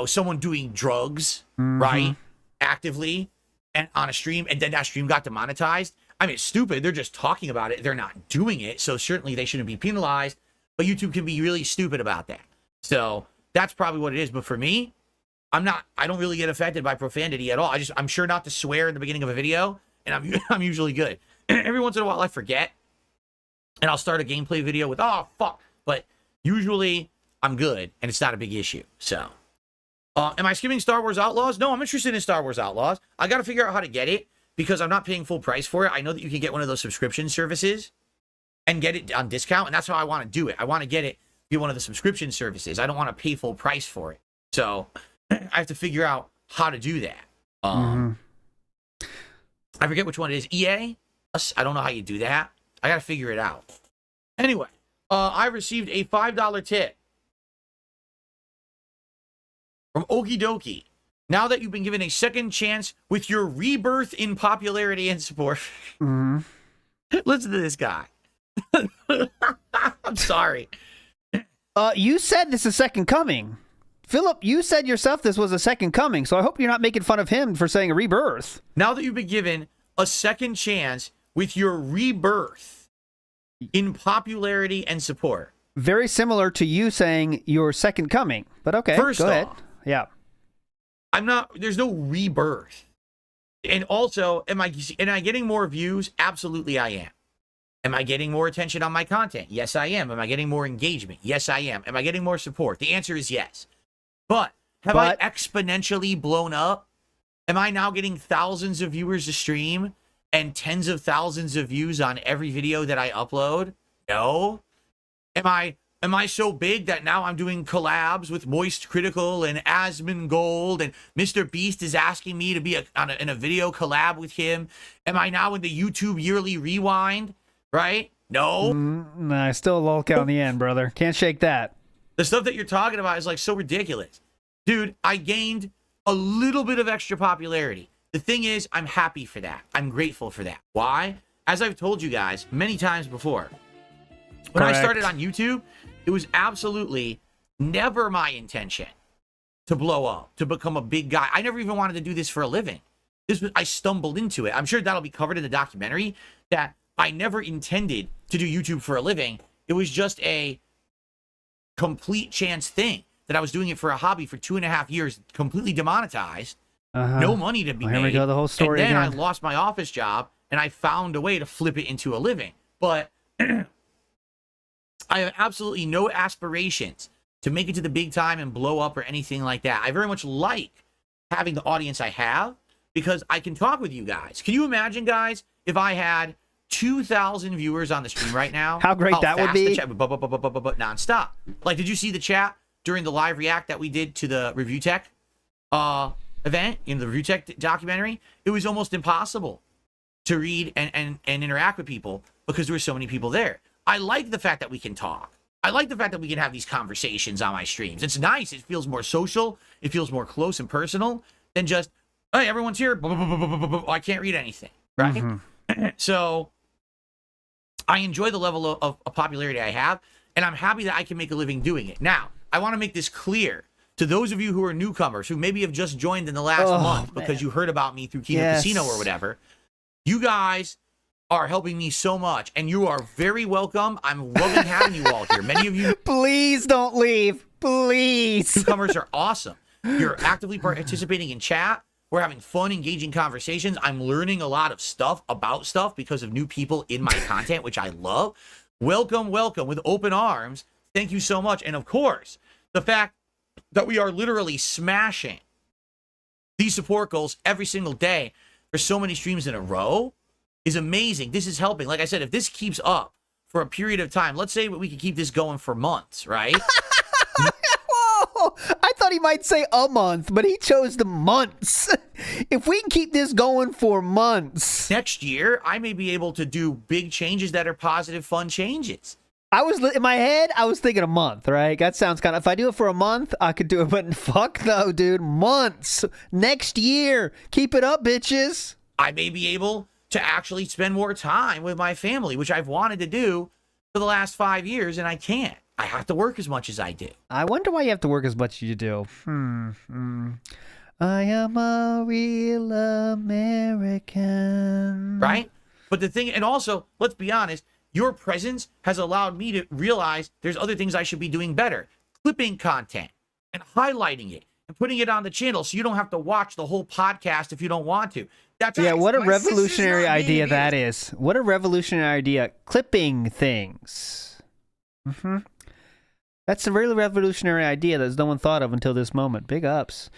someone doing drugs, right, actively, and on a stream, and then that stream got demonetized. I mean, it's stupid. They're just talking about it. They're not doing it. So certainly they shouldn't be penalized. But YouTube can be really stupid about that. So that's probably what it is. But for me, I don't really get affected by profanity at all. I'm sure not to swear in the beginning of a video, and I'm usually good. Every once in a while I forget, and I'll start a gameplay video with, oh, fuck. But usually I'm good, and it's not a big issue. So, am I skipping Star Wars Outlaws? No, I'm interested in Star Wars Outlaws. I got to figure out how to get it, because I'm not paying full price for it. I know that you can get one of those subscription services and get it on discount, and that's how I want to do it. I want to get one of the subscription services. I don't want to pay full price for it. So I have to figure out how to do that. I forget which one it is. EA? I don't know how you do that. I got to figure it out. Anyway, I received a $5 tip from Okie Dokie. Now that you've been given a second chance with your rebirth in popularity and support. Listen to this guy. I'm sorry. You said this is second coming. Philip, you said yourself this was a second coming, so I hope you're not making fun of him for saying a rebirth. Now that you've been given a second chance with your rebirth in popularity and support. Very similar to you saying your second coming, but okay, First go ahead. off, Yeah. there's no rebirth. And also, am I getting more views? Absolutely I am. Am I getting more attention on my content? Yes, I am. Am I getting more engagement? Yes, I am. Am I getting more support? The answer is yes. But have I exponentially blown up? Am I now getting thousands of viewers a stream and tens of thousands of views on every video that I upload? No. Am I so big that now I'm doing collabs with Moist Critical and Asmongold, and Mr. Beast is asking me to be in a video collab with him? Am I now in the YouTube Yearly Rewind? Right? No. Nah, still a lol count on the end, brother. Can't shake that. The stuff that you're talking about is like so ridiculous. Dude, I gained a little bit of extra popularity. The thing is, I'm happy for that. I'm grateful for that. Why? As I've told you guys many times before, when I started on YouTube, it was absolutely never my intention to blow up, to become a big guy. I never even wanted to do this for a living. I stumbled into it. I'm sure that'll be covered in the documentary, that I never intended to do YouTube for a living. It was just a complete chance thing that I was doing it for a hobby for 2.5 years, completely demonetized, no money to be made. Here we go, the whole story and then again. I lost my office job, and I found a way to flip it into a living. But I have absolutely no aspirations to make it to the big time and blow up or anything like that. I very much like having the audience I have because I can talk with you guys. Can you imagine, guys, if I had 2,000 viewers on the stream right now? How great that would be. The chat would nonstop. Like, did you see the chat during the live react that we did to the Review Tech event, in the Review Tech documentary? It was almost impossible to read and interact with people because there were so many people there. I like the fact that we can talk. I like the fact that we can have these conversations on my streams. It's nice. It feels more social. It feels more close and personal than just, hey, everyone's here. I can't read anything. Right? So I enjoy the level of popularity I have, and I'm happy that I can make a living doing it. Now, I want to make this clear to those of you who are newcomers, who maybe have just joined in the last month because you heard about me through Kino Casino or whatever. You guys are helping me so much, and you are very welcome. I'm loving having you all here. Many of you... Please don't leave. Please. Newcomers are awesome. You're actively participating in chat. We're having fun, engaging conversations. I'm learning a lot of stuff about stuff because of new people in my content, which I love. Welcome, welcome with open arms. Thank you so much. And of course, the fact that we are literally smashing these support goals every single day for so many streams in a row is amazing. This is helping. Like I said, if this keeps up for a period of time, let's say we could keep this going for months, right? Whoa! I thought he might say a month, but he chose the months. If we can keep this going for months. Next year, I may be able to do big changes that are positive, fun changes. In my head, I was thinking a month, right? That sounds kind of, if I do it for a month, I could do it, but fuck no, dude. Months. Next year. Keep it up, bitches. I may be able to actually spend more time with my family, which I've wanted to do for the last 5 years, and I can't. I have to work as much as I do. I wonder why you have to work as much as you do. I am a real American. Right? But the thing, and also, let's be honest, your presence has allowed me to realize there's other things I should be doing better. Clipping content and highlighting it and putting it on the channel so you don't have to watch the whole podcast if you don't want to. That's yeah, right. what a revolutionary idea that is. What a revolutionary idea. Clipping things. That's a really revolutionary idea that no one thought of until this moment. Big ups.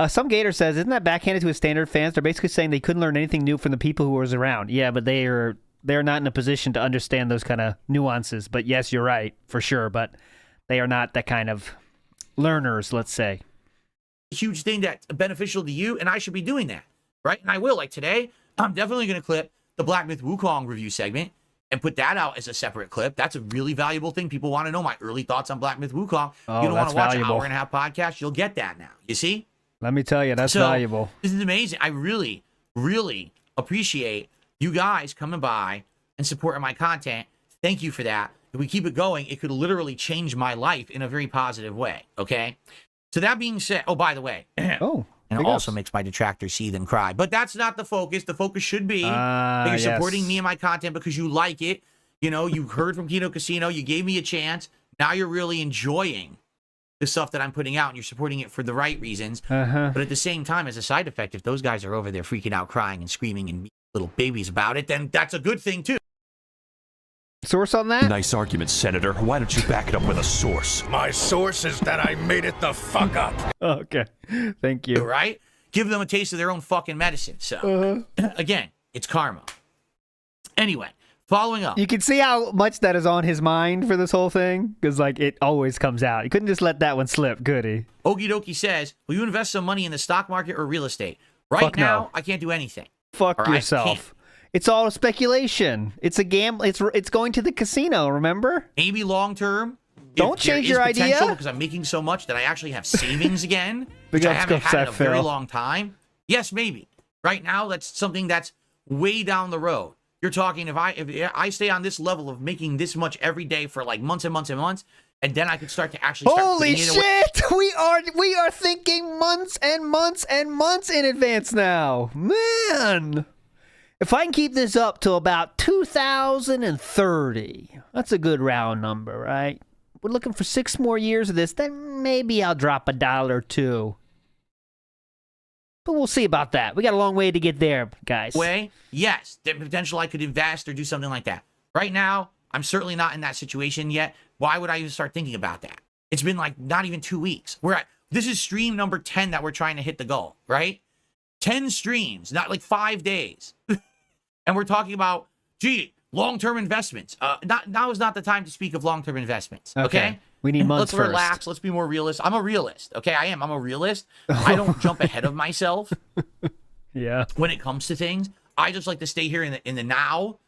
Some Gator says, isn't that backhanded to his standard fans? They're basically saying they couldn't learn anything new from the people who was around. Yeah, but they're not in a position to understand those kind of nuances. But yes, you're right, for sure. But they are not that kind of learners, let's say. huge thing that's beneficial to you, and I should be doing that, right? And I will. Like today, I'm definitely going to clip the Black Myth Wukong review segment and put that out as a separate clip. That's a really valuable thing. People want to know my early thoughts on Black Myth Wukong. Oh, you don't want to watch valuable. an hour and a half podcast, you'll get that now. You see? Let me tell you, that's valuable. This is amazing. I really, really appreciate you guys coming by and supporting my content. Thank you for that. If we keep it going, it could literally change my life in a very positive way. Okay? So that being said, oh, by the way. Oh. And it also makes my detractors seethe and cry. But that's not the focus. The focus should be that you're supporting me and my content because you like it. You know, you heard from Kino Casino. You gave me a chance. Now you're really enjoying the stuff that I'm putting out, and you're supporting it for the right reasons. But at the same time, as a side effect, if those guys are over there freaking out, crying, and screaming, and being little babies about it, then that's a good thing, too. Source on that? Nice argument, Senator. Why don't you back it up with a source? My source is that I made it the fuck up. Okay. Thank you. Right? Give them a taste of their own fucking medicine. So, again, it's karma. Anyway, following up. You can see how much that is on his mind for this whole thing, because like it always comes out. You couldn't just let that one slip, could he? Okie dokie says, will you invest some money in the stock market or real estate? Right Fuck now, no. I can't do anything. Fuck All right? yourself. It's all speculation. It's a gamble. It's going to the casino, remember? Maybe long term. Don't change your idea. Because I'm making so much that I actually have savings again, Big which I ups, haven't go had in a Seth very Phil. long time. Yes, maybe. Right now, that's something that's way down the road. You're talking if I stay on this level of making this much every day for like months and months and months, and then I could start to actually start Holy putting it away. shit! We are thinking months and months and months in advance now. Man. If I can keep this up till about 2030, that's a good round number, right? We're looking for 6 more years of this, then maybe I'll drop $1 or $2. But we'll see about that. We got a long way to get there, guys. Yes, the potential I could invest or do something like that. Right now, I'm certainly not in that situation yet. Why would I even start thinking about that? It's been like not even 2 weeks. This is stream number 10 that we're trying to hit the goal, right? 10 streams, not like 5 days. And we're talking about, long-term investments. Now is not the time to speak of long-term investments. Okay? We need months Let's relax. Let's be more realist. I'm a realist. Okay, I am. I'm a realist. I don't jump ahead of myself. Yeah. When it comes to things, I just like to stay here in the now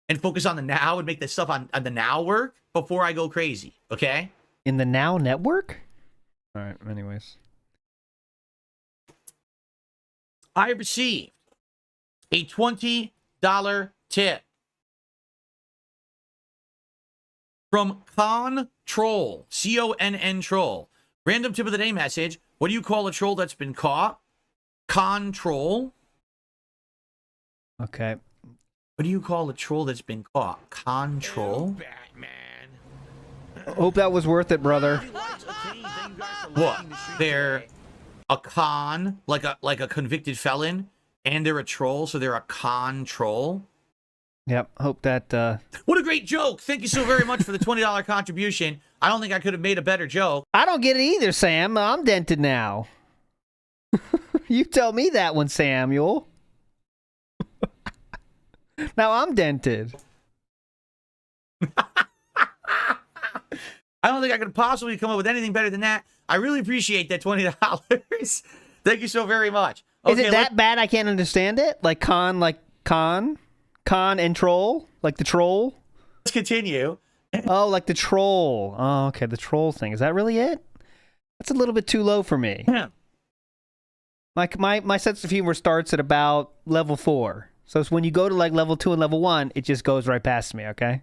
and focus on the now and make the stuff on the now work before I go crazy. Okay? In the Now Network? All right. Anyways. I received a $20 tip from Control, C-O-N-N troll. Random tip of the day message. What do you call a troll that's been caught? Control. Okay. What do you call a troll that's been caught? Control. Hope that was worth it, brother. What? They're a con, like a convicted felon, and they're a troll, so they're a con troll. Yep. Hope that. What a great joke! Thank you so very much for the $20 contribution. I don't think I could have made a better joke. I don't get it either, Sam. I'm dented now. You tell me that one, Samuel. Now I'm dented. I don't think I could possibly come up with anything better than that. I really appreciate that $20. Thank you so very much. Is it that bad I can't understand it? Like con and troll? Like the troll? Let's continue. Oh, like the troll. Oh, okay, the troll thing. Is that really it? That's a little bit too low for me. Yeah. My sense of humor starts at about level 4. So it's when you go to like level 2 and level 1, it just goes right past me, okay?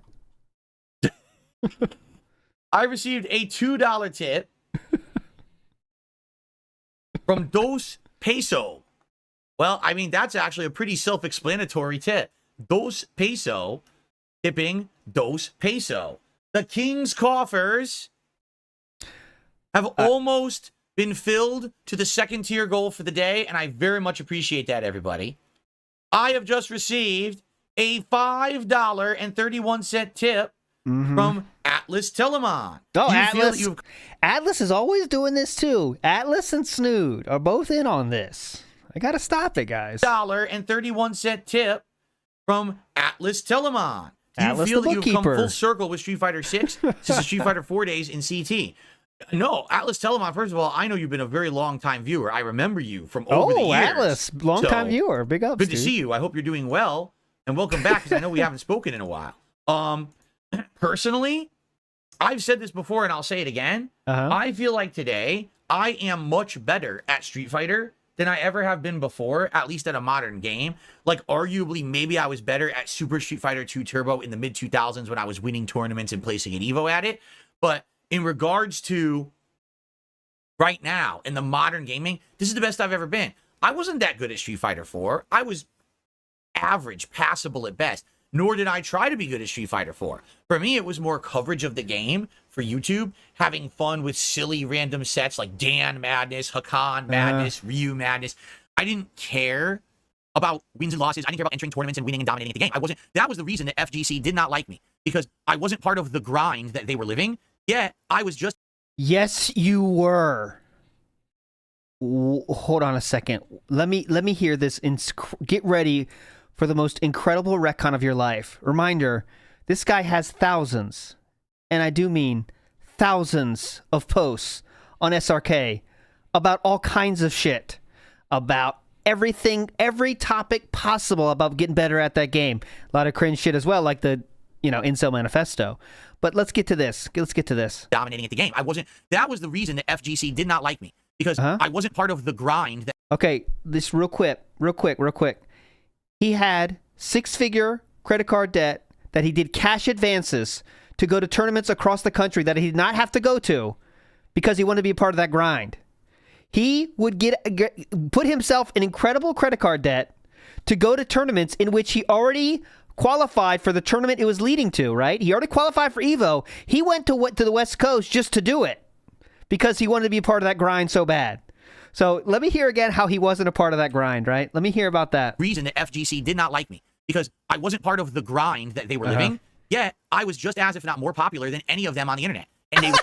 I received a $2 tip from Dos Peso. Well, I mean, that's actually a pretty self-explanatory tip. Dos Peso, tipping Dos Peso. The king's coffers have almost been filled to the second tier goal for the day, and I very much appreciate that, everybody. I have just received a $5.31 tip from Atlas Telemon. Oh, Atlas. Atlas is always doing this too. Atlas and Snood are both in on this. I gotta stop it, guys. $1.31 tip from Atlas Telemon. Do you Atlas feel the that you've come bookkeeper. full circle with Street Fighter 6 since the Street Fighter 4 days in CT? No, Atlas Telemon, first of all, I know you've been a very long-time viewer. I remember you from over the years. Atlas, long-time So, viewer. Big ups, Good to dude. see you. I hope you're doing well, and welcome back, because I know we haven't spoken in a while. Personally, I've said this before, and I'll say it again. I feel like today, I am much better at Street Fighter than I ever have been before, at least at a modern game. Like, arguably, maybe I was better at Super Street Fighter 2 Turbo in the mid-2000s when I was winning tournaments and placing an Evo at it. But in regards to right now, in the modern gaming, this is the best I've ever been. I wasn't that good at Street Fighter 4. I was average, passable at best. Nor did I try to be good at Street Fighter 4. For me, it was more coverage of the game for YouTube, having fun with silly random sets like Dan Madness, Hakan Madness, Ryu Madness. I didn't care about wins and losses. I didn't care about entering tournaments and winning and dominating the game. That was the reason that FGC did not like me, because I wasn't part of the grind that they were living, yet I was just... Yes, you were. Hold on a second. Let me hear this. Get ready for the most incredible retcon of your life. Reminder, this guy has thousands, and I do mean thousands of posts on SRK about all kinds of shit, about everything, every topic possible about getting better at that game. A lot of cringe shit as well, like the, Incel Manifesto. But let's get to this. Dominating at the game. That was the reason that FGC did not like me, because I wasn't part of the grind. Okay, this real quick. He had six-figure credit card debt that he did cash advances to go to tournaments across the country that he did not have to go to because he wanted to be a part of that grind. He would put himself in incredible credit card debt to go to tournaments in which he already qualified for the tournament it was leading to, right? He already qualified for Evo. He went to the West Coast just to do it because he wanted to be a part of that grind so bad. So let me hear again how he wasn't a part of that grind, right? Let me hear about that. Reason that FGC did not like me, because I wasn't part of the grind that they were living, yet I was just as, if not more popular than any of them on the internet. And they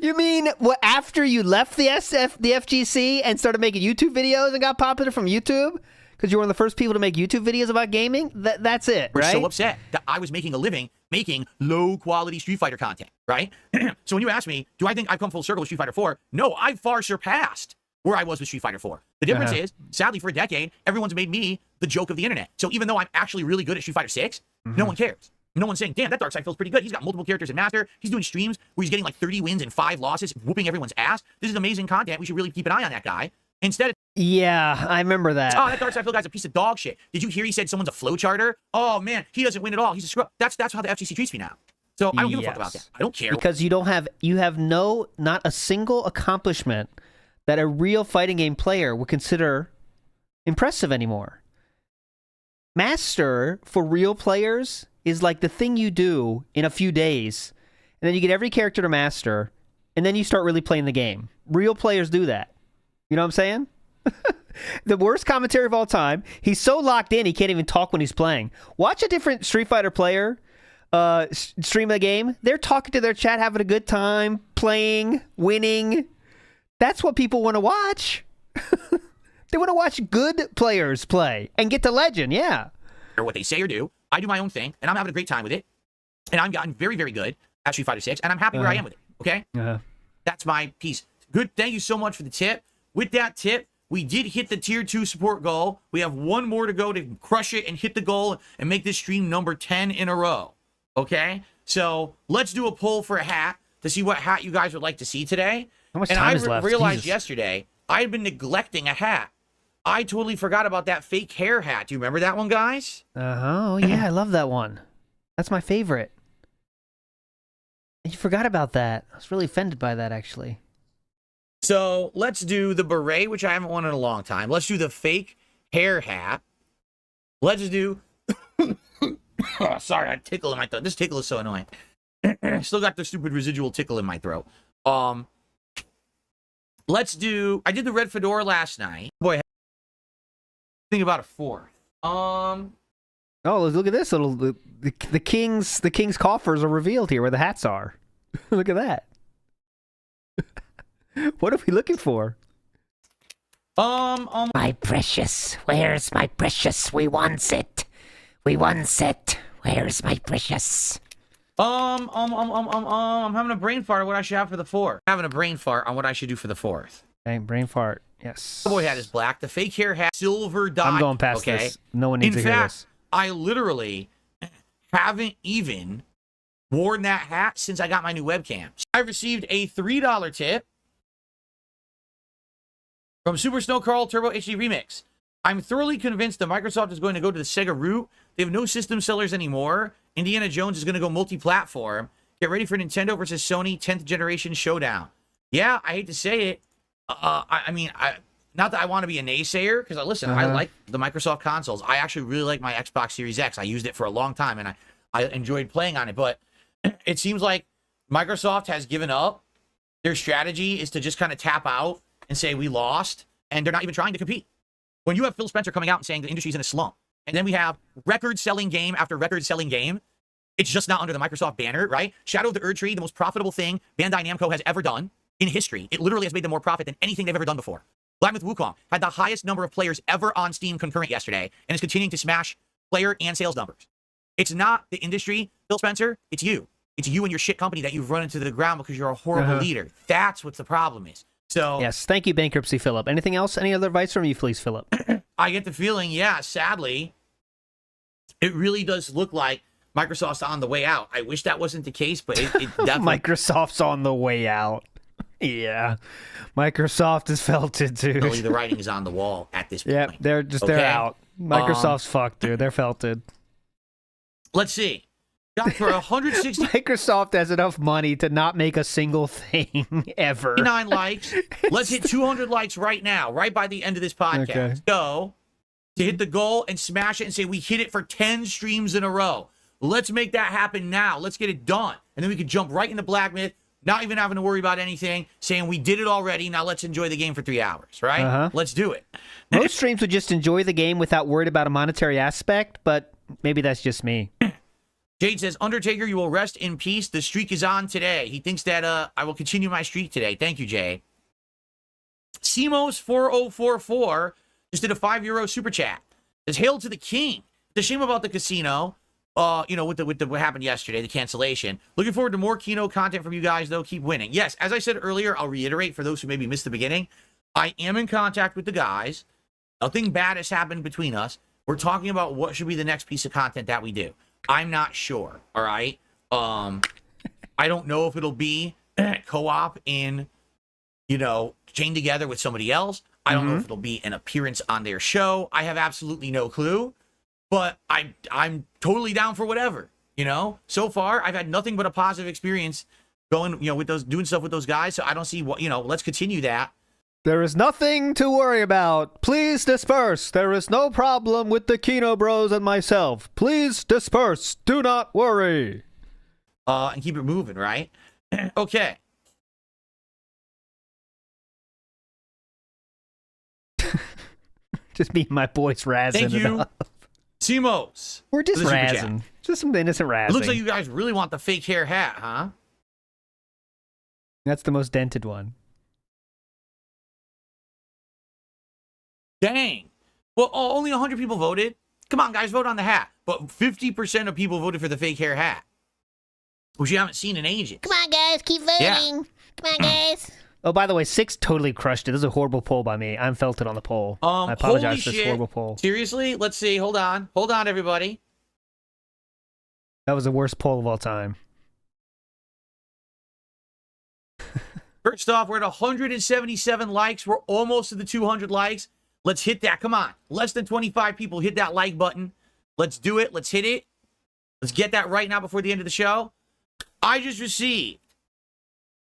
You mean after you left the FGC and started making YouTube videos and got popular from YouTube? Because you were one of the first people to make YouTube videos about gaming? That's it, were right? so upset that I was making a living making low-quality Street Fighter content, right? So when you ask me, do I think I've come full circle with Street Fighter 4? No, I've far surpassed where I was with Street Fighter 4. The difference is, sadly, for a decade, everyone's made me the joke of the internet. So even though I'm actually really good at Street Fighter 6, no one cares. No one's saying, damn, that Dark Side feels pretty good. He's got multiple characters in Master. He's doing streams where he's getting like 30 wins and 5 losses, whooping everyone's ass. This is amazing content. We should really keep an eye on that guy. Instead, yeah, I remember that. Oh, that Dark Side guy's a piece of dog shit. Did you hear he said someone's a flowcharter? Oh man, he doesn't win at all. He's a scrub. That's how the FGC treats me now. So I don't give a fuck about that. I don't care. Because you have not a single accomplishment that a real fighting game player would consider impressive anymore. Master for real players is like the thing you do in a few days, and then you get every character to master, and then you start really playing the game. Real players do that. You know what I'm saying? The worst commentary of all time. He's so locked in, he can't even talk when he's playing. Watch a different Street Fighter player stream a game. They're talking to their chat, having a good time, playing, winning. That's what people want to watch. They want to watch good players play and get to legend, yeah. Or what they say or do. I do my own thing, and I'm having a great time with it. And I'm gotten very, very good at Street Fighter 6, and I'm happy where I am with it, okay? That's my piece. Good. Thank you so much for the tip. With that tip, we did hit the tier 2 support goal. We have one more to go to crush it and hit the goal and make this stream number 10 in a row. Okay? So let's do a poll for a hat to see what hat you guys would like to see today. How much time is left? Realized yesterday I had been neglecting a hat. I totally forgot about that fake hair hat. Do you remember that one, guys? Oh, yeah, I love that one. That's my favorite. You forgot about that. I was really offended by that, actually. So let's do the beret, which I haven't worn in a long time. Let's do the fake hair hat. Let's do... Oh, sorry, I tickle in my throat. This tickle is so annoying. Still got the stupid residual tickle in my throat. Let's do... I did the red fedora last night. Boy, think about a fourth. Oh, look at this. The king's coffers are revealed here where the hats are. Look at that. What are we looking for? My precious, where's my precious? We wants it. We wants it. Where's my precious? I'm having a brain fart on what I should have for the 4th. Having a brain fart on what I should do for the 4th. Okay, brain fart. Yes. The boy hat is black. The fake hair hat, silver dye. I'm going past this. No one needs to hear this. I literally haven't even worn that hat since I got my new webcam. I received a $3 tip from Super Snow Carl Turbo HD Remix. I'm thoroughly convinced that Microsoft is going to go to the Sega route. They have no system sellers anymore. Indiana Jones is going to go multi-platform. Get ready for Nintendo versus Sony 10th generation showdown. Yeah, I hate to say it. I mean, not that I want to be a naysayer, because listen, I like the Microsoft consoles. I actually really like my Xbox Series X. I used it for a long time, and I enjoyed playing on it. But it seems like Microsoft has given up. Their strategy is to just kind of tap out and say we lost, and they're not even trying to compete. When you have Phil Spencer coming out and saying the industry's in a slump, and then we have record-selling game after record-selling game, it's just not under the Microsoft banner, right? Shadow of the Erdtree, the most profitable thing Bandai Namco has ever done in history. It literally has made them more profit than anything they've ever done before. Black Myth Wukong had the highest number of players ever on Steam concurrent yesterday, and is continuing to smash player and sales numbers. It's not the industry, Phil Spencer, it's you. It's you and your shit company that you've run into the ground because you're a horrible leader. That's what the problem is. So yes, thank you, Bankruptcy Philip. Anything else? Any other advice from you, please, Philip? I get the feeling, yeah, sadly, it really does look like Microsoft's on the way out. I wish that wasn't the case, but it definitely... Microsoft's on the way out. Yeah. Microsoft has felt it, dude. Really, the writing is on the wall at this point. Yeah, they're out. Microsoft's fucked, dude. They're felted. Let's see. Got for 160... Microsoft has enough money to not make a single thing ever. 9 likes. Let's hit 200 likes right now, right by the end of this podcast. Okay. Go to hit the goal and smash it and say we hit it for 10 streams in a row. Let's make that happen now. Let's get it done. And then we can jump right into Black Myth, not even having to worry about anything, saying we did it already. Now let's enjoy the game for 3 hours, right? Let's do it. Most streams would just enjoy the game without worried about a monetary aspect, but maybe that's just me. Jade says, Undertaker, you will rest in peace. The streak is on today. He thinks that I will continue my streak today. Thank you, Jade. Simos4044 just did a €5 super chat. Says, hail to the king. The shame about the casino, you know, with what happened yesterday, the cancellation. Looking forward to more Kino content from you guys, though. Keep winning. Yes, as I said earlier, I'll reiterate for those who maybe missed the beginning. I am in contact with the guys. Nothing bad has happened between us. We're talking about what should be the next piece of content that we do. I'm not sure, all right? I don't know if it'll be co-op in, you know, chained together with somebody else. I don't know if it'll be an appearance on their show. I have absolutely no clue, but I'm totally down for whatever, you know? So far, I've had nothing but a positive experience going, you know, with those, doing stuff with those guys, so I don't see what, you know, let's continue that. There is nothing to worry about. Please disperse. There is no problem with the Kino Bros and myself. Please disperse. Do not worry. And keep it moving, right? Okay. Just me and my boys razzing. Thank you, Simos. We're just razzing. Just some innocent razzing. It looks like you guys really want the fake hair hat, huh? That's the most dented one. Dang. Well, only 100 people voted. Come on, guys, vote on the hat. But 50% of people voted for the fake hair hat, which you haven't seen in ages. Come on, guys, keep voting. Yeah. Come on, guys. Oh, by the way, 6 totally crushed it. This is a horrible poll by me. I'm felted on the poll. I apologize for this horrible poll. Seriously? Let's see. Hold on. Hold on, everybody. That was the worst poll of all time. First off, we're at 177 likes. We're almost to the 200 likes. Let's hit that. Come on. Less than 25 people hit that like button. Let's do it. Let's hit it. Let's get that right now before the end of the show. I just received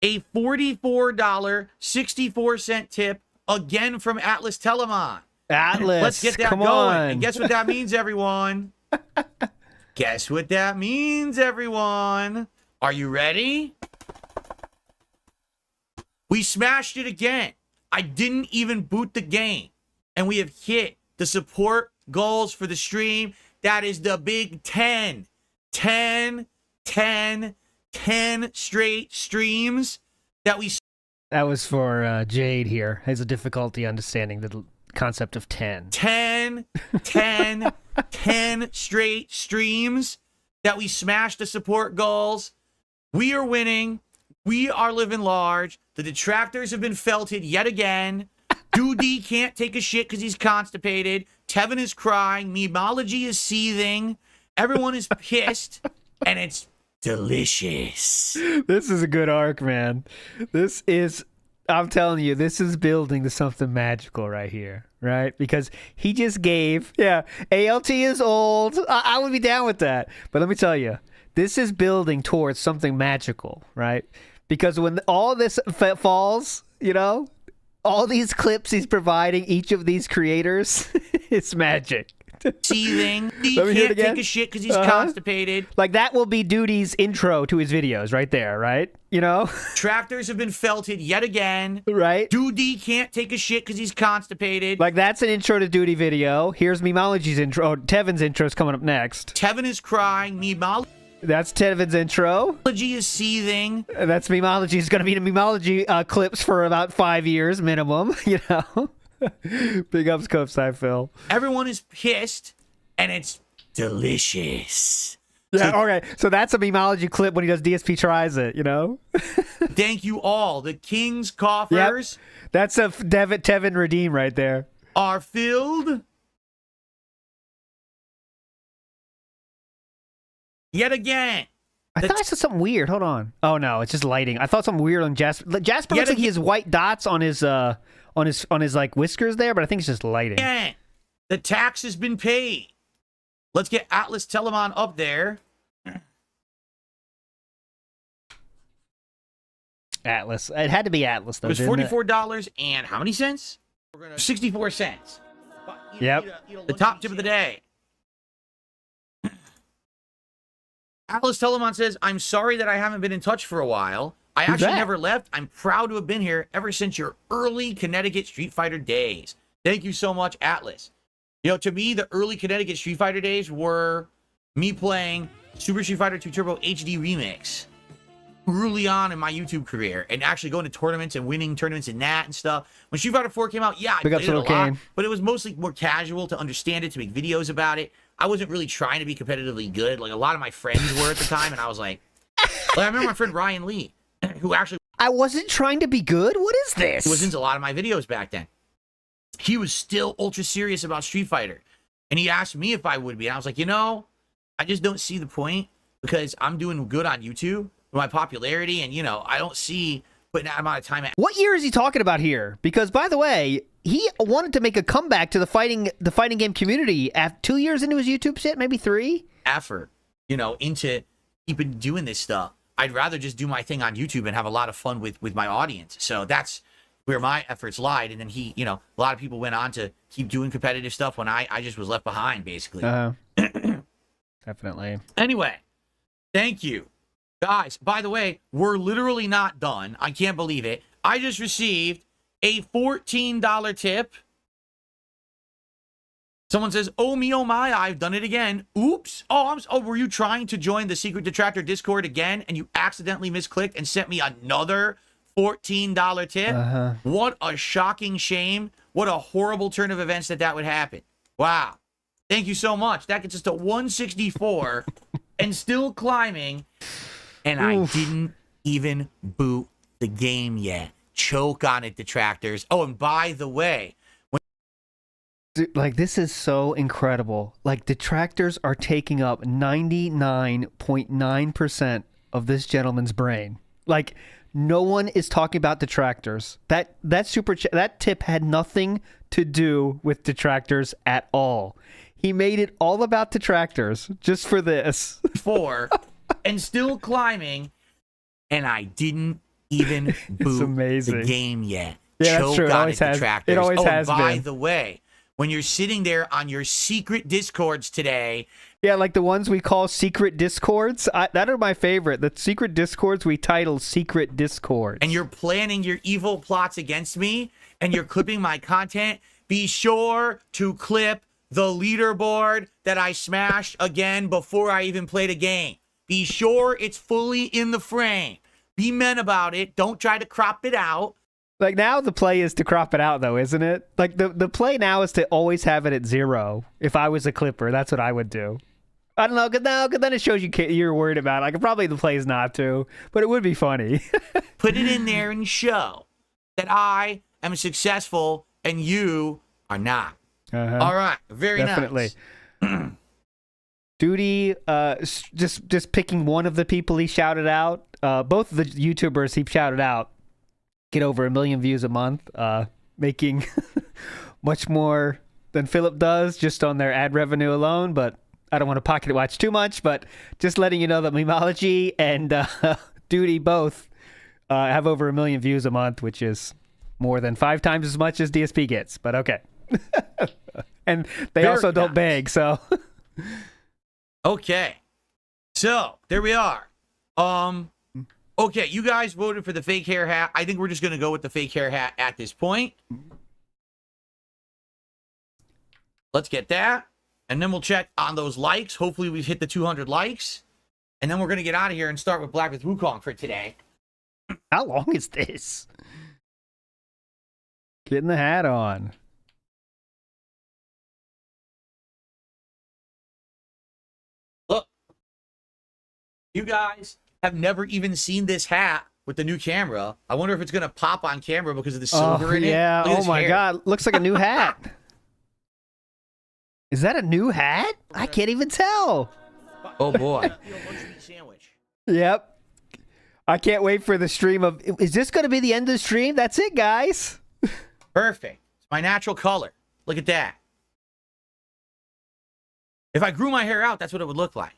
a $44.64 tip again from Atlas Telemon. Atlas, let's get that come going. on. And guess what that means, everyone? Guess what that means, everyone? Are you ready? We smashed it again. I didn't even boot the game. And we have hit the support goals for the stream. That is the big 10. 10 straight streams that we... That was for Jade here. Has a difficulty understanding the concept of 10. 10 straight streams that we smashed the support goals. We are winning. We are living large. The detractors have been felted yet again. Doody can't take a shit because he's constipated. Tevin is crying. Memology is seething. Everyone is pissed. And it's delicious. This is a good arc, man. This is, I'm telling you, this is building to something magical right here, right? Because he just gave, ALT is old. I would be down with that. But let me tell you, this is building towards something magical, right? Because when all this falls, all these clips he's providing each of these creators, it's magic. Seething. He can't take a shit because he's constipated. Like, that will be Duty's intro to his videos right there, right? Tractors have been felted yet again. Right? Doody can't take a shit because he's constipated. Like, that's an intro to Duty video. Here's Memology's intro. Oh, Tevin's intro is coming up next. Tevin is crying. That's Tevin's intro. Memology is seething. That's Memology. It's going to be the Memology clips for about 5 years minimum, Big ups, Copeside Phil. Everyone is pissed, and it's delicious. Yeah, okay. So that's a Memology clip when he does DSP tries it, Thank you all. The King's coffers. Yep. That's a Tevin redeem right there. Are filled. Yet again. I thought I saw something weird. Hold on. Oh no, it's just lighting. I thought something weird on Jasper. Jasper looks like he has white dots on his like whiskers there, but I think it's just lighting. Again. The tax has been paid. Let's get Atlas Telemon up there. Atlas. It had to be Atlas though. It was $44 and how many cents? 64 cents. Yep. The top tip of the day. Atlas Telemon says, I'm sorry that I haven't been in touch for a while. I actually never left. I'm proud to have been here ever since your early Connecticut Street Fighter days. Thank you so much, Atlas. To me, the early Connecticut Street Fighter days were me playing Super Street Fighter 2 Turbo HD Remix early on in my YouTube career and actually going to tournaments and winning tournaments in that and stuff. When Street Fighter 4 came out, I played it a lot, but it was mostly more casual to understand it, to make videos about it. I wasn't really trying to be competitively good. Like, a lot of my friends were at the time, and I was like I remember my friend Ryan Lee, who actually... I wasn't trying to be good? What is this? He was into a lot of my videos back then. He was still ultra serious about Street Fighter. And he asked me if I would be. And I was like, I just don't see the point because I'm doing good on YouTube with my popularity. And, I don't see putting that amount of time at... What year is he talking about here? Because, by the way, he wanted to make a comeback to the fighting game community after 2 years into his YouTube shit, maybe 3? Effort, into keeping doing this stuff. I'd rather just do my thing on YouTube and have a lot of fun with my audience. So that's where my efforts lied. And then a lot of people went on to keep doing competitive stuff when I just was left behind, basically. Definitely. Anyway, thank you. Guys, by the way, we're literally not done. I can't believe it. I just received a $14 tip. Someone says, oh me, oh my, I've done it again. Oops. Oh, were you trying to join the Secret Detractor Discord again and you accidentally misclicked and sent me another $14 tip? What a shocking shame. What a horrible turn of events that would happen. Wow. Thank you so much. That gets us to 164 and still climbing. And I didn't even boot the game yet. Choke on it, detractors. Oh, and by the way, dude, like, this is so incredible. Like, detractors are taking up 99.9% of this gentleman's brain. Like, no one is talking about detractors. That tip had nothing to do with detractors at all. He made it all about detractors just for this. 4 and still climbing, and I didn't even boot the game yet. Yeah, Choke that's true. on it, detractors. It always has been. By the way, when you're sitting there on your secret discords today. Yeah, like the ones we call secret discords. That are my favorite. The secret discords we title secret discords. And you're planning your evil plots against me, and you're clipping my content. Be sure to clip the leaderboard that I smashed again before I even played a game. Be sure it's fully in the frame. Be men about it. Don't try to crop it out. Like, now the play is to crop it out, though, isn't it? Like, the play now is to always have it at 0. If I was a clipper, that's what I would do. I don't know, cause then it shows you're worried about it. I could probably the plays not to, but it would be funny. Put it in there and show that I am successful and you are not. All right, very Definitely. nice. Duty, just picking one of the people he shouted out. Both of the YouTubers he shouted out get over 1 million views a month, making much more than Philip does just on their ad revenue alone. But I don't want to pocket watch too much, but just letting you know that Memology and Duty both have over 1 million views a month, which is more than 5 times as much as DSP gets. But okay. And they Very also don't nice. beg, so... Okay. So, there we are. Okay, you guys voted for the fake hair hat. I think we're just going to go with the fake hair hat at this point. Let's get that. And then we'll check on those likes. Hopefully we've hit the 200 likes. And then we're going to get out of here and start with Black with Wukong for today. How long is this? Getting the hat on. Look. You guys have never even seen this hat with the new camera. I wonder if it's going to pop on camera because of the silver in it. Yeah. Look at Oh this my hair. God. Looks like a new hat. Is that a new hat? I can't even tell. Oh boy. Yep. I can't wait for the stream of... Is this going to be the end of the stream? That's it, guys. Perfect. It's my natural color. Look at that. If I grew my hair out, that's what it would look like.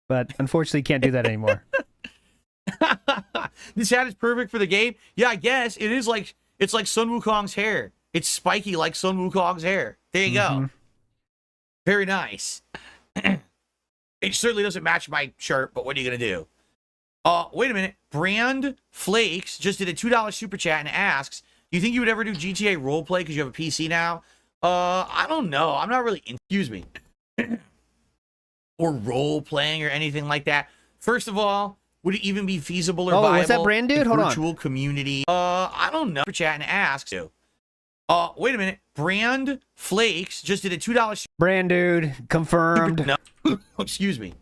But unfortunately, can't do that anymore. This hat is perfect for the game. Yeah, I guess it is like it's like Sun Wukong's hair. It's spiky like Sun Wukong's hair. There you go. Very nice. It certainly doesn't match my shirt, but what are you gonna do? Wait a minute. Brand Flakes just did a $2 super chat and asks, "Do you think you would ever do GTA roleplay because you have a PC now?" I don't know. I'm not really. Excuse me. Or role playing or anything like that. First of all, would it even be feasible or viable? Was that Brand Dude? Hold on. Virtual community. I don't know. Chat and ask to. Wait a minute. Brand Flakes just did a $2 Brand Dude, confirmed. No. Excuse me.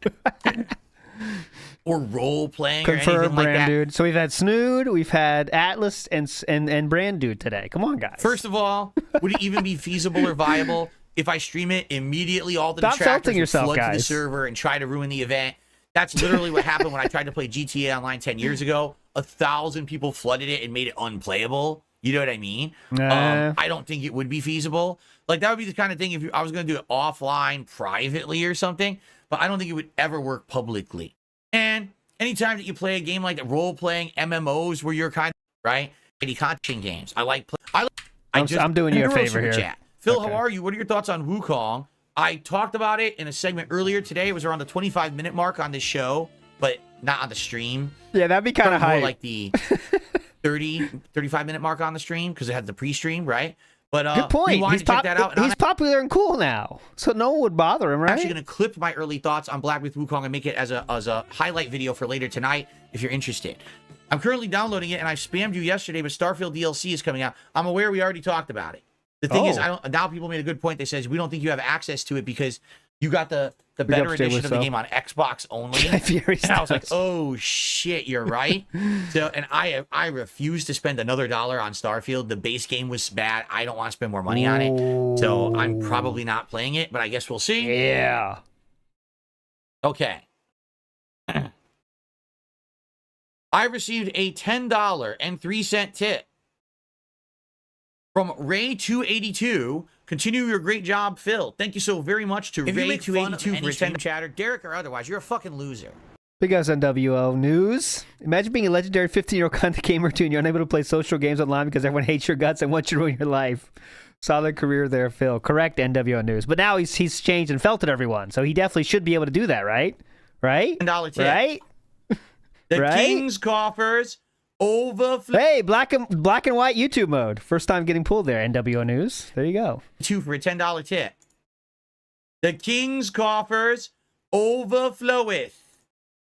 Or role playing or Confirmed, anything like Brand that. Dude. So we've had Snood, we've had Atlas, and Brand Dude today. Come on, guys. First of all, would it even be feasible or viable if I stream it immediately? All the Stop detractors felting would yourself, flood to the guys. server and try to ruin the event. That's literally what happened when I tried to play GTA Online 10 years ago. 1,000 people flooded it and made it unplayable. You know what I mean? I don't think it would be feasible. Like, that would be the kind of thing if I was going to do it offline, privately or something. But I don't think it would ever work publicly. And anytime that you play a game like the role-playing MMOs where you're kind of, right? Any content games. I'm doing you a favor here. Chat. Phil, Okay. how are you? What are your thoughts on Wukong? I talked about it in a segment earlier today. It was around the 25-minute mark on this show, but not on the stream. Yeah, that'd be kind of More high. like the 35-minute mark on the stream because it had the pre-stream, right? But Good point. we wanted to check that out. And He's popular and cool now, so no one would bother him, I'm right? actually going to clip my early thoughts on Black with Wukong and make it as a highlight video for later tonight if you're interested. I'm currently downloading it, and I spammed you yesterday, but Starfield DLC is coming out. I'm aware we already talked about it. The thing is, now people made a good point. They says we don't think you have access to it because you got the better edition of the game on Xbox only. And I was like, oh shit, you're right. So, and I refuse to spend another $1 on Starfield. The base game was bad. I don't want to spend more money on it. So I'm probably not playing it, but I guess we'll see. Yeah. Okay. I received a $10.03 tip from Ray282. Continue your great job, Phil. Thank you so very much to Ray282 for attending chatter, Derek or otherwise. You're a fucking loser. Big ups NWO news. Imagine being a legendary 15-year-old content gamer too, and you're unable to play social games online because everyone hates your guts and wants you to ruin your life. Solid career there, Phil. Correct, NWO news. But now he's changed and felted everyone, so he definitely should be able to do that, right? Right? $10 tip. Right? The Right? King's coffers overflow. Hey, black and white YouTube mode. First time getting pulled there, NWO news. There you go. For a $10 tip. The King's coffers overfloweth.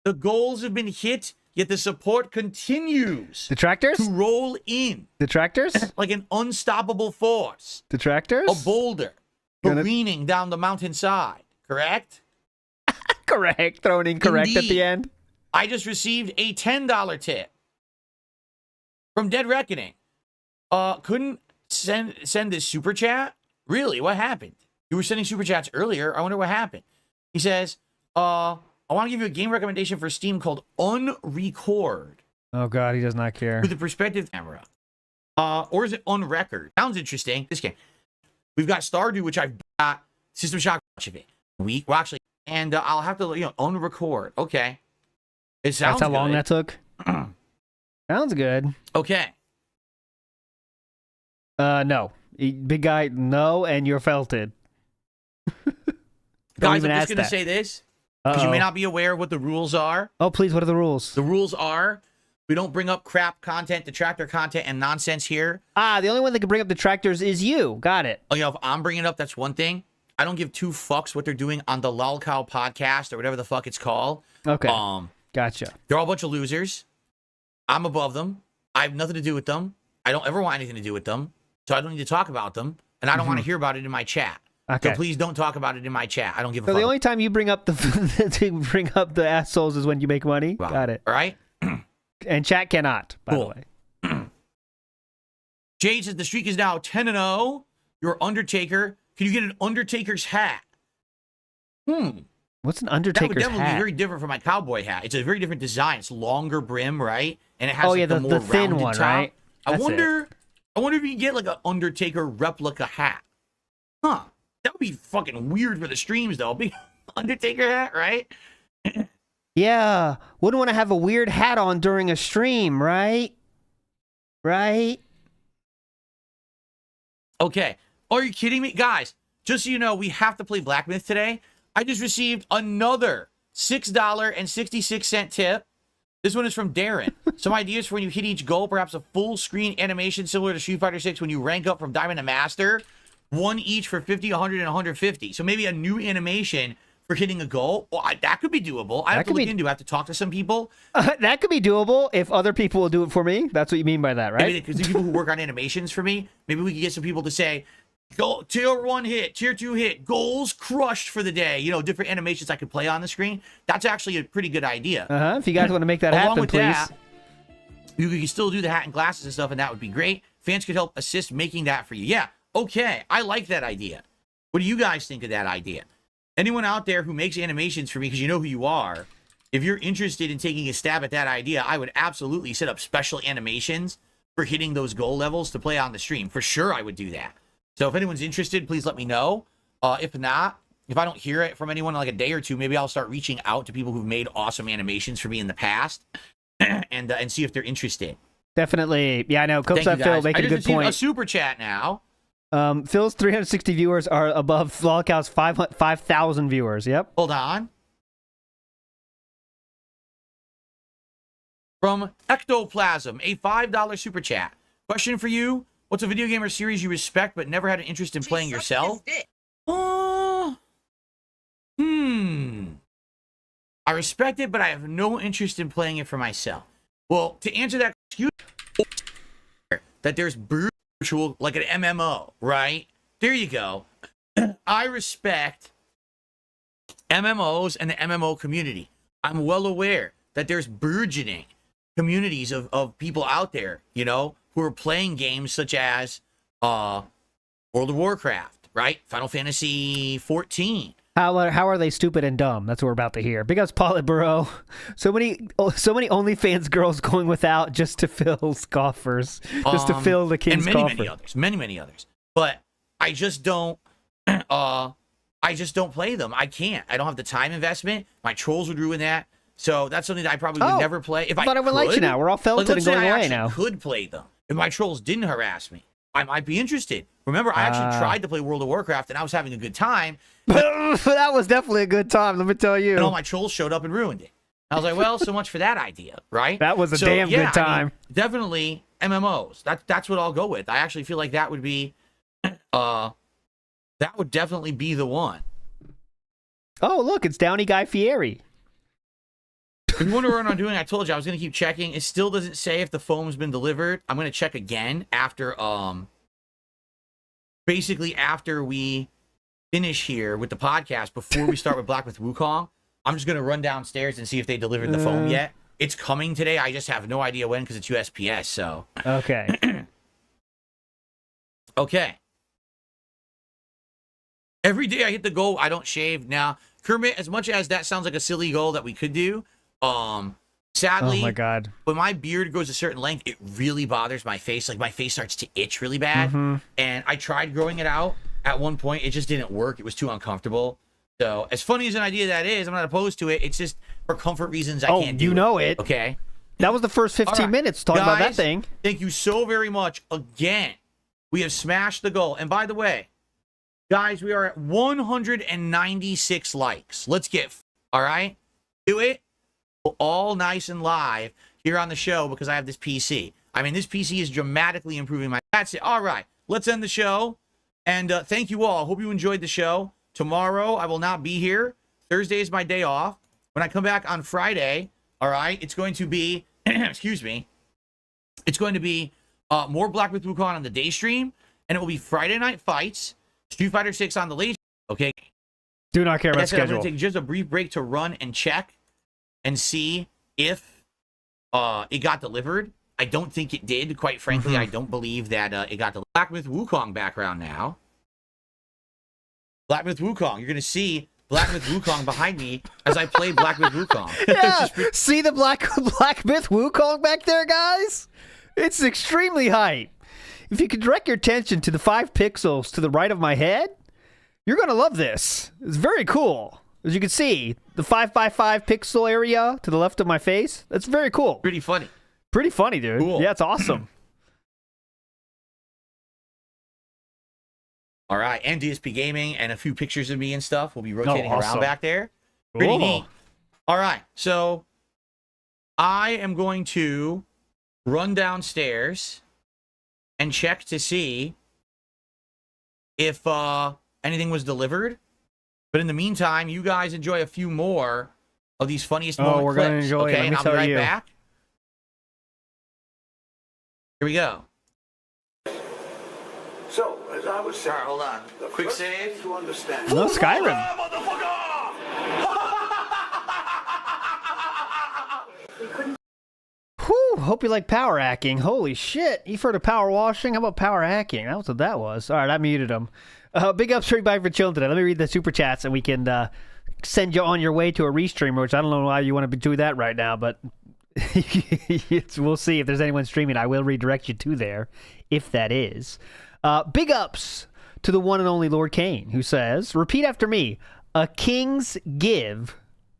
The goals have been hit, yet the support continues Detractors? to roll in Detractors? like an unstoppable force. Detractors? A boulder careening down the mountainside. Correct? Correct. Thrown incorrect at the end. I just received a $10 tip from Dead Reckoning. Couldn't send this super chat? Really? What happened? You were sending super chats earlier. I wonder what happened. He says, I want to give you a game recommendation for Steam called Unrecord. Oh, God, he does not care. With a perspective camera. Or is it Unrecord? Sounds interesting. This game. We've got Stardew, which I've got System Shock much of it. Well, actually, and I'll have to, unrecord. Okay. It sounds That's how long good. that took? Sounds good. Okay. No. Big guy, no, and you're felted. Guys, I'm just going to say this, because you may not be aware of what the rules are. Oh, please, what are the rules? The rules are, we don't bring up crap content, detractor content, and nonsense here. The only one that can bring up detractors is you. Got it. If I'm bringing it up, that's one thing. I don't give two fucks what they're doing on the Lolcow podcast or whatever the fuck it's called. Okay. Gotcha. They're all a bunch of losers. I'm above them. I have nothing to do with them. I don't ever want anything to do with them. So I don't need to talk about them. And I don't want to hear about it in my chat. Okay. So please don't talk about it in my chat. I don't give a fuck. So the only time you bring up the assholes is when you make money? Wow. Got it. All right? And chat cannot, by the way. Jade says the streak is now 10-0. You're Undertaker. Can you get an Undertaker's hat? What's an Undertaker's hat? That would definitely hat? be very different from my cowboy hat. It's a very different design. It's longer brim, right? And it has the more thin rounded one, top. right? I wonder if you can get like an Undertaker replica hat. Huh. That would be fucking weird for the streams, though. Big Undertaker hat, right? Yeah. Wouldn't want to have a weird hat on during a stream, right? Right? Okay. Are you kidding me? Guys, just so you know, we have to play Black Myth today. I just received another $6.66 tip. This one is from Darren. Some ideas for when you hit each goal, perhaps a full screen animation similar to Street Fighter 6 when you rank up from Diamond to Master. One each for 50, 100, and 150. So maybe a new animation for hitting a goal. Well, that could be doable. I have to look into. I have to talk to some people. That could be doable if other people will do it for me. That's what you mean by that, right? Maybe because the people who work on animations for me, maybe we could get some people to say, go tier 1 hit, tier 2 hit, goals crushed for the day. Different animations I could play on the screen. That's actually a pretty good idea. If you guys want to make that happen, with please. That, you could still do the hat and glasses and stuff, and that would be great. Fans could help assist making that for you. Yeah, okay, I like that idea. What do you guys think of that idea? Anyone out there who makes animations for me, because you know who you are, if you're interested in taking a stab at that idea, I would absolutely set up special animations for hitting those goal levels to play on the stream. For sure, I would do that. So if anyone's interested, please let me know. If not, if I don't hear it from anyone in like a day or two, maybe I'll start reaching out to people who've made awesome animations for me in the past and see if they're interested. Definitely. Yeah, I know. Cook's Phil making a good point. A super chat now. Phil's 360 viewers are above Lolcow's 5,000 viewers. Yep. Hold on. From Ectoplasm, a $5 super chat. Question for you. What's a video game or series you respect but never had an interest in playing yourself? I respect it, but I have no interest in playing it for myself. Well, to answer that, that there's virtual, like an MMO, right? There you go. I respect MMOs and the MMO community. I'm well aware that there's burgeoning communities of people out there, who are playing games such as World of Warcraft, right? Final Fantasy 14. How are they stupid and dumb? That's what we're about to hear. Big ups, Politburo. So many OnlyFans girls going without just to fill coffers, just to fill the king's and coffer. Many others. But I just don't. I just don't play them. I can't. I don't have the time investment. My trolls would ruin that. So that's something that I probably would never play. If I thought I would like you now. We're all felted and going away now. I could play them. If my trolls didn't harass me, I might be interested. Remember, I actually tried to play World of Warcraft, and I was having a good time. That was definitely a good time, let me tell you. And all my trolls showed up and ruined it. I was like, well, so much for that idea, right? That was a damn good time. I mean, definitely MMOs. That's what I'll go with. I actually feel like that would be, that would definitely be the one. Oh, look, it's Downey Guy Fieri. If you wonder what I'm doing, I told you I was going to keep checking. It still doesn't say if the foam's been delivered. I'm going to check again after, basically after we finish here with the podcast, before we start with Black with Wukong. I'm just gonna run downstairs and see if they delivered the foam yet. It's coming today. I just have no idea when because it's USPS. So Okay. okay. Every day I hit the goal, I don't shave. Now, Kermit, as much as that sounds like a silly goal that we could do, sadly, Oh my God. when my beard goes a certain length, it really bothers my face. Like my face starts to itch really bad. And I tried growing it out at one point. It just didn't work. It was too uncomfortable. So as funny as an idea that is, I'm not opposed to it. It's just for comfort reasons I can't do you know it. Okay. That was the first 15 right. minutes talking about that Guys, thing. Thank you so very much. Again, we have smashed the goal. And by the way, guys, we are at 196 likes. Let's get, all right? Do it all nice and live here on the show because I have this PC. I mean, this PC is dramatically improving my... That's it. All right. Let's end the show. And thank you all. Hope you enjoyed the show. Tomorrow, I will not be here. Thursday is my day off. When I come back on Friday, all right, it's going to be... excuse me. It's going to be more Black with Wukong on the day stream. And it will be Friday Night Fights. Street Fighter 6 on the late. Okay. Do not care Like I about said, I'm schedule. going to take just a brief break to run and check and see if it got delivered. I don't think it did. Quite frankly, I don't believe that it got delivered. Black Myth Wukong background now. Black Myth Wukong. You're going to see Black Myth Wukong behind me as I play Black Myth Wukong. Yeah. See the Black Myth Wukong back there, guys? It's extremely hype. If you could direct your attention to the 5 pixels to the right of my head, you're going to love this. It's very cool. As you can see, the 5x5 pixel area to the left of my face, that's very cool. Pretty funny. Pretty funny, dude. Cool. Yeah, it's awesome. All right, and DSP Gaming and a few pictures of me and stuff will be rotating around awesome. back there. Pretty Cool. neat. All right, so I am going to run downstairs and check to see if anything was delivered. But in the meantime, you guys enjoy a few more of these funniest moment we're clips. gonna enjoy it. Okay, Let me and I'll be tell right you. back. Here we go. So, as I was saying, Alright, hold on. the Quick first save. thing to understand. No Skyrim. Whew, hope you like power hacking. Holy shit. You've heard of power washing? How about power hacking? That was what that was. All right, I muted him. Big up Street Bike for chilling today. Let me read the super chats and we can send you on your way to a restreamer, which I don't know why you want to do that right now, but we'll see if there's anyone streaming. I will redirect you to there, if that is. Big ups to the one and only Lord Kane, who says, repeat after me, a king's give,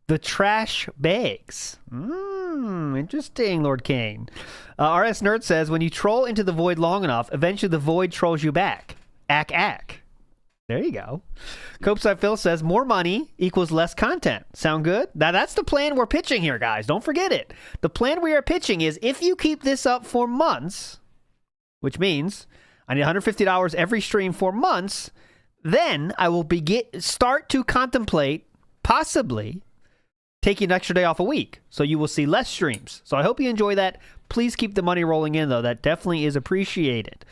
the trash bags. Interesting, Lord Kane. RS Nerd says, when you troll into the void long enough, eventually the void trolls you back. Ack. There you go. Copeside Phil says, more money equals less content. Sound good? Now, that's the plan we're pitching here, guys. Don't forget it. The plan we are pitching is if you keep this up for months, which means I need $150 every stream for months, then I will start to contemplate possibly taking an extra day off a week. So you will see less streams. So I hope you enjoy that. Please keep the money rolling in, though. That definitely is appreciated.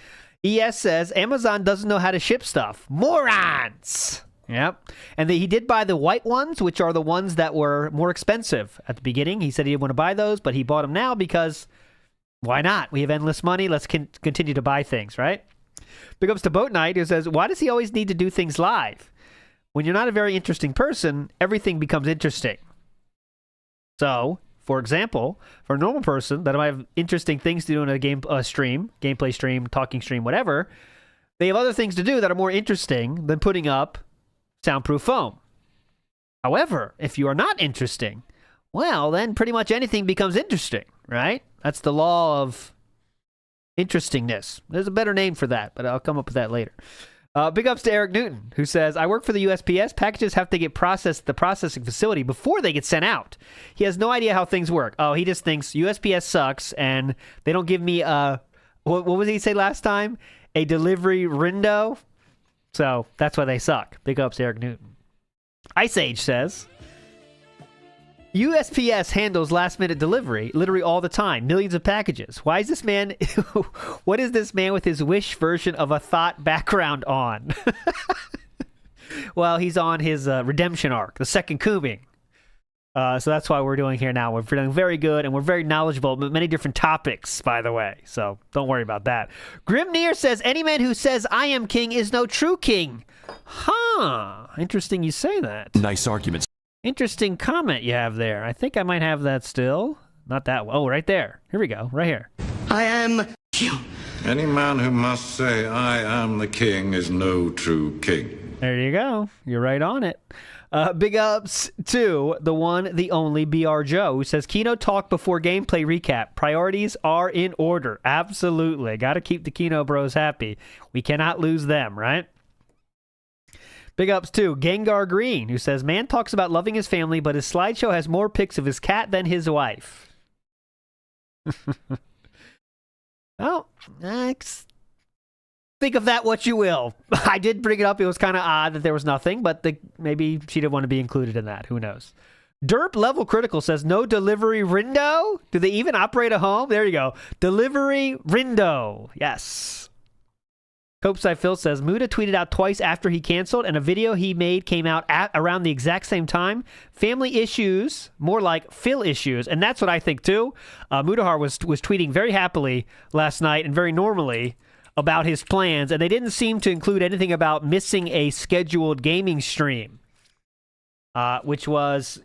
ES says, Amazon doesn't know how to ship stuff. Morons! Yep. And he did buy the white ones, which are the ones that were more expensive at the beginning. He said he didn't want to buy those, but he bought them now because why not? We have endless money. Let's continue to buy things, right? Big ups to Boat Knight, who says, why does he always need to do things live? When you're not a very interesting person, everything becomes interesting. So, for example, for a normal person that might have interesting things to do in a gameplay stream, talking stream, whatever, they have other things to do that are more interesting than putting up soundproof foam. However, if you are not interesting, well, then pretty much anything becomes interesting, right? That's the law of interestingness. There's a better name for that, but I'll come up with that later. Big ups to Eric Newton, who says, I work for the USPS. Packages have to get processed at the processing facility before they get sent out. He has no idea how things work. Oh, he just thinks USPS sucks, and they don't give me what did he say last time? A delivery window? So that's why they suck. Big ups to Eric Newton. Ice Age says, USPS handles last-minute delivery literally all the time. Millions of packages. Why is this man... what is this man with his Wish version of a thought background on? Well, he's on his redemption arc, the second cooming. So that's why we're doing here now. We're feeling very good, and we're very knowledgeable about many different topics, by the way. So don't worry about that. Grimnir says, any man who says I am king is no true king. Huh. Interesting you say that. Nice arguments. Interesting comment you have there. I think I might have that still. Not that one. Oh, right there. Here we go. Right here. I am you. Any man who must say, I am the king, is no true king. There you go. You're right on it. Big ups to the one, the only BR Joe, who says, Kino talk before gameplay recap. Priorities are in order. Absolutely. Got to keep the Kino bros happy. We cannot lose them, right? Big ups to Gengar Green, who says, man talks about loving his family, but his slideshow has more pics of his cat than his wife. Well, think of that what you will. I did bring it up. It was kind of odd that there was nothing, but maybe she didn't want to be included in that. Who knows? Derp Level Critical says, no delivery rindo? Do they even operate a home? There you go. Delivery rindo. Yes. Copeside Phil says, Muda tweeted out twice after he canceled, and a video he made came out at around the exact same time. Family issues, more like Phil issues, and that's what I think too. Mudahar was tweeting very happily last night and very normally about his plans, and they didn't seem to include anything about missing a scheduled gaming stream, which was,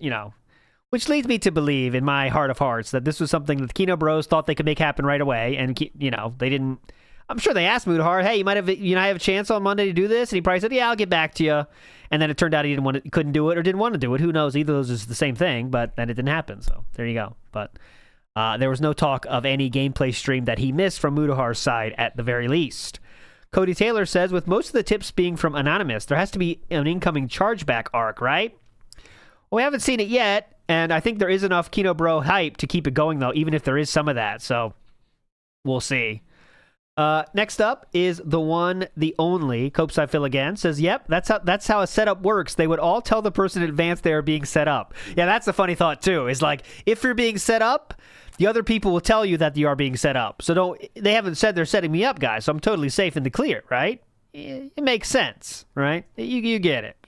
which leads me to believe in my heart of hearts that this was something that the Kino Bros thought they could make happen right away, and they didn't. I'm sure they asked Mudahar, hey, I have a chance on Monday to do this, and he probably said, yeah, I'll get back to you, and then it turned out he couldn't do it or didn't want to do it. Who knows? Either of those is the same thing, but then it didn't happen. So there you go. But there was no talk of any gameplay stream that he missed from Mudahar's side at the very least. Cody Taylor says, with most of the tips being from Anonymous, there has to be an incoming chargeback arc, right? Well, we haven't seen it yet, and I think there is enough Kino Bro hype to keep it going, though, even if there is some of that. So we'll see. Next up is the one, the only, Copeside Phil again, says, yep, that's how a setup works. They would all tell the person in advance they are being set up. Yeah, that's a funny thought, too, is like, if you're being set up, the other people will tell you that you are being set up. So they haven't said they're setting me up, guys, so I'm totally safe in the clear, right? It makes sense, right? You get it.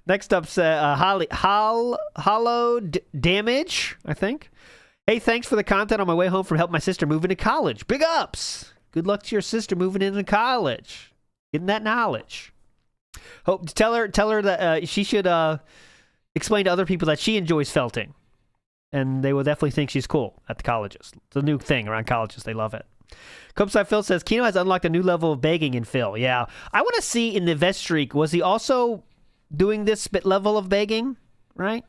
Next up's Hollow Damage, I think. Hey, thanks for the content on my way home from helping my sister move into college. Big ups! Good luck to your sister moving into college. Getting that knowledge. Hope tell her that she should explain to other people that she enjoys felting. And they will definitely think she's cool at the colleges. It's a new thing around colleges. They love it. Copeside Phil says, Kino has unlocked a new level of begging in Phil. Yeah. I want to see in the vest streak, was he also doing this level of begging? Right?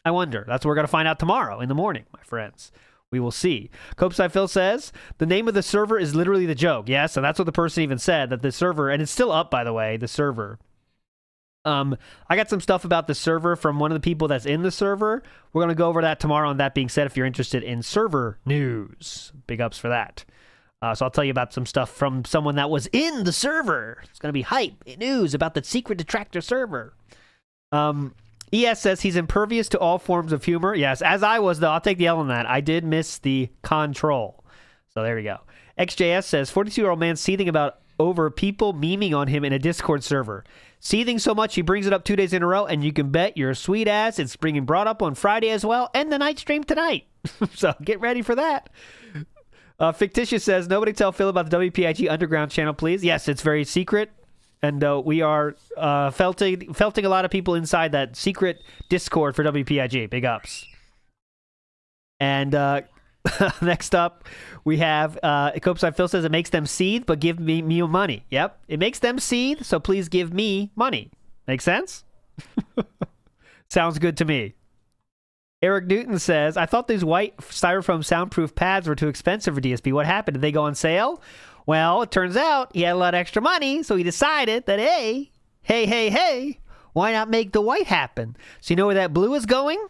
I wonder. That's what we're going to find out tomorrow in the morning, my friends. We will see. Copeside Phil says, the name of the server is literally the joke. Yes, and that's what the person even said, that the server, and it's still up, by the way, the server. I got some stuff about the server from one of the people that's in the server. We're going to go over that tomorrow. And that being said, if you're interested in server news, big ups for that. So I'll tell you about some stuff from someone that was in the server. It's going to be hype news about the secret detractor server. ES says he's impervious to all forms of humor. Yes, as I was, though. I'll take the L on that. I did miss the control. So there we go. XJS says, 42-year-old man seething over people memeing on him in a Discord server. Seething so much he brings it up 2 days in a row, and you can bet your sweet ass it's being brought up on Friday as well, and the night stream tonight. So get ready for that. Fictitious says, nobody tell Phil about the WPIG Underground channel, please. Yes, it's very secret. And we are felting a lot of people inside that secret Discord for WPIG. Big ups. And next up, we have Copeside Phil says it makes them seethe, but give me money. Yep. It makes them seethe, so please give me money. Make sense? Sounds good to me. Eric Newton says, I thought these white styrofoam soundproof pads were too expensive for DSP. What happened? Did they go on sale? Well, it turns out he had a lot of extra money, so he decided that, hey, why not make the white happen? So you know where that blue is going?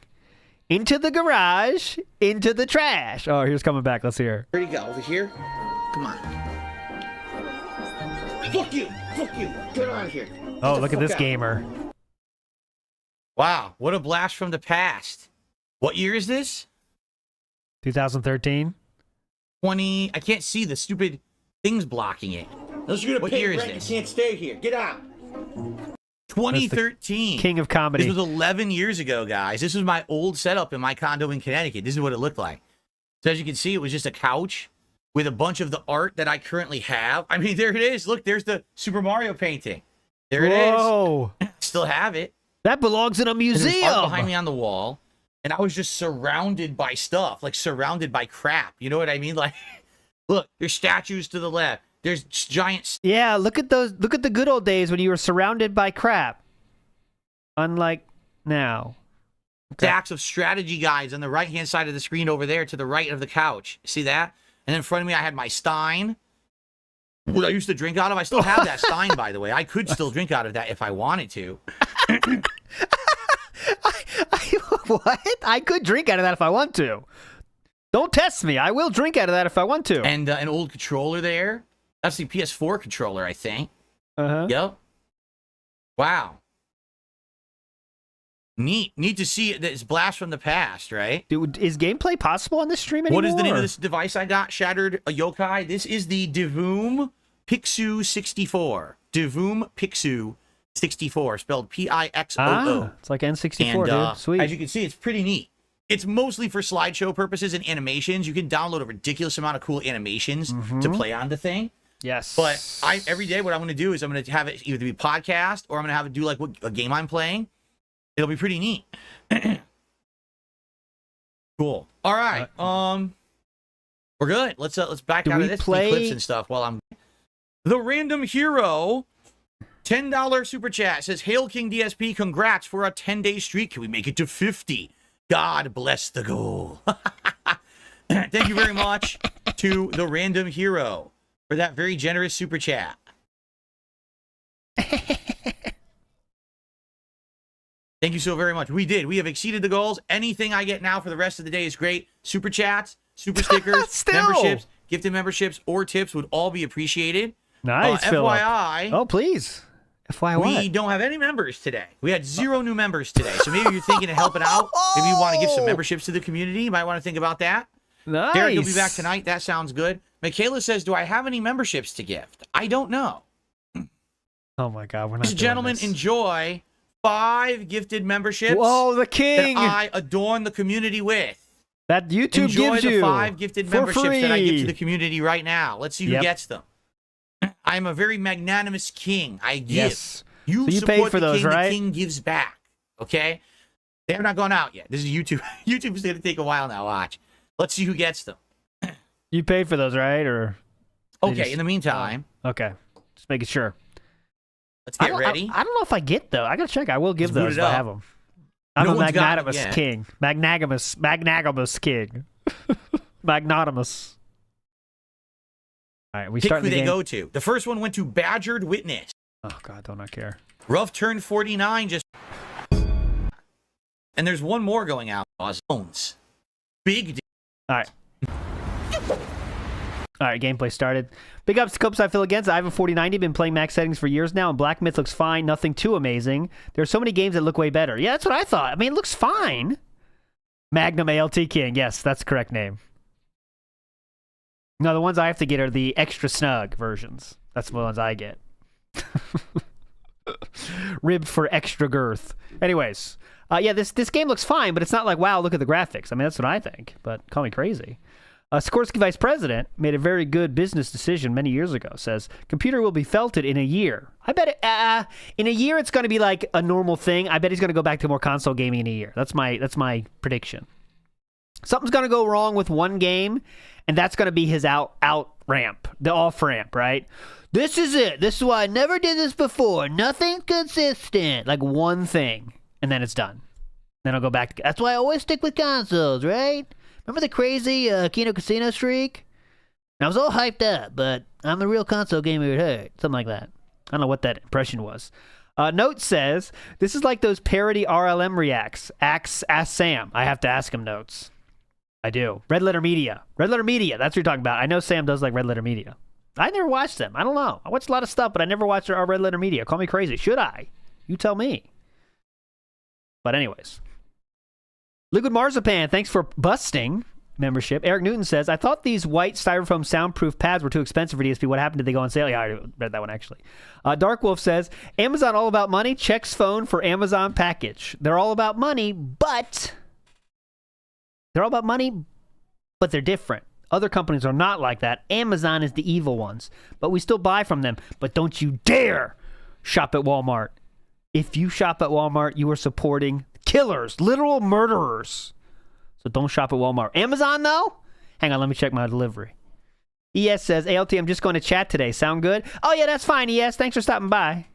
Into the garage, into the trash. Oh, here's coming back. Let's hear. Where'd he go? Over here? Come on. Fuck you! Get out of here. Oh, look at this gamer. Wow, what a blast from the past. What year is this? 2013. 20. I can't see the stupid things blocking it. Unless you're gonna what pay year rent, is this? you can't stay here. Get out. 2013. King of comedy. This was 11 years ago, guys. This was my old setup in my condo in Connecticut. This is what it looked like. So as you can see, it was just a couch with a bunch of the art that I currently have. I mean, there it is. Look, there's the Super Mario painting. There it is. Whoa. Still have it. That belongs in a And there's museum. art behind me on the wall. And I was just surrounded by stuff, like surrounded by crap. You know what I mean? Like, look, there's statues to the left. There's giant... Yeah, look at those. Look at the good old days when you were surrounded by crap. Unlike now. stacks of strategy guides on the right-hand side of the screen over there to the right of the couch. See that? And in front of me, I had my Stein, what I used to drink out of. I still have that Stein, by the way. I could still drink out of that if I wanted to. What? I could drink out of that if I want to. Don't test me. I will drink out of that if I want to. And an old controller there. That's the PS4 controller, I think. Uh-huh. Yep. Wow. Neat to see it. It's blast from the past, right? Dude, is gameplay possible on this stream anymore? What is the name of this device I got? Shattered a yokai. This is the WhoaMoses 64. WhoaMoses 64, spelled Pixoo. Ah, it's like N64, and, dude. Sweet. As you can see, it's pretty neat. It's mostly for slideshow purposes and animations. You can download a ridiculous amount of cool animations to play on the thing. Yes. But every day what I'm going to do is I'm going to have it either be podcast or I'm going to have it do like a game I'm playing. It'll be pretty neat. Cool. All right. We're good. Let's back out of this clips and stuff while I'm. The random hero, $10 super chat says, "Hail King DSP, congrats for a 10-day streak. Can we make it to 50? God bless the goal." Thank you very much to the random hero for that very generous super chat. Thank you so very much. We did. We have exceeded the goals. Anything I get now for the rest of the day is great. Super chats, super stickers, memberships, gifted memberships, or tips would all be appreciated. Nice, Philip. FYI. Oh, please. FYI. We don't have any members today. We had 0 new members today. So maybe you're thinking of helping out. Maybe you want to give some memberships to the community. You might want to think about that. Nice. Derek will be back tonight. That sounds good. Michaela says, "Do I have any memberships to gift?" I don't know. Oh my God, we're not. Ladies and gentlemen, enjoy 5 gifted memberships. Whoa, the king! That I adorn the community with. That YouTube Enjoy gives the you 5 gifted memberships that I give to the community right now. Let's see who gets them. I am a very magnanimous king. I give. Yes. You so you support paid for the those, king, right? the king gives back. Okay? They have not gone out yet. This is YouTube. YouTube is going to take a while now. Watch. Let's see who gets them. You paid for those, right? Or okay, in the meantime. Okay. Just making sure. Let's get ready. I don't know if I get though. I gotta check. I will give Let's those if I have them. I'm a magnanimous king. Magnanimous king. Magnanimous. All right, we start the game. Pick who they go to. The first one went to Badgered Witness. Oh God, don't I care. Rough Turn 49 just. And there's one more going out. Zones. Big deal. All right. All right, gameplay started. Big ups to Copes I feel against. I have a 4090, been playing max settings for years now, and Black Myth looks fine, nothing too amazing. There's so many games that look way better. Yeah, that's what I thought. I mean, it looks fine. Magnum ALT King. Yes, that's the correct name. No, the ones I have to get are the extra snug versions. That's the ones I get. Ribbed for extra girth. Anyways, yeah, this game looks fine, but it's not like, wow, look at the graphics. I mean, that's what I think, but call me crazy. Sikorsky vice president made a very good business decision many years ago. Says, computer will be felted in a year. I bet in a year it's going to be like a normal thing. I bet he's going to go back to more console gaming in a year. That's my prediction. Something's going to go wrong with one game, and that's going to be his out ramp, the off ramp, right? This is it. This is why I never did this before. Nothing's consistent. Like one thing, and then it's done. Then I'll go back. That's why I always stick with consoles, right? Remember the crazy Kino Casino streak? And I was all hyped up, but I'm the real console gamer at heart. Something like that. I don't know what that impression was. Note says, this is like those parody RLM reacts. Ask Sam. I have to ask him, Notes. I do. Red Letter Media. Red Letter Media. That's what you're talking about. I know Sam does like Red Letter Media. I never watched them. I don't know. I watched a lot of stuff, but I never watched our Red Letter Media. Call me crazy. Should I? You tell me. But anyways. Liquid Marzipan, thanks for busting. membership. Eric Newton says, I thought these white styrofoam soundproof pads were too expensive for DSP. What happened? Did they go on sale? Yeah, I already read that one, actually. Dark Wolf says, Amazon all about money. Checks phone for Amazon package. They're all about money, but they're different. Other companies are not like that. Amazon is the evil ones, but we still buy from them. But don't you dare shop at Walmart. If you shop at Walmart, you are supporting killers, literal murderers. So don't shop at Walmart. Amazon, though? Hang on, let me check my delivery. ES says, ALT, I'm just going to chat today. Sound good? Oh, yeah, that's fine, ES. Thanks for stopping by.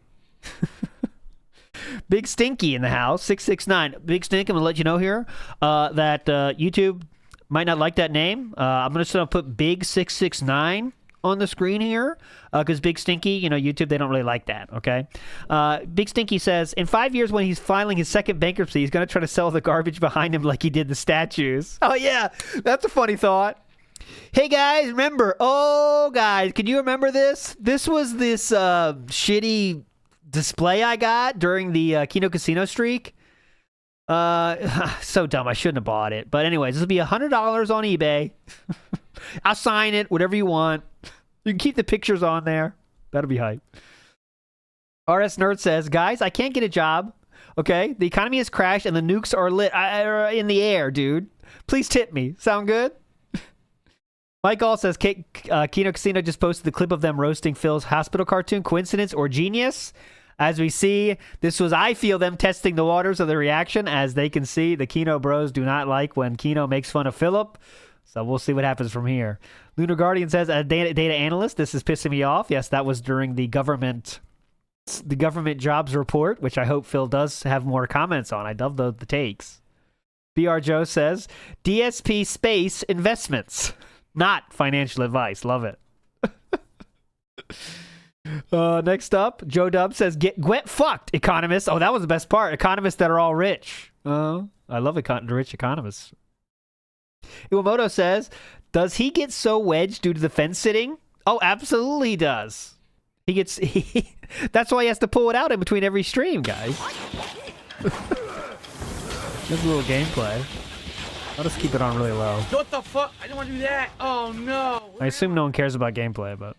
Big Stinky in the house, 669. Big Stink, I'm going to let you know here that YouTube might not like that name. I'm going to put Big 669 on the screen here because Big Stinky, YouTube, they don't really like that, okay? Big Stinky says, in 5 years when he's filing his second bankruptcy, he's going to try to sell the garbage behind him like he did the statues. Oh, yeah, that's a funny thought. Hey, guys, remember, guys, can you remember this? This was this shitty display I got during the Kino Casino streak. So dumb, I shouldn't have bought it. But anyways, this will be $100 on eBay. I'll sign it, whatever you want. You can keep the pictures on there. That'll be hype. RS Nerd says, guys, I can't get a job. Okay, the economy has crashed and the nukes are lit in the air, dude. Please tip me. Sound good? Mike All says, Kino Casino just posted the clip of them roasting Phil's hospital cartoon. Coincidence or genius? As we see, this was, I feel, them testing the waters of the reaction. As they can see, the Kino bros do not like when Kino makes fun of Philip. So we'll see what happens from here. Lunar Guardian says, a data analyst, this is pissing me off. Yes, that was during the government jobs report, which I hope Phil does have more comments on. I love the takes. BR Joe says, DSP space investments, not financial advice. Love it. Next up, Joe Dub says, get fucked, economists. Oh, that was the best part. Economists that are all rich. I love the rich economists. Iwamoto says, does he get so wedged due to the fence sitting? Oh, absolutely he does. That's why he has to pull it out in between every stream, guys. There's a little gameplay. I'll just keep it on really low. What the fuck? I didn't want to do that. Oh, no. I assume no one cares about gameplay, but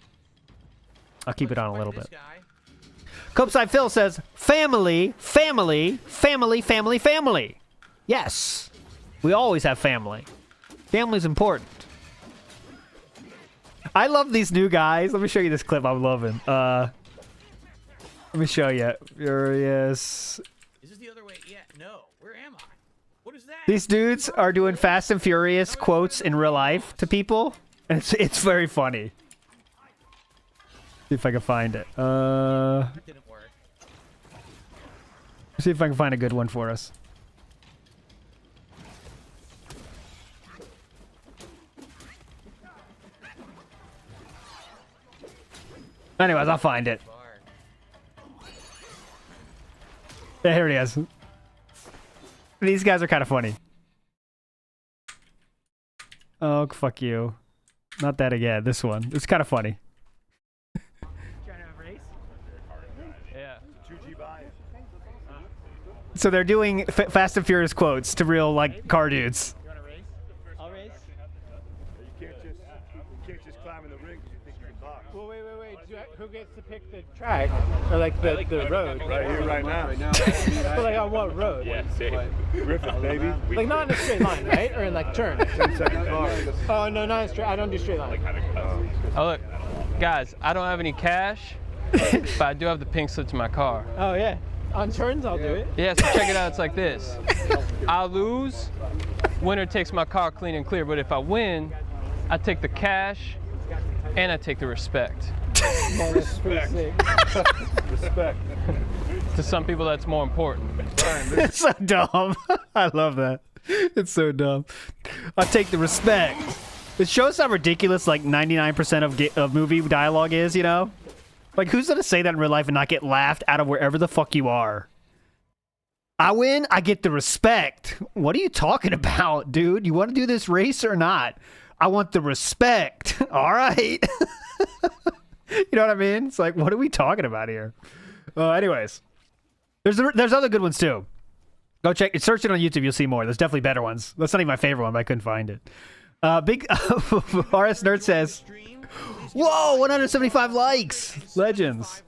I'll keep it on a little bit. Copeside Phil says, family, family, family, family, family. Yes. We always have family. Family's important. I love these new guys. Let me show you this clip I'm loving. Let me show you. Furious. Is this the other way? Yeah, no. Where am I? What is that? These dudes are doing Fast and Furious quotes in real life to people. And it's very funny. See if I can find it. That didn't work. See if I can find a good one for us. Anyways, I'll find it. Yeah, here it is. These guys are kind of funny. Oh, fuck you. Not that again. This one. It's kind of funny. So they're doing Fast and Furious quotes to real, like, car dudes. You want to race? I'll race. You can't just climb in the ring because you think you can box. Well, wait. Who gets to pick the track? Or, like, the road? Right here, right now. But, like, on what road? Yeah, same. Griffith, baby. Like, not in a straight line, right? Or in, like, turns? 10-second car. Oh, no, not in straight. I don't do straight lines. Oh, look. Guys, I don't have any cash, but I do have the pink slip to my car. Oh, yeah. On turns, I'll do it. Yeah, so check it out. It's like this. I'll lose. Winner takes my car clean and clear. But if I win, I take the cash and I take the respect. Yeah, that's pretty sick. Respect. To some people, that's more important. It's so dumb. I love that. It's so dumb. I'll take the respect. It shows how ridiculous like 99% of movie dialogue is, you know? Like, who's gonna say that in real life and not get laughed out of wherever the fuck you are? I win, I get the respect. What are you talking about, dude? You want to do this race or not? I want the respect. All right. You know what I mean? It's like, what are we talking about here? Anyways, there's other good ones too. Go check it. Search it on YouTube. You'll see more. There's definitely better ones. That's not even my favorite one, but I couldn't find it. Big RS Nerd says, whoa, 175 likes. Legends.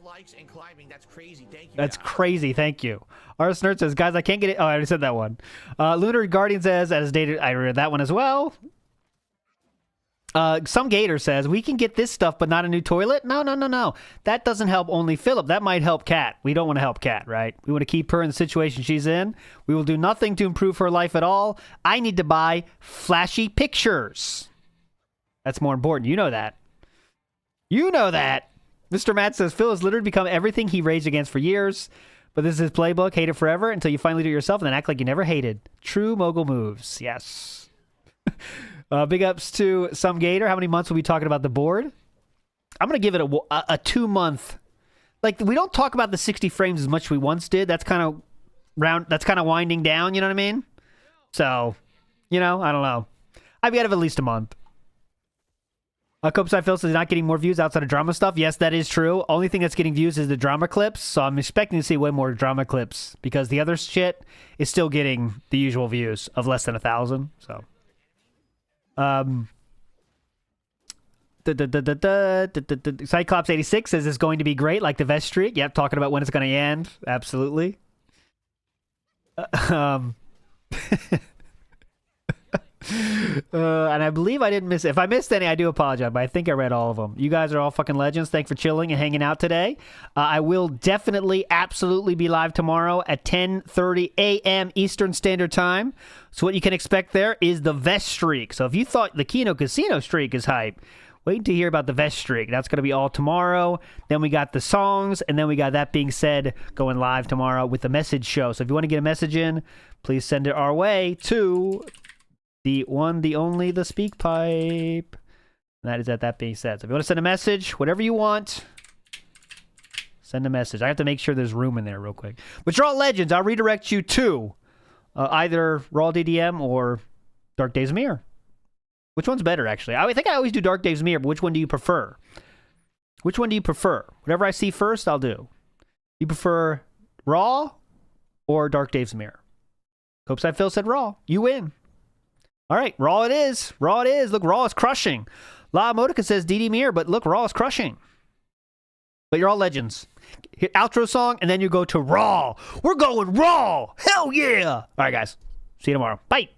That's crazy. Thank you. RS Nerd says, guys, I can't get it. Oh, I already said that one. Lunar Guardian says, as dated, I read that one as well. Some Gator says, we can get this stuff, but not a new toilet? No. That doesn't help only Philip. That might help Kat. We don't want to help Kat, right? We want to keep her in the situation she's in. We will do nothing to improve her life at all. I need to buy flashy pictures. That's more important. You know that. You know that. Mr. Matt says, Phil has literally become everything he raged against for years, but this is his playbook. Hate it forever until you finally do it yourself and then act like you never hated. True mogul moves. Yes. Big ups to Some Gator. How many months will we be talking about the board? I'm going to give it a 2 month. Like, we don't talk about the 60 frames as much as we once did. That's kind of winding down, you know what I mean? So, I don't know. I've got to have at least a month. Copeside Phil says not getting more views outside of drama stuff. Yes, that is true. Only thing that's getting views is the drama clips. So I'm expecting to see way more drama clips because the other shit is still getting the usual views of less than 1,000. So. Cyclops 86 says it's going to be great, like the vest streak. Yep, talking about when it's going to end. Absolutely. And I believe I didn't miss. If I missed any, I do apologize, but I think I read all of them. You guys are all fucking legends. Thanks for chilling and hanging out today. I will definitely, absolutely be live tomorrow at 10:30 a.m. Eastern Standard Time. So what you can expect there is the vest streak. So if you thought the Kino Casino streak is hype, wait to hear about the vest streak. That's going to be all tomorrow. Then we got the songs, and then we got That Being Said going live tomorrow with the message show. So if you want to get a message in, please send it our way to the one, the only, the speak pipe. And that is at That Being Said. So if you want to send a message, whatever you want, send a message. I have to make sure there's room in there real quick. But you're all legends. I'll redirect you to either Raw DDM or Dark Days of Mirror. Which one's better, actually? I think I always do Dark Days of Mirror, but which one do you prefer? Which one do you prefer? Whatever I see first, I'll do. You prefer Raw or Dark Days of Mirror? Copeside Phil said Raw. You win. All right, Raw it is. Raw it is. Look, Raw is crushing. La Modica says DD Mirror, but look, Raw is crushing. But you're all legends. Hit outro song, and then you go to Raw. We're going Raw. Hell yeah. All right, guys. See you tomorrow. Bye.